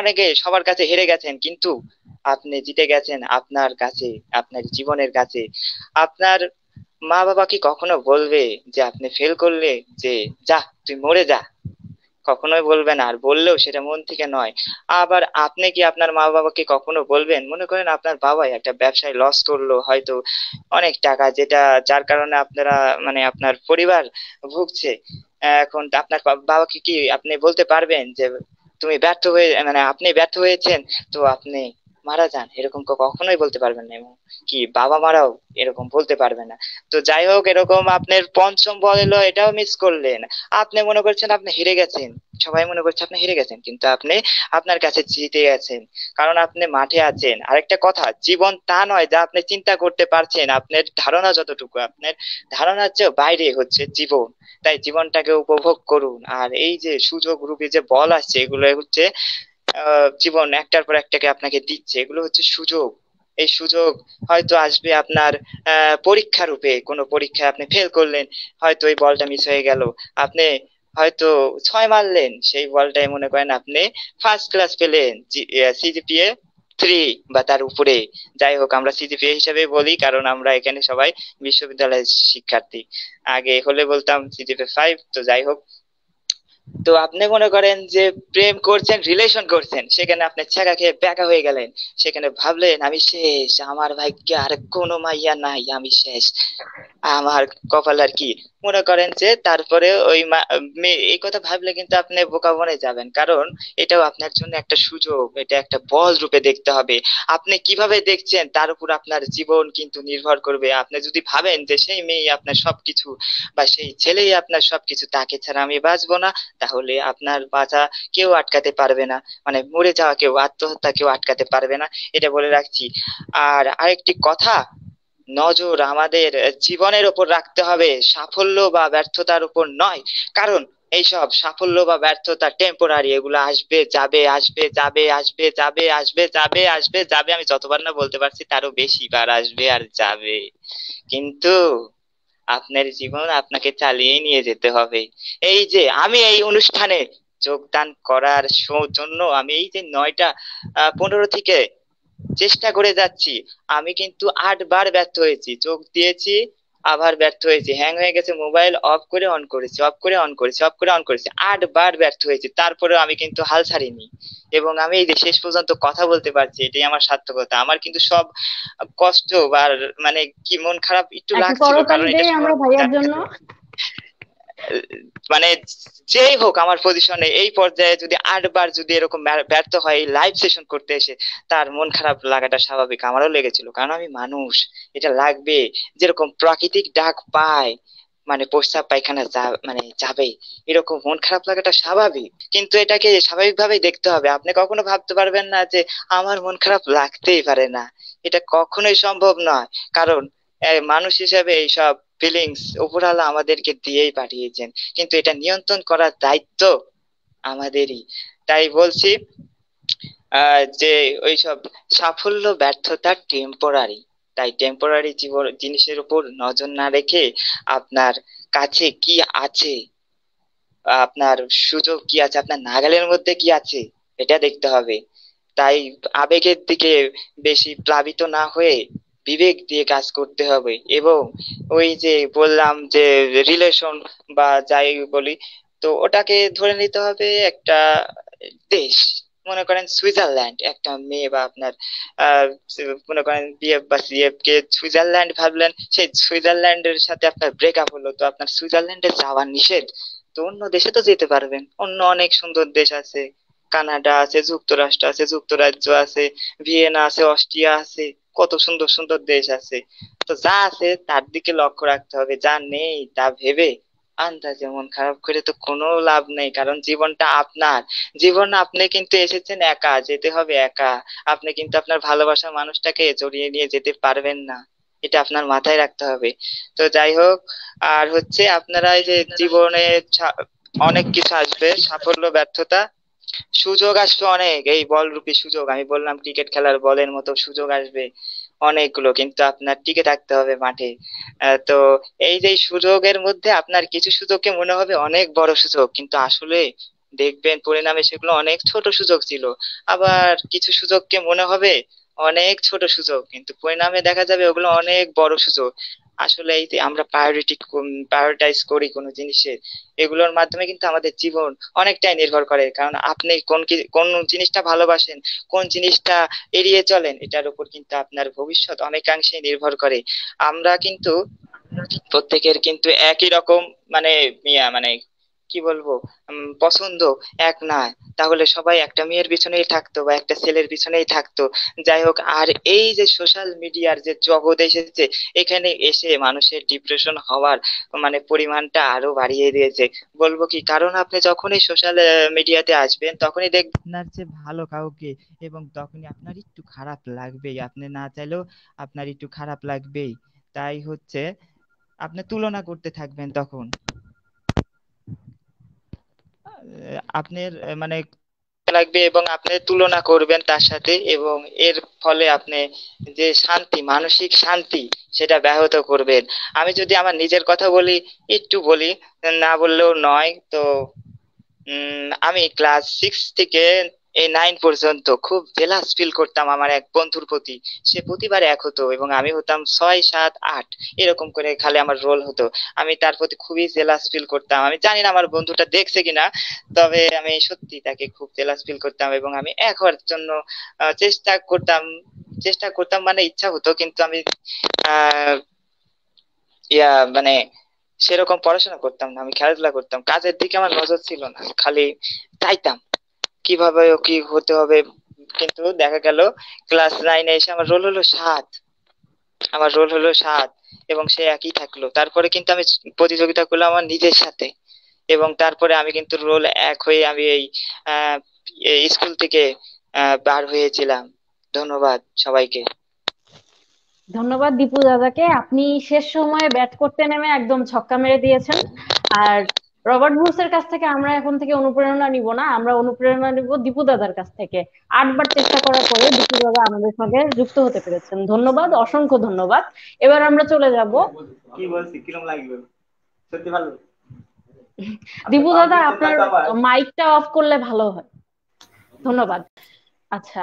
অনেকে সবার কাছে হেরে গেছেন, কিন্তু আপনি জিতে গেছেন আপনার কাছে, আপনার জীবনের কাছে। আপনার মা বাবা কি কখনো বলবে যে আপনি ফেল করলে যে যা তুই মরে যা? কখনোই বলবে না, আর বললেও সেটা মন থেকে নয়। আবার আপনি কি আপনার মা বাবাকে কখনো বলবেন? মনে করেন আপনার বাবাই একটা ব্যবসায় লস করলো হয়তো অনেক টাকা, যার কারণে আপনারা মানে আপনার পরিবার ভুগছে। এখন আপনার বাবাকে কি আপনি বলতে পারবেন যে তুমি ব্যর্থ হয়ে মানে আপনি ব্যর্থ হয়েছেন, তো আপনি মারা যান? এরকম কখনোই বলতে পারবেন না, এবং কি বাবা মারাও এরকম বলতে পারবে না। তো যাই হোক, এরকম আপনার পঞ্চম বল এলো, এটাও মিস করলেন। আপনি মনে করছেন আপনি হেরে গেছেন, সবাই মনে করছে আপনি হেরে গেছেন, কিন্তু আপনি আপনার কাছে জিতে গেছেন, কারণ আপনি মাঠে আছেন। আরেকটা কথা, জীবন তা নয় যা আপনি চিন্তা করতে পারছেন, আপনার ধারণা যতটুকু, আপনার ধারণার চেয়ে বাইরে হচ্ছে জীবন। তাই জীবনটাকে উপভোগ করুন। আর এই যে সুযোগ রূপে যে বল আসছে, এগুলো হচ্ছে জীবন একটার পর একটাকে আপনাকে দিচ্ছে, এগুলো হচ্ছে সুযোগ। এই সুযোগ হয়তো আসবে আপনার পরীক্ষা রূপে, কোনো পরীক্ষায় আপনি ফেল করলেন, হয়তো ওই বলটা মিস হয়ে গেল। আপনি হয়তো 6 মারলেন, সেই বলটাই মনে করেন আপনি ফার্স্ট ক্লাস পেলেন, সিজিপিএ 3 বা তার উপরে। যাই হোক, আমরা সিজিপিএ হিসেবে বলি, কারণ আমরা এখানে সবাই বিশ্ববিদ্যালয়ের শিক্ষার্থী। আগে হলে বলতাম সিজিপিএ 5। তো যাই হোক, তো আপনি মনে করেন যে প্রেম করছেন, রিলেশন করছেন, সেখানে আপনি ছ্যাঁকা খেয়ে ব্যাকা হয়ে গেলেন, সেখানে ভাবলেন আমি শেষ, আমার ভাগ্যে আর কোনো মাইয়া নাই, আমি শেষ, আমার কপাল আর কি। মনে করেন যে তারপরে ওই এই কথা ভাবলে কিন্তু আপনি বোকা বনে যাবেন, কারণ এটাও আপনার জন্য একটা সুযোগ, এটা একটা বল রূপে দেখতে হবে। আপনি কিভাবে দেখছেন তার উপর আপনার জীবন কিন্তু নির্ভর করবে। আপনি যদি ভাবেন যে সেই মেয়ে আপনার সবকিছু বা সেই ছেলেই আপনার সবকিছু, তাকে ছাড়া আমি বাঁচবো না, তাহলে আপনার বাঁচা কেউ আটকাতে পারবে না, মানে মরে যাওয়া কেউ, আত্মহত্যা কেউ আটকাতে পারবে না, এটা বলে রাখছি। আর আরেকটি কথা, নজর আমাদের জীবনের উপর রাখতে হবে, সাফল্য বা ব্যর্থতার উপর নয়। কারণ এইসব সাফল্য বা ব্যর্থতা টেম্পোরারি, এগুলো আসবে যাবে, আসবে যাবে, আসবে যাবে, আসবে যাবে, আসবে যাবে, আমি যতবার না বলতে পারছি তারও বেশি বার আসবে আর যাবে। কিন্তু আপনার জীবন আপনাকে চালিয়ে নিয়ে যেতে হবে। এই যে আমি এই অনুষ্ঠানে যোগদান করার জন্য আমি এই যে 9টা 15 থেকে চেষ্টা করে যাচ্ছি, আমি কিন্তু 8 বার ব্যর্থ হয়েছি, চোখ দিয়েছি আবার ব্যর্থ হয়েছি, হ্যাং হয়ে গেছে মোবাইল, অফ করে অন করেছি, অফ করে অন করেছি, অফ করে অন করেছি, 8 বার ব্যর্থ হয়েছি, তারপরেও আমি কিন্তু হাল ছাড়িনি। এবং আমি এই যে শেষ পর্যন্ত কথা বলতে পারছি, এটাই আমার সার্থকতা। আমার কিন্তু সব কষ্ট বা মানে কি মন খারাপ একটু একটু লাগছিল, কারণ করতালি এটা দেই আমরা সবাই ভাইয়ার জানে। জন্য। মানে যেই হোক আমার পজিশনে এই পর্যায়ে যদি 8 বার যদি এরকম ব্যর্থ হয় লাইভ সেশন করতে এসে, তার মন খারাপ লাগাটা স্বাভাবিক, আমারও লেগেছিল, কারণ আমি মানুষ, এটা লাগবে। যেরকম প্রাকৃতিক ডাক পায়, মানে প্রস্রাব পায়খানা মানে যাবে, এরকম মন খারাপ লাগাটা স্বাভাবিক, কিন্তু এটাকে স্বাভাবিকভাবেই দেখতে হবে। আপনি কখনো ভাবতে পারবেন না যে আমার মন খারাপ লাগতেই পারে না, এটা কখনোই সম্ভব নয়। কারণ মানুষ হিসেবে এইসব ফিলিংস উপরওয়ালা আমাদেরকে দিয়েই পাঠিয়েছেন, কিন্তু এটা নিয়ন্ত্রণ করার দায়িত্ব আমাদেরই। তাই বলছি যে ওইসব সাফল্য ব্যর্থতা টেম্পোরারি। তাই টেম্পোরারি জীবন জিনিসের উপর নজর না রেখে আপনার কাছে কি আছে, আপনার সুযোগ কি আছে, আপনার নাগালের মধ্যে কি আছে, এটা দেখতে হবে। তাই আবেগের দিকে বেশি প্লাবিত না হয়ে বিবেক দিয়ে কাজ করতে হবে। এবং ওই যে বললাম যে রিলেশন বা যাই বলি, তো ওটাকে ধরে নিতে হবে একটা দেশ। মনে করেন সুইজারল্যান্ড, একটা মেয়ে বা আপনার আহ মনে করেন বিএফ বা সিএফ কে সুইজারল্যান্ড ভাবলেন, সেই সুইজারল্যান্ডের সাথে আপনার ব্রেকআপ হলো, তো আপনার সুইজারল্যান্ডে যাওয়া নিষেধ। তো অন্য দেশে তো যেতে পারবেন, অন্য অনেক সুন্দর দেশ আছে, কানাডা আছে, যুক্তরাষ্ট্র আছে, যুক্তরাজ্য আছে, ভিয়েনা আছে, অস্ট্রিয়া আছে, কত সুন্দর সুন্দর দেশ আছে। তো যা আছে তার দিকে লক্ষ্য রাখতে হবে, যা নেই তা ভেবে আন্দাজে মন খারাপ করে তো কোনো লাভ নেই, কারণ জীবনটা আপনার। জীবন আপনি কিন্তু এসেছেন একা, যেতে হবে একা। আপনি কিন্তু আপনার ভালোবাসার মানুষটাকে জড়িয়ে নিয়ে যেতে পারবেন না, এটা আপনার মাথায় রাখতে হবে। তো যাই হোক, আর হচ্ছে আপনারা এই যে জীবনে অনেক কিছু আসবে, সাফল্য ব্যর্থতা, সুযোগ আসবে অনেক, এই বল রূপী সুযোগ, আমি বললাম ক্রিকেট খেলার বলের মতো সুযোগ আসবে অনেকগুলো, কিন্তু আপনার টিকে থাকতে হবে মাঠে। তো এই যে সুযোগের মধ্যে আপনার কিছু সুযোগকে মনে হবে অনেক বড় সুযোগ, কিন্তু আসলে দেখবেন পরিণামে সেগুলো অনেক ছোট সুযোগ ছিল। আবার কিছু সুযোগকে মনে হবে অনেক ছোট সুযোগ, কিন্তু পরিণামে দেখা যাবে ওগুলো অনেক বড় সুযোগ। আসলে এই যে আমরা প্রায়োরিটাইজ করি কোনো জিনিসের, এগুলোর মাধ্যমে কিন্তু আমাদের জীবন অনেকটাই নির্ভর করে। কারণ আপনি কোন জিনিসটা ভালোবাসেন, কোন জিনিসটা এড়িয়ে চলেন, এটার উপর কিন্তু আপনার ভবিষ্যৎ অনেকাংশেই নির্ভর করে। আমরা কিন্তু প্রত্যেকের কিন্তু একই রকম মানে মানে কি বলবো, পছন্দ এক না। তাহলে সবাই একটা মেয়ের পিছনেই থাকতো বা একটা ছেলের পিছনেই থাকতো। যাই হোক, আর এই যে সোশ্যাল মিডিয়ার যে জগৎ এসেছে, এখানে এসে মানুষের ডিপ্রেশন হওয়ার পরিমাণটা আরো বাড়িয়ে দিয়েছে। বলবো কি, কারণ আপনি যখনই সোশ্যাল মিডিয়াতে আসবেন তখনই দেখবেন আপনার যে ভালো কাউকে, এবং তখনই আপনার একটু খারাপ লাগবেই, আপনি না চাইলেও আপনার একটু খারাপ লাগবেই। তাই হচ্ছে আপনি তুলনা করতে থাকবেন তখন আপনার লাগবে, এবং আপনি তুলনা করবেন তার সাথে, এবং এর ফলে আপনি যে শান্তি, মানসিক শান্তি, সেটা ব্যাহত করবেন। আমি যদি আমার নিজের কথা বলি, একটু বলি, না বললেও নয় তো। আমি ক্লাস 6 থেকে এই 9 পর্যন্ত খুব জেলাস ফিল করতাম আমার এক বন্ধুর প্রতি। সে প্রতিবার এক হতো এবং আমি হতাম 6, 7, 8, এরকম করে খালি আমার রোল হতো। আমি তার প্রতি খুবই জেলাস ফিল করতাম। আমি জানি না আমার বন্ধুটা দেখছে কিনা, তবে আমি সত্যি তাকে খুব জেলাস ফিল করতাম, এবং আমি এক হওয়ার জন্য চেষ্টা করতাম ইচ্ছা হতো, কিন্তু আমি আহ ইয়া মানে সেরকম পড়াশোনা করতাম না, আমি খেলাধুলা করতাম, কাজের দিকে আমার নজর ছিল না, খালি চাইতাম কিভাবে ও কি হতে হবে। কিন্তু দেখা গেল ক্লাস 9-এ এসে আমার রোল হলো 7, এবং সে একই থাকলো। তারপরে কিন্তু আমি প্রতিযোগিতা করলাম আমার নিজের সাথে, এবং তারপরে আমি কিন্তু রোল এক হয়ে আমি আহ এই স্কুল থেকে বার হয়েছিলাম। ধন্যবাদ সবাইকে। ধন্যবাদ দীপু দাদাকে, আপনি শেষ সময়ে ব্যাট করতে নেমে একদম ছক্কা মেরে দিয়েছেন। আর রবার্ট ব্রুসের কাছ থেকে আমরা এখন থেকে অনুপ্রেরণা নিব না, আমরা অনুপ্রেরণা নিব দীপু দাদার কাছ থেকে। 8বার চেষ্টা করার পরে দীপু দাদা আমাদের সঙ্গে যুক্ত হতে পেরেছেন। ধন্যবাদ, অসংখ্য ধন্যবাদ। এবার আমরা চলে যাব। কি বলছি, কিরম লাগলো? সত্যি ভালো। দীপু দাদা, আপনার মাইকটা অফ করলে ভালো হয়, ধন্যবাদ। আচ্ছা,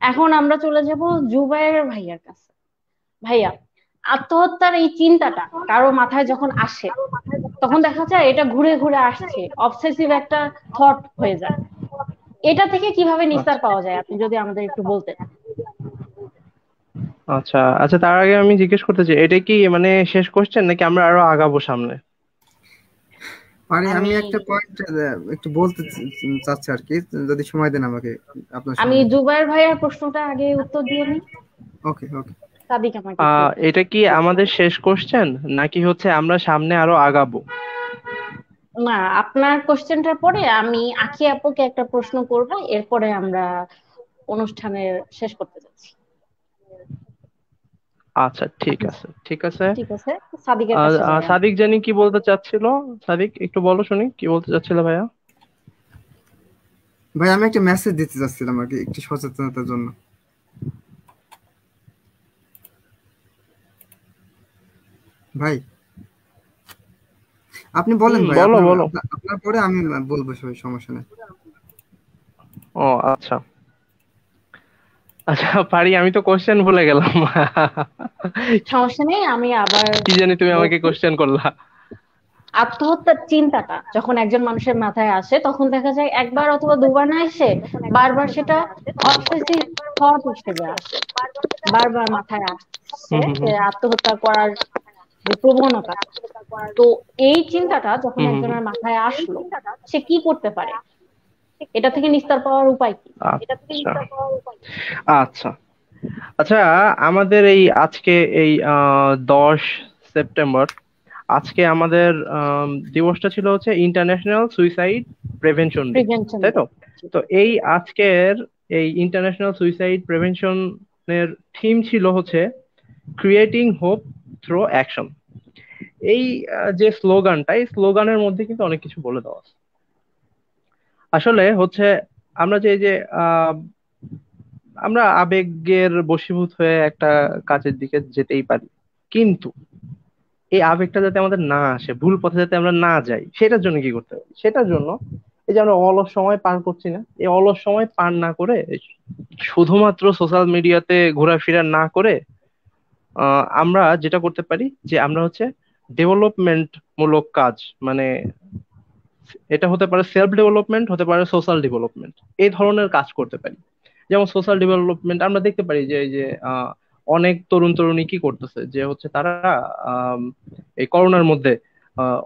এখন আমরা চলে যাব জুবায়ের ভাইয়ার কাছে। ভাইয়া, আত্মহত্যার এই চিন্তাটা কারো মাথায় যখন আসে, তখন দেখা যায় এটা ঘুরে ঘুরে আসছে, অবসেসিভ একটা থট হয়ে যায়। এটা থেকে কিভাবে নিস্তার আচ্ছা পাওয়া যায়, আপনি যদি আমাদের একটু বলতেন। আচ্ছা আচ্ছা, তার আগে আমি জিজ্ঞেস করতে চাই, এটা কি শেষ কোশ্চেন নাকি আমরা আরো আগাবো সামনে? মানে আমি আমি একটা পয়েন্ট একটু বলতে চাচ্ছি আর কি, যদি সময় দেন আমাকে আপনার আমি সামনে। জুবায়ের ভাইয়ার প্রশ্নটা আগে উত্তর দিয়ে নিই, ওকে ওকে। সাদিক আমাকে একটু এটা কি আমাদের শেষ কোশ্চেন নাকি হচ্ছে আমরা সামনে আরো আগাবো? না, আপনার কোশ্চেনটার পরে আমি আখি আপুকে একটা প্রশ্ন করব, এরপরে আমরা অনুষ্ঠানের শেষ করতে যাচ্ছি। আচ্ছা ঠিক আছে ঠিক আছে। ঠিক আছে, সাদিকের কাছে যাই আমরা। সাদিক জানি কি বলতে চাচ্ছিল? সাদিক একটু বলো শুনি, কি বলতে চাচ্ছিল ভাইয়া? ভাই আমি একটা মেসেজ দিতে চাচ্ছিলাম আর কি, একটু সচেতনতার জন্য। ভাই আপনি বলেন ভাই, বলো আপনার বলো। আপনার পরে আমি বলবো, সবাই সমস্যা নেই। ও আচ্ছা আচ্ছা, পারি, আমি তো কোশ্চেন ভুলে গেলাম। সমস্যা নেই, আমি আবার কি জানি তুমি আমাকে বলছি। কোশ্চেন করলা। আত্মহত্যার চিন্তাটা যখন একজন মানুষের মাথায় আসে, তখন দেখা যায় একবার অথবা দুবার না এসে বারবার সেটা অবসেসিভ থট হিসেবে আসে, বারবার মাথায় আসছে হুম হুম যে হুম আত্মহত্যা করার যে প্রবণতাটা। তো এই চিন্তাটা যখন হুম হুম হুম। একজনের মাথায় আসলো, সে কি করতে পারে, এটা থেকে নিস্তার পাওয়ার উপায় কি? আচ্ছা আচ্ছা আচ্ছা, আমাদের এই আজকে এই 10 সেপ্টেম্বর, আজকে আমাদের দিবসটা ছিল হচ্ছে international suicide prevention day, prevention তাই ডে। তো? তো এই আজকের এই ইন্টারন্যাশনাল সুইসাইড প্রিভেনশনের থিম ছিল হচ্ছে ক্রিয়েটিং হোপ থ্রু অ্যাকশন। এই যে স্লোগানটা, এই স্লোগানের মধ্যে কিন্তু অনেক কিছু বলে দেওয়া আছে। আসলে হচ্ছে আমরা যে এই যে আহ, আমরা আবেগের বশীভূত হয়ে একটা কাজের দিকে যেতেই পারি, কিন্তু এই আবেগটা যাতে আমাদের না আসে, ভুল পথে যাতে আমরা না যাই, সেটার জন্য কি করতে হবে? সেটার জন্য এই যে আমরা অলস সময় পার করছি না, এই অলস সময় পার না করে শুধুমাত্র সোশ্যাল মিডিয়াতে ঘোরাফেরা না করে আমরা যেটা করতে পারি যে আমরা হচ্ছে ডেভেলপমেন্ট মূলক কাজ, মানে এটা হতে পারে সেলফ ডেভেলপমেন্ট, হতে পারে সোশ্যাল ডেভেলপমেন্ট, এই ধরনের কাজ করতে পারি। যেমন সোশ্যাল ডেভেলপমেন্ট আমরা দেখতে পারি যে এই যে অনেক তরুণ তরুণী কি করতেছে যে হচ্ছে তারা আম, এই করোনার মধ্যে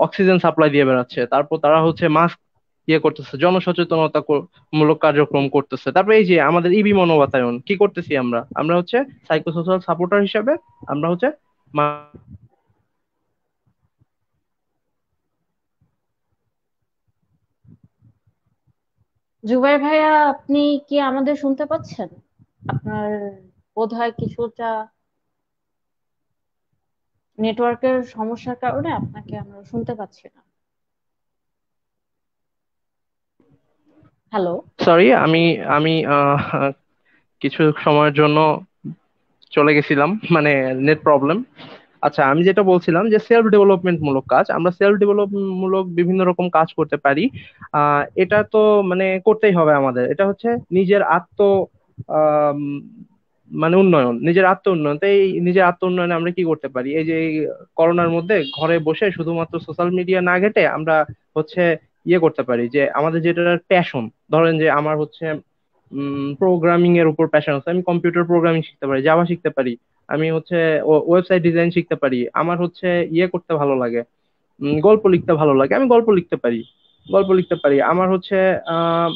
অক্সিজেন সাপ্লাই দিয়ে বেড়াচ্ছে, তারপর তারা হচ্ছে মাস্ক ইয়ে করতেছে, জনসচেতনতা মূলক কার্যক্রম করতেছে। তারপর এই যে আমাদের ইবি মনোবাতায়ন কি করতেছি আমরা, আমরা হচ্ছে সাইকোসোশ্যাল সাপোর্টার হিসাবে আমরা হচ্ছে জুবাইর ভাইয়া, আপনি কি আমাদের শুনতে পাচ্ছেন? আপনার বোধহয় কিছুটা নেটওয়ার্কের সমস্যার কারণে আপনাকে আমরা শুনতে পাচ্ছি না। হ্যালো। সরি, আমি আমি কিছু সময়ের জন্য চলে গেছিলাম, মানে নেট প্রবলেম। আচ্ছা, আমি যেটা বলছিলাম যে সেলফ ডেভেলপমেন্ট মূলক কাজ, আমরা সেলফ ডেভেলপমেন্ট মূলক বিভিন্ন রকম কাজ করতে পারি। এটা তো মানে করতেই হবে আমাদের, এটা হচ্ছে নিজের আম, মানে উন্নয়ন, নিজের আত্ম উন্নয়ন। তো এই নিজের আত্ম উন্নয়নে আমরা কি করতে পারি, এই যে এই করোনার মধ্যে ঘরে বসে শুধুমাত্র সোশ্যাল মিডিয়া না ঘেটে আমরা হচ্ছে ইয়ে করতে পারি যে আমাদের যেটা প্যাশন, ধরেন যে আমার হচ্ছে প্রোগ্রামিং এর উপর প্যাশন আছে, আমি কম্পিউটার প্রোগ্রামিং শিখতে পারি, জাভা শিখতে পারি, আমি হচ্ছে ওয়েবসাইট ডিজাইন শিখতে পারি, আমার হচ্ছে ইয়ে করতে ভালো লাগে, গল্প লিখতে ভালো লাগে, আমি গল্প লিখতে পারি, আমার হচ্ছে আহ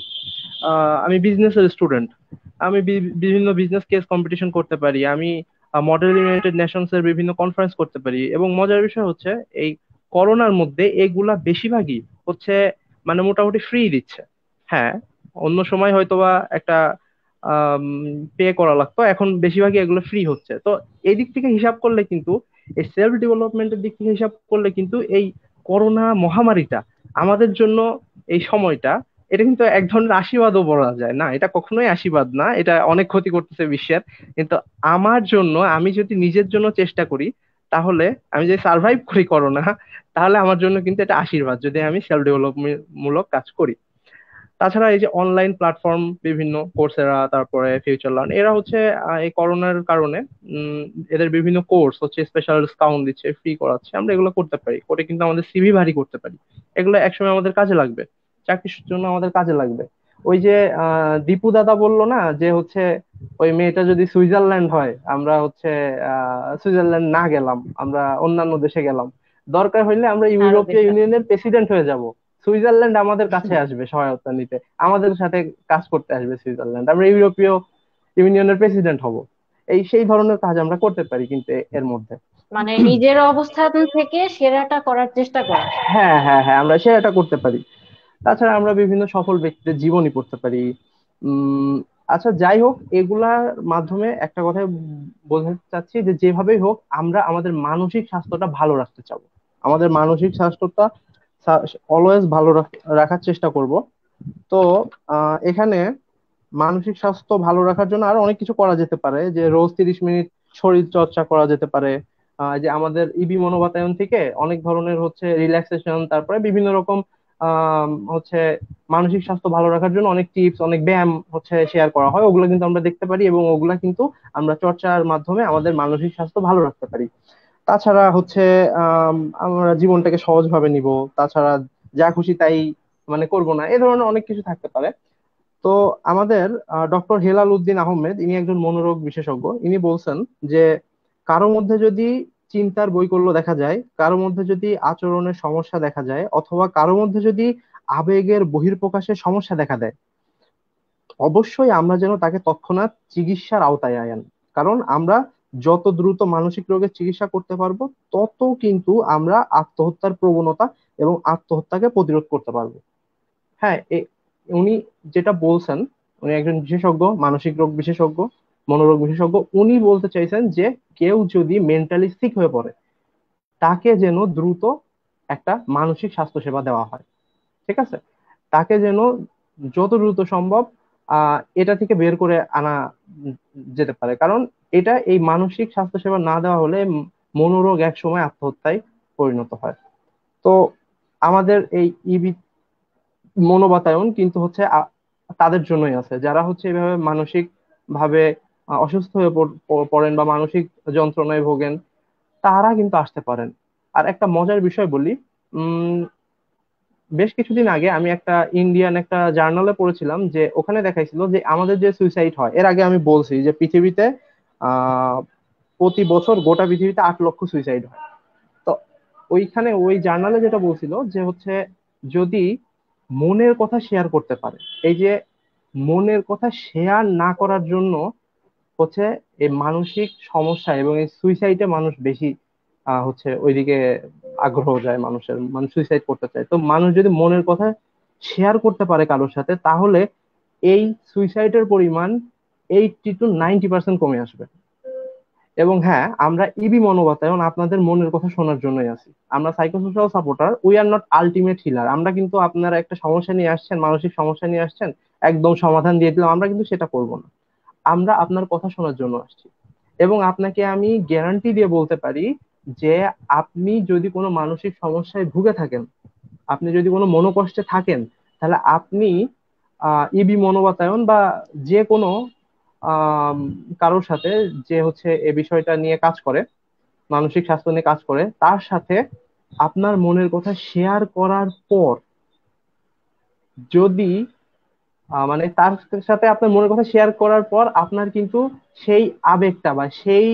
আমি বিজনেসের স্টুডেন্ট, আমি বিভিন্ন বিজনেস কেস কম্পিটিশন করতে পারি, আমি মডেল ইউনাইটেড নেশনস এর বিভিন্ন কনফারেন্স করতে পারি। এবং মজার বিষয় হচ্ছে এই করোনার মধ্যে এগুলা বেশিরভাগই হচ্ছে মানে মোটামুটি ফ্রি দিচ্ছে। হ্যাঁ, অন্য সময় হয়তোবা একটা পে করা লাগতো, এখন বেশিরভাগই এগুলো ফ্রি হচ্ছে। তো এই দিক থেকে হিসাব করলে কিন্তু, এই সেলফ ডেভেলপমেন্টের দিক থেকে হিসাব করলে কিন্তু এই করোনা মহামারীটা আমাদের জন্য, এই সময়টা, এটা কিন্তু এক ধরনের আশীর্বাদও বলা যায়। না, এটা কখনোই আশীর্বাদ না, এটা অনেক ক্ষতি করতেছে বিশ্বের। কিন্তু আমার জন্য, আমি যদি নিজের জন্য চেষ্টা করি, তাহলে আমি যদি সার্ভাইভ করি করোনা, তাহলে আমার জন্য কিন্তু এটা আশীর্বাদ, যদি আমি সেলফ ডেভেলপমেন্ট মূলক কাজ করি। তাছাড়া এই যে অনলাইন প্ল্যাটফর্ম বিভিন্ন কোর্সেরা, তারপরে ফিউচার লার্ন, এরা হচ্ছে এই করোনার কারণে উম, এদের বিভিন্ন কোর্স হচ্ছে স্পেশাল ডিসকাউন্ট দিচ্ছে, ফ্রি করাচ্ছে, আমরা এগুলো করতে পারি, করে কিন্তু আমাদের সিভি ভারী করতে পারি। এগুলো একসময় আমাদের কাজে লাগবে, চাকরির জন্য আমাদের কাজে লাগবে। ওই যে দীপু দাদা বললো না যে হচ্ছে ওই মেয়েটা যদি সুইজারল্যান্ড হয়, আমরা হচ্ছে সুইজারল্যান্ড না গেলাম, আমরা অন্যান্য দেশে গেলাম, দরকার হইলে আমরা আরো ইউরোপীয় বেটার। ইউনিয়নের প্রেসিডেন্ট হয়ে যাব, সুইজারল্যান্ড আমাদের কাছে আসবে সহায়তা নিতে, আমাদের সাথে কাজ করতে আসবে সুইজারল্যান্ড, আমরা ইউরোপীয় ইউনিয়নের প্রেসিডেন্ট হব। এই সেই ধরনের কাজ আমরা করতে পারি কিন্তু এর মধ্যে। মানে নিজের অবস্থান থেকে সেরাটা করার চেষ্টা করা। হ্যাঁ হ্যাঁ হ্যাঁ, আমরা সেটা করতে পারি। তাছাড়া আমরা বিভিন্ন সফল ব্যক্তিদের জীবনী পড়তে পারি। উম আচ্ছা, যাই হোক, এগুলার মাধ্যমে একটা কথা বোঝাতে চাচ্ছি যে যেভাবেই হোক আমরা আমাদের মানসিক স্বাস্থ্যটা ভালো রাখতে চাবো, আমাদের মানসিক স্বাস্থ্যটা অলওয়েজ ভালো রাখার চেষ্টা করব। তো এখানে মানসিক স্বাস্থ্য ভালো রাখার জন্য আরো অনেক কিছু করা যেতে পারে, যে রোজ 30 মিনিট শরীর চর্চা করা যেতে পারে। যে আমাদের ইবি মনোবাতায়ন থেকে অনেক ধরনের হচ্ছে রিল্যাক্সেশন, তারপরে বিভিন্ন রকম হচ্ছে মানসিক স্বাস্থ্য ভালো রাখার জন্য অনেক টিপস, অনেক ব্যায়াম হচ্ছে শেয়ার করা হয়, ওগুলো কিন্তু আমরা দেখতে পারি, এবং ওগুলা কিন্তু আমরা চর্চার মাধ্যমে আমাদের মানসিক স্বাস্থ্য ভালো রাখতে পারি। তাছাড়া হচ্ছে আমরা জীবনটাকে সহজভাবে নিব, তাছাড়া যা খুশি তাই মানে করব না, এ ধরনের অনেক কিছু থাকতে পারে। তো আমাদের ডক্টর হেলাল উদ্দিন আহমেদ, ইনি একজন মনোরোগ বিশেষজ্ঞ, ইনি বলছেন যে কারো মধ্যে যদি চিন্তার বৈকল্য দেখা যায়, কারো মধ্যে যদি আচরণের সমস্যা দেখা যায়, অথবা কারো মধ্যে যদি আবেগের বহিঃপ্রকাশের সমস্যা দেখা দেয়, অবশ্যই আমরা যেন তাকে তৎক্ষণাৎ চিকিৎসার আওতায় আনেন। কারণ আমরা যত দ্রুত মানসিক রোগের চিকিৎসা করতে পারবো, তত কিন্তু আমরা আত্মহত্যার প্রবণতা এবং আত্মহত্যাকে প্রতিরোধ করতে পারবো। হ্যাঁ, উনি যেটা বলছেন, উনি একজন বিশেষজ্ঞ, মানসিক রোগ বিশেষজ্ঞ, মনোরোগ বিশেষজ্ঞ, উনি বলতে চাইছেন যে কেউ যদি মেন্টালি সিক হয়ে পড়ে, তাকে যেন দ্রুত একটা মানসিক স্বাস্থ্য সেবা দেওয়া হয়। ঠিক আছে, তাকে যেন যত দ্রুত সম্ভব এটা থেকে বের করে আনা উম, যেতে পারে। কারণ এটা, এই মানসিক স্বাস্থ্য সেবা না দেওয়া হলে মনোরোগ এক সময় আত্মহত্যায় পরিণত হয়। তো আমাদের এই ইবি মনোবাতায়ন কিন্তু হচ্ছে তাদের জন্যই আছে, যারা হচ্ছে এভাবে মানসিক ভাবে অসুস্থ হয়ে পড়েন বা মানসিক যন্ত্রণায় ভোগেন, তারা কিন্তু আসতে পারেন। আর একটা মজার বিষয় বলি, উম বেশ কিছুদিন আগে আমি একটা ইন্ডিয়ান একটা জার্নালে পড়েছিলাম যে ওখানে দেখাইছিল যে আমাদের যে সুইসাইড হয়, এর আগে আমি বলছি যে পৃথিবীতে আহ প্রতি বছর গোটা পৃথিবীতে 8 লক্ষ সুইসাইড হয়। তো ওইখানে ওই জার্নালে যেটা বলছিল যে হচ্ছে যদি মনের কথা শেয়ার করতে পারে, এই যে মনের কথা শেয়ার না করার জন্য হচ্ছে এই মানসিক সমস্যা এবং এই সুইসাইডে মানুষ বেশি হচ্ছে ওইদিকে আগ্রহ যায় মানুষের, মানুষ সুইসাইড করতে চায়। তো মানুষ যদি মনের কথা শেয়ার করতে পারে কারোর সাথে, তাহলে এই সুইসাইডের পরিমাণ 80 to 90% কমে আসবে। এবং হ্যাঁ, আমরা ইবি মনোবাতায়ন আপনাদের মনের কথা শোনার জন্যই আছি। আমরা psychosocial supporter, we are not ultimate healer. আমরা কিন্তু আপনারা একটা সমস্যা নিয়ে আসছেন, মানসিক সমস্যা নিয়ে আসছেন, একদম সমাধান দিয়ে দিলাম, আমরা কিন্তু সেটা করব না। আমরা আপনার কথা শোনার জন্য আসছি। এবং আপনাকে আমি গ্যারান্টি দিয়ে বলতে পারি যে আপনি যদি কোনো মানসিক সমস্যায় ভুগে থাকেন, আপনি যদি কোনো মনোকষ্টে থাকেন, তাহলে আপনি ইবি মনোবাতায়ন বা যে কোনো আহ কারোর সাথে যে হচ্ছে এ বিষয়টা নিয়ে কাজ করে, মানসিক স্বাস্থ্য নিয়ে কাজ করে, তার সাথে আপনার মনের কথা শেয়ার করার পর যদি মানে তার সাথে আপনার মনের কথা শেয়ার করার পর আপনার কিন্তু সেই আবেগটা বা সেই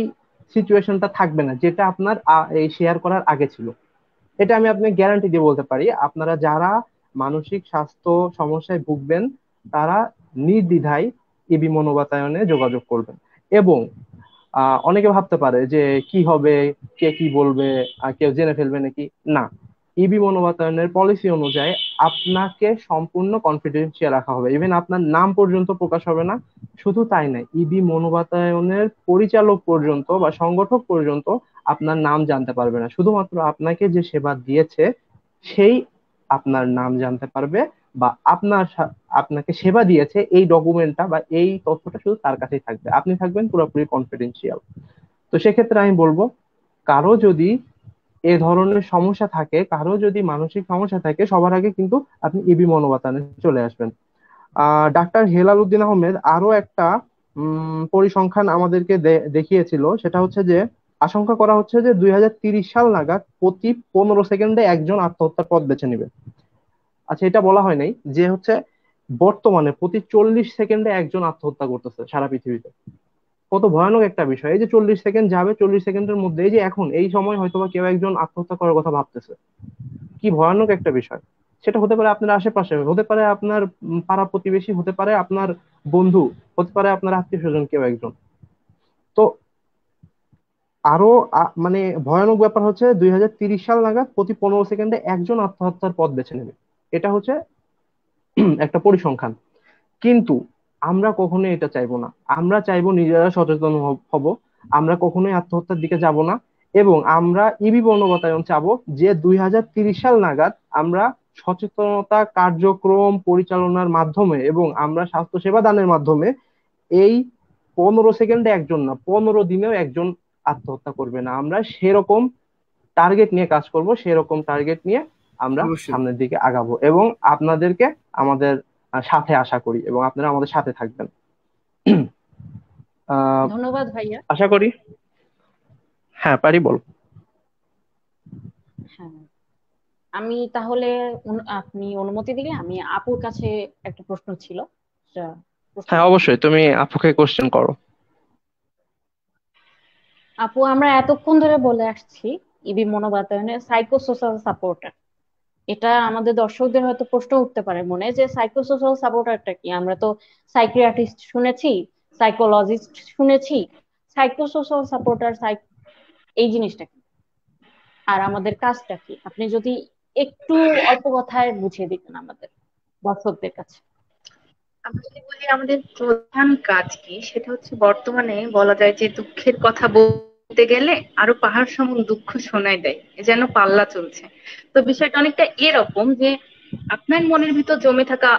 সিচুয়েশনটা থাকবে না যেটা আপনার এই শেয়ার করার আগে ছিল। এটা আমি আপনাকে গ্যারান্টি দিয়ে বলতে পারি। আপনারা যারা মানসিক স্বাস্থ্য সমস্যায় ভুগবেন, তারা নির্দ্বিধায় ইবি মনোবাতায়নে যোগাযোগ করবেন। এবং অনেকে ভাবতে পারে যে কি হবে, কে কি বলবে, কেউ জেনে ফেলবে নাকি। না, ইবি মনোবাতায়নের পলিসি অনুযায়ী আপনাকে সম্পূর্ণ কনফিডেন্সিয়াল রাখা হবে, ইভেন আপনার নাম পর্যন্ত প্রকাশ হবে না। শুধু তাই নয়, ইবি মনোবাতায়নের পরিচালক পর্যন্ত বা সংগঠক পর্যন্ত আপনার নাম জানতে পারবে না। শুধুমাত্র আপনাকে যে সেবা দিয়েছে সেই আপনার নাম জানতে পারবে, বা আপনাকে সেবা দিয়েছে এই ডকুমেন্টটা বা এই তথ্যটা শুধু তার কাছেই থাকবে, আপনি থাকবেন পুরোপুরি কনফিডেন্সিয়াল। তো সেক্ষেত্রে আমি বলবো, কারো যদি এ ধরনের সমস্যা থাকে, কারো যদি মানসিক সমস্যা থাকে, সবার আগে কিন্তু আপনি ইবি মনোবাতায়নে চলে আসবেন। ডাক্তার হেলাল উদ্দিন আহমেদ আরো একটা পরিসংখ্যান আমাদেরকে দেখিয়েছিল, সেটা হচ্ছে যে আশঙ্কা করা হচ্ছে যে 2030 সাল নাগাদ প্রতি 15 সেকেন্ডে একজন আত্মহত্যার পথ বেছে নেবে। আচ্ছা, এটা বলা হয় নাই যে হচ্ছে বর্তমানে প্রতি 40 সেকেন্ডে একজন আত্মহত্যা করতেছে সারা পৃথিবীতে। কত ভয়ানক একটা বিষয়! এই যে 40 সেকেন্ড যাবে, 40 সেকেন্ডের মধ্যে এই যে এখন এই সময় হয়তোবা কেউ একজন আত্মহত্যা করার কথা ভাবতেছে। কি ভয়ানক একটা বিষয়! সেটা হতে পারে আপনার আশেপাশে, হতে পারে আপনার পাড়া প্রতিবেশী, হতে পারে আপনার বন্ধু, হতে পারে আপনার আত্মীয় স্বজন কেউ একজন। তো আরো মানে ভয়ানক ব্যাপার হচ্ছে 2030 সাল নাগাদ প্রতি 15 সেকেন্ডে একজন আত্মহত্যার পথ বেছে নেবে। এটা হচ্ছে একটা পরিসংখ্যান। কিন্তু আমরা কখনোই এটা চাইবো না। আমরা চাইবো নিজেরা সচেতন হব, আমরা কখনোই আত্মহত্যার দিকে যাব না। এবং আমরা ইবি বর্ণবাতায়ন চাবো যে 2030 সাল নাগাদ আমরা সচেতনতা কার্যক্রম পরিচালনার মাধ্যমে এবং আমরা স্বাস্থ্য সেবা দানের মাধ্যমে এই 15 সেকেন্ডে একজন না, 15 দিনেও একজন আত্মহত্যা করবে না, আমরা সেরকম টার্গেট নিয়ে কাজ করব, সেরকম টার্গেট নিয়ে আমরা অবশ্যই। সামনের দিকে আগাবো এবং আপনাদেরকে আমাদের সাথে আশা করি এবং আপনারা আমাদের সাথে থাকবেন। ধন্যবাদ ভাইয়া। আশা করি। হ্যাঁ, পারি, বল। হ্যাঁ, আমি তাহলে আপনি অনুমতি দিলে আমি আপুর কাছে একটা প্রশ্ন ছিল, সেটা প্রশ্ন হ্যাঁ, করব। অবশ্যই, তুমি আপুকে কোশ্চেন করো। আপু, আমরা এতক্ষণ ধরে বলে আসছি ইবি মনোবাতায়নের সাইকোসোশ্যাল সাপোর্টার। এটা আমাদের দর্শকদের হয়তো প্রশ্ন উঠতে পারে মনে যে সাইকোসোশ্যাল সাপোর্টারটা কি। আমরা তো সাইকিয়াট্রিস্ট শুনেছি, সাইকোলজিস্ট শুনেছি, সাইকোসোশ্যাল সাপোর্টার এই জিনিসটা কি আর আমাদের কাজটা কি? আপনি যদি একটু অল্প কথায় বুঝিয়ে দিতেন আমাদের দর্শকদের কাছে। আমরা যদি বলি আমাদের প্রধান কাজ কি, সেটা হচ্ছে বর্তমানে বলা যায় যে দুঃখের কথা বলতে গেলে আরো পাহাড় সমান দুঃখ শোনায় দেয়, এ যেন পাল্লা চলছে। তো বিষয়টা অনেকটা এরকম যে আপনার মনের ভিতর জমে থাকা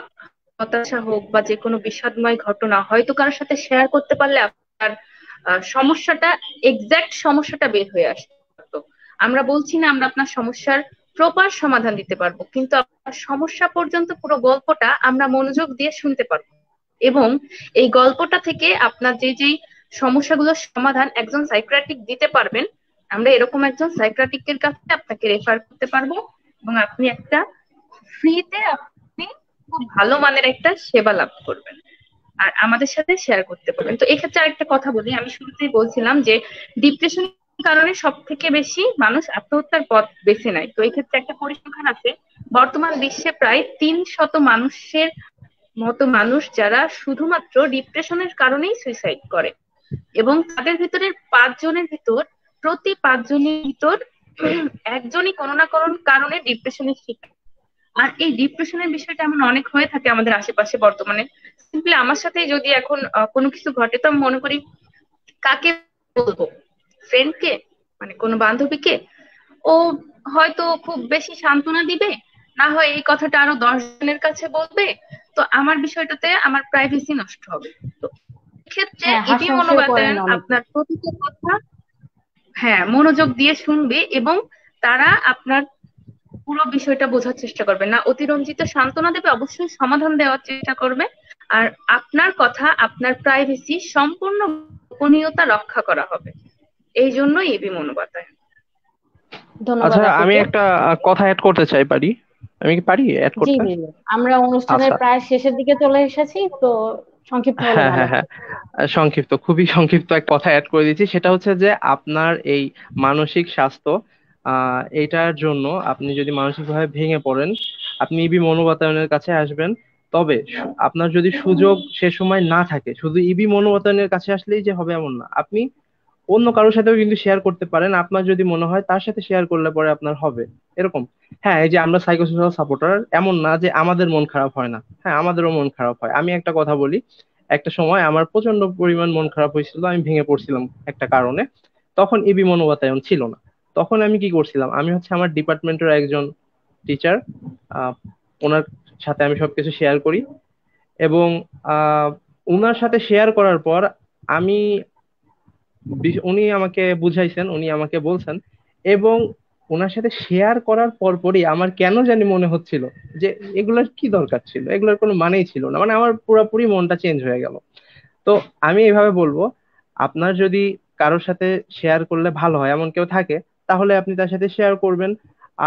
হতাশা হোক বা যে কোনো বিষাদময় ঘটনা হয়তো কারোর সাথে শেয়ার করতে পারলে আপনার সমস্যাটা, এক্সাক্ট সমস্যাটা বের হয়ে আসতো। আমরা বলছি না আমরা আপনার সমস্যার প্রপার সমাধান দিতে পারবো, কিন্তু আপনার সমস্যা পর্যন্ত পুরো গল্পটা আমরা মনোযোগ দিয়ে শুনতে পারবো। এবং এই গল্পটা থেকে আপনার যে যেই সমস্যাগুলোর সমাধান একজন সাইকিয়াট্রিক দিতে পারবেন, আমরা এরকম একজন সাইকিয়াট্রিকের কাছে আপনাকে রেফার করতে পারবো, এবং আপনি একটা ফ্রিতে আপনি খুব ভালো মানের একটা সেবা লাভ করবেন আর আমাদের সাথে শেয়ার করতে পারবেন। তো এক্ষেত্রে আরেকটা কথা বলি, আমি শুরুতেই বলছিলাম যে ডিপ্রেশন কারণে সব থেকে বেশি মানুষ আত্মহত্যার পথ বেছে নেয়। তো এই ক্ষেত্রে একটা পরিসংখ্যান আছে, বর্তমান বিশ্বে প্রায় 300 মানুষের মতো মানুষ যারা শুধুমাত্র ডিপ্রেশনের কারণেই সুইসাইড করে, এবং তাদের ভিতরে 5 জনের ভিতর, প্রতি 5 জনের ভিতর একজনই কোনো না কোনো কারণে ডিপ্রেশনের শিকার। আর এই ডিপ্রেশনের বিষয়টা এমন অনেক হয়ে থাকে আমাদের আশেপাশে বর্তমানে। সিম্পলি আমার সাথে যদি এখন কোনো কিছু ঘটে, তো আমি মনে করি কাকে বলবো, ফ্রেন্ডকে, মানে কোনো বান্ধবীকে, ও হয়তো খুব বেশি সান্ত্বনা দিবে, না হয় এই কথাটা আরো 10 জনের কাছে বলবে, তো আমার বিষয়টাতে আমার প্রাইভেসি নষ্ট হবে। তো ক্ষেত্রে হ্যাঁ, ইতি হাস্যরস করেন মনোবাতায়ন অনেকে। আপনার প্রতিটা কথা মনোযোগ দিয়ে শুনবে, এবং তারা আপনার পুরো বিষয়টা বোঝার চেষ্টা করবে না, অতিরঞ্জিত সান্ত্বনা দেবে, অবশ্যই সমাধান দেওয়ার চেষ্টা করবে। আর আপনার কথা, আপনার প্রাইভেসি সম্পূর্ণ গোপনীয়তা রক্ষা করা হবে, এই জন্যই এবি মনোবাতায়ন। ধন্যবাদ আচ্ছা, আমি আপুকে। একটা কথা অ্যাড করতে চাই, আমি কি পারি অ্যাড জি করতে? জি জি। আমরা অনুষ্ঠানের আচ্ছা, প্রায় শেষের দিকে চলে এসেছি, তো সংক্ষিপ্ত হলে হ্যাঁ ভালো হ্যাঁ হ্যাঁ, হয়। সংক্ষিপ্ত, খুবই সংক্ষিপ্ত একটা কথা অ্যাড করে দিচ্ছি। সেটা হচ্ছে যে আপনার এই মানসিক স্বাস্থ্য, এইটার জন্য আপনি যদি মানসিকভাবে ভেঙে পড়েন, আপনি ইবি মনোবাতায়নের কাছে আসবেন। তবে আপনার যদি সুযোগ সে সময় না থাকে, শুধু ইবি মনোবাতায়নের কাছে আসলেই যে হবে এমন না, আপনি অন্য কারোর সাথেও কিন্তু শেয়ার করতে পারেন। আপনার যদি মনে হয় তার সাথে শেয়ার করলে পরে আপনার হবে এরকম। হ্যাঁ, এই যে আমরা সাইকোসোশাল সাপোর্টার, এমন না যে আমাদের মন খারাপ হয় না, হ্যাঁ আমাদেরও মন খারাপ হয়। আমি একটা কথা বলি, একটা সময় আমার প্রচন্ড পরিমাণ মন খারাপ হয়েছিল, আমি ভেঙে পড়ছিলাম একটা কারণে। তখন ইবি মনোবাতায়ন ছিল না। তখন আমি কি করছিলাম, আমি হচ্ছে আমার ডিপার্টমেন্টের একজন টিচার, আহ ওনার সাথে আমি সবকিছু শেয়ার করি। এবং আহ ওনার সাথে শেয়ার করার পর আমি উনি আমাকে বুঝাইছেন, উনি আমাকে বলছেন, এবং ওনার সাথে শেয়ার করার পরপরই আমার কেন জানি মনে হচ্ছিল যে এগুলোর কি দরকার ছিল, এগুলোর কোনো মানেই ছিল না, মানে আমার পুরোপুরি মনটা চেঞ্জ হয়ে গেল। তো আমি এইভাবে বলবো, আপনার যদি কারোর সাথে শেয়ার করলে ভালো হয় এমন কেউ থাকে, তাহলে আপনি তার সাথে শেয়ার করবেন।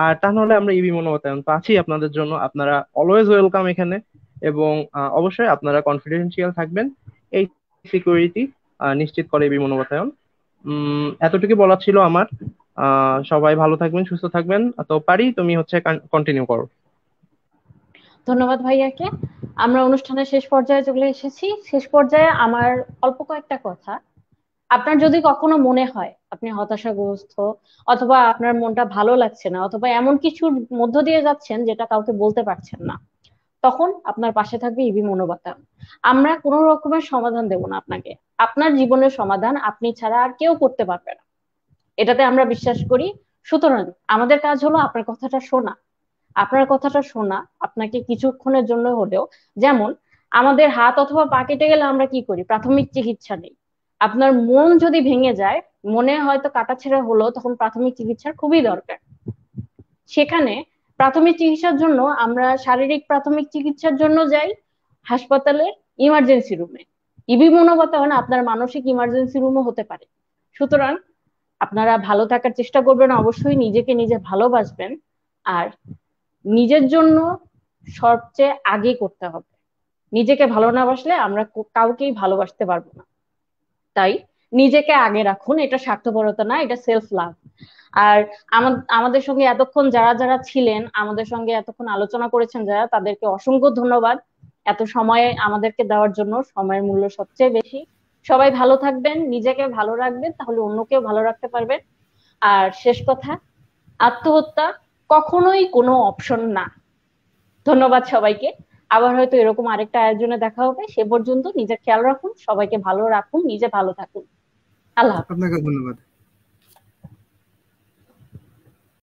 আর তা নাহলে আমরা ইবি মনোবাতায়ন তো আছি আপনাদের জন্য, আপনারা অলওয়েজ ওয়েলকাম এখানে। এবং অবশ্যই আপনারা কনফিডেন্সিয়াল থাকবেন, এই সিকিউরিটি নিশ্চিত করে ইবি মনোবাতায়ন। এতটুকু বলার ছিল আমার। সবাই ভালো থাকবেন, সুস্থ থাকবেন। তো পারি, তুমি হচ্ছে কন্টিনিউ করো। ধন্যবাদ ভাইয়াকে। আমরা অনুষ্ঠানের শেষ পর্যায়ে চলে এসেছি। শেষ পর্যায়ে আমার অল্প কয়েকটা কথা। আপনার যদি কখনো মনে হয় আপনি হতাশাগ্রস্ত, অথবা আপনার মনটা ভালো লাগছে না, অথবা এমন কিছুর মধ্য দিয়ে যাচ্ছেন যেটা কাউকে বলতে পারছেন না, তখন আপনার পাশে থাকবে ইবি মনোবাতায়ন। আমরা কোনো রকমের সমাধান দেব না আপনাকে। আপনার জীবনের সমাধান আপনি ছাড়া আর কেউ করতে পারবে না, এটাতে আমরা বিশ্বাস করি। সুতরাং আমাদের কাজ হলো আপনার কথাটা শোনা, আপনার কথাটা শোনা, আপনাকে কিছুক্ষণের জন্য হলেও। যেমন আমাদের হাত অথবা পা কেটে গেলে আমরা কি করি, প্রাথমিক চিকিৎসা নেই। আপনার মন যদি ভেঙে যায়, মনে হয়তো কাটাছেঁড়া হলো, তখন প্রাথমিক চিকিৎসার খুবই দরকার। সেখানে প্রাথমিক চিকিৎসার জন্য আমরা শারীরিক প্রাথমিক চিকিৎসার জন্য যাই হাসপাতালের ইমার্জেন্সি রুমে। ইবি মনোবাতায়ন আপনার মানসিক ইমার্জেন্সি রুমও হতে পারে। সুতরাং আপনারা ভালো থাকার চেষ্টা করবেন, অবশ্যই নিজেকে নিজে ভালোবাসবেন। আর নিজের জন্য সবচেয়ে আগে করতে হবে। নিজেকে ভালো না বাসলে আমরা কাউকেই ভালোবাসতে পারবো না। তাই নিজেকে আগে রাখুন, এটা স্বার্থপরতা না, এটা সেলফ লাভ। আর আমাদের সঙ্গে এতক্ষণ যারা যারা ছিলেন, আমাদের সঙ্গে এতক্ষণ আলোচনা করেছেন যারা, তাদেরকে অসংখ্য ধন্যবাদ এত সময় আমাদেরকে দেওয়ার জন্য। সময়ের মূল্য সবচেয়ে বেশি। সবাই ভালো থাকবেন, নিজেকে ভালো রাখবেন, তাহলে অন্যকেও ভালো রাখতে পারবেন। আর শেষ কথা, আত্মহত্যা কখনোই কোনো অপশন না। ধন্যবাদ সবাইকে। আবার হয়তো এরকম আরেকটা আয়োজনে দেখা হবে। সে পর্যন্ত নিজের খেয়াল রাখুন, সবাইকে ভালো রাখুন, নিজে ভালো থাকুন। আল্লাহ হাফেজ। আপনাকে ধন্যবাদ।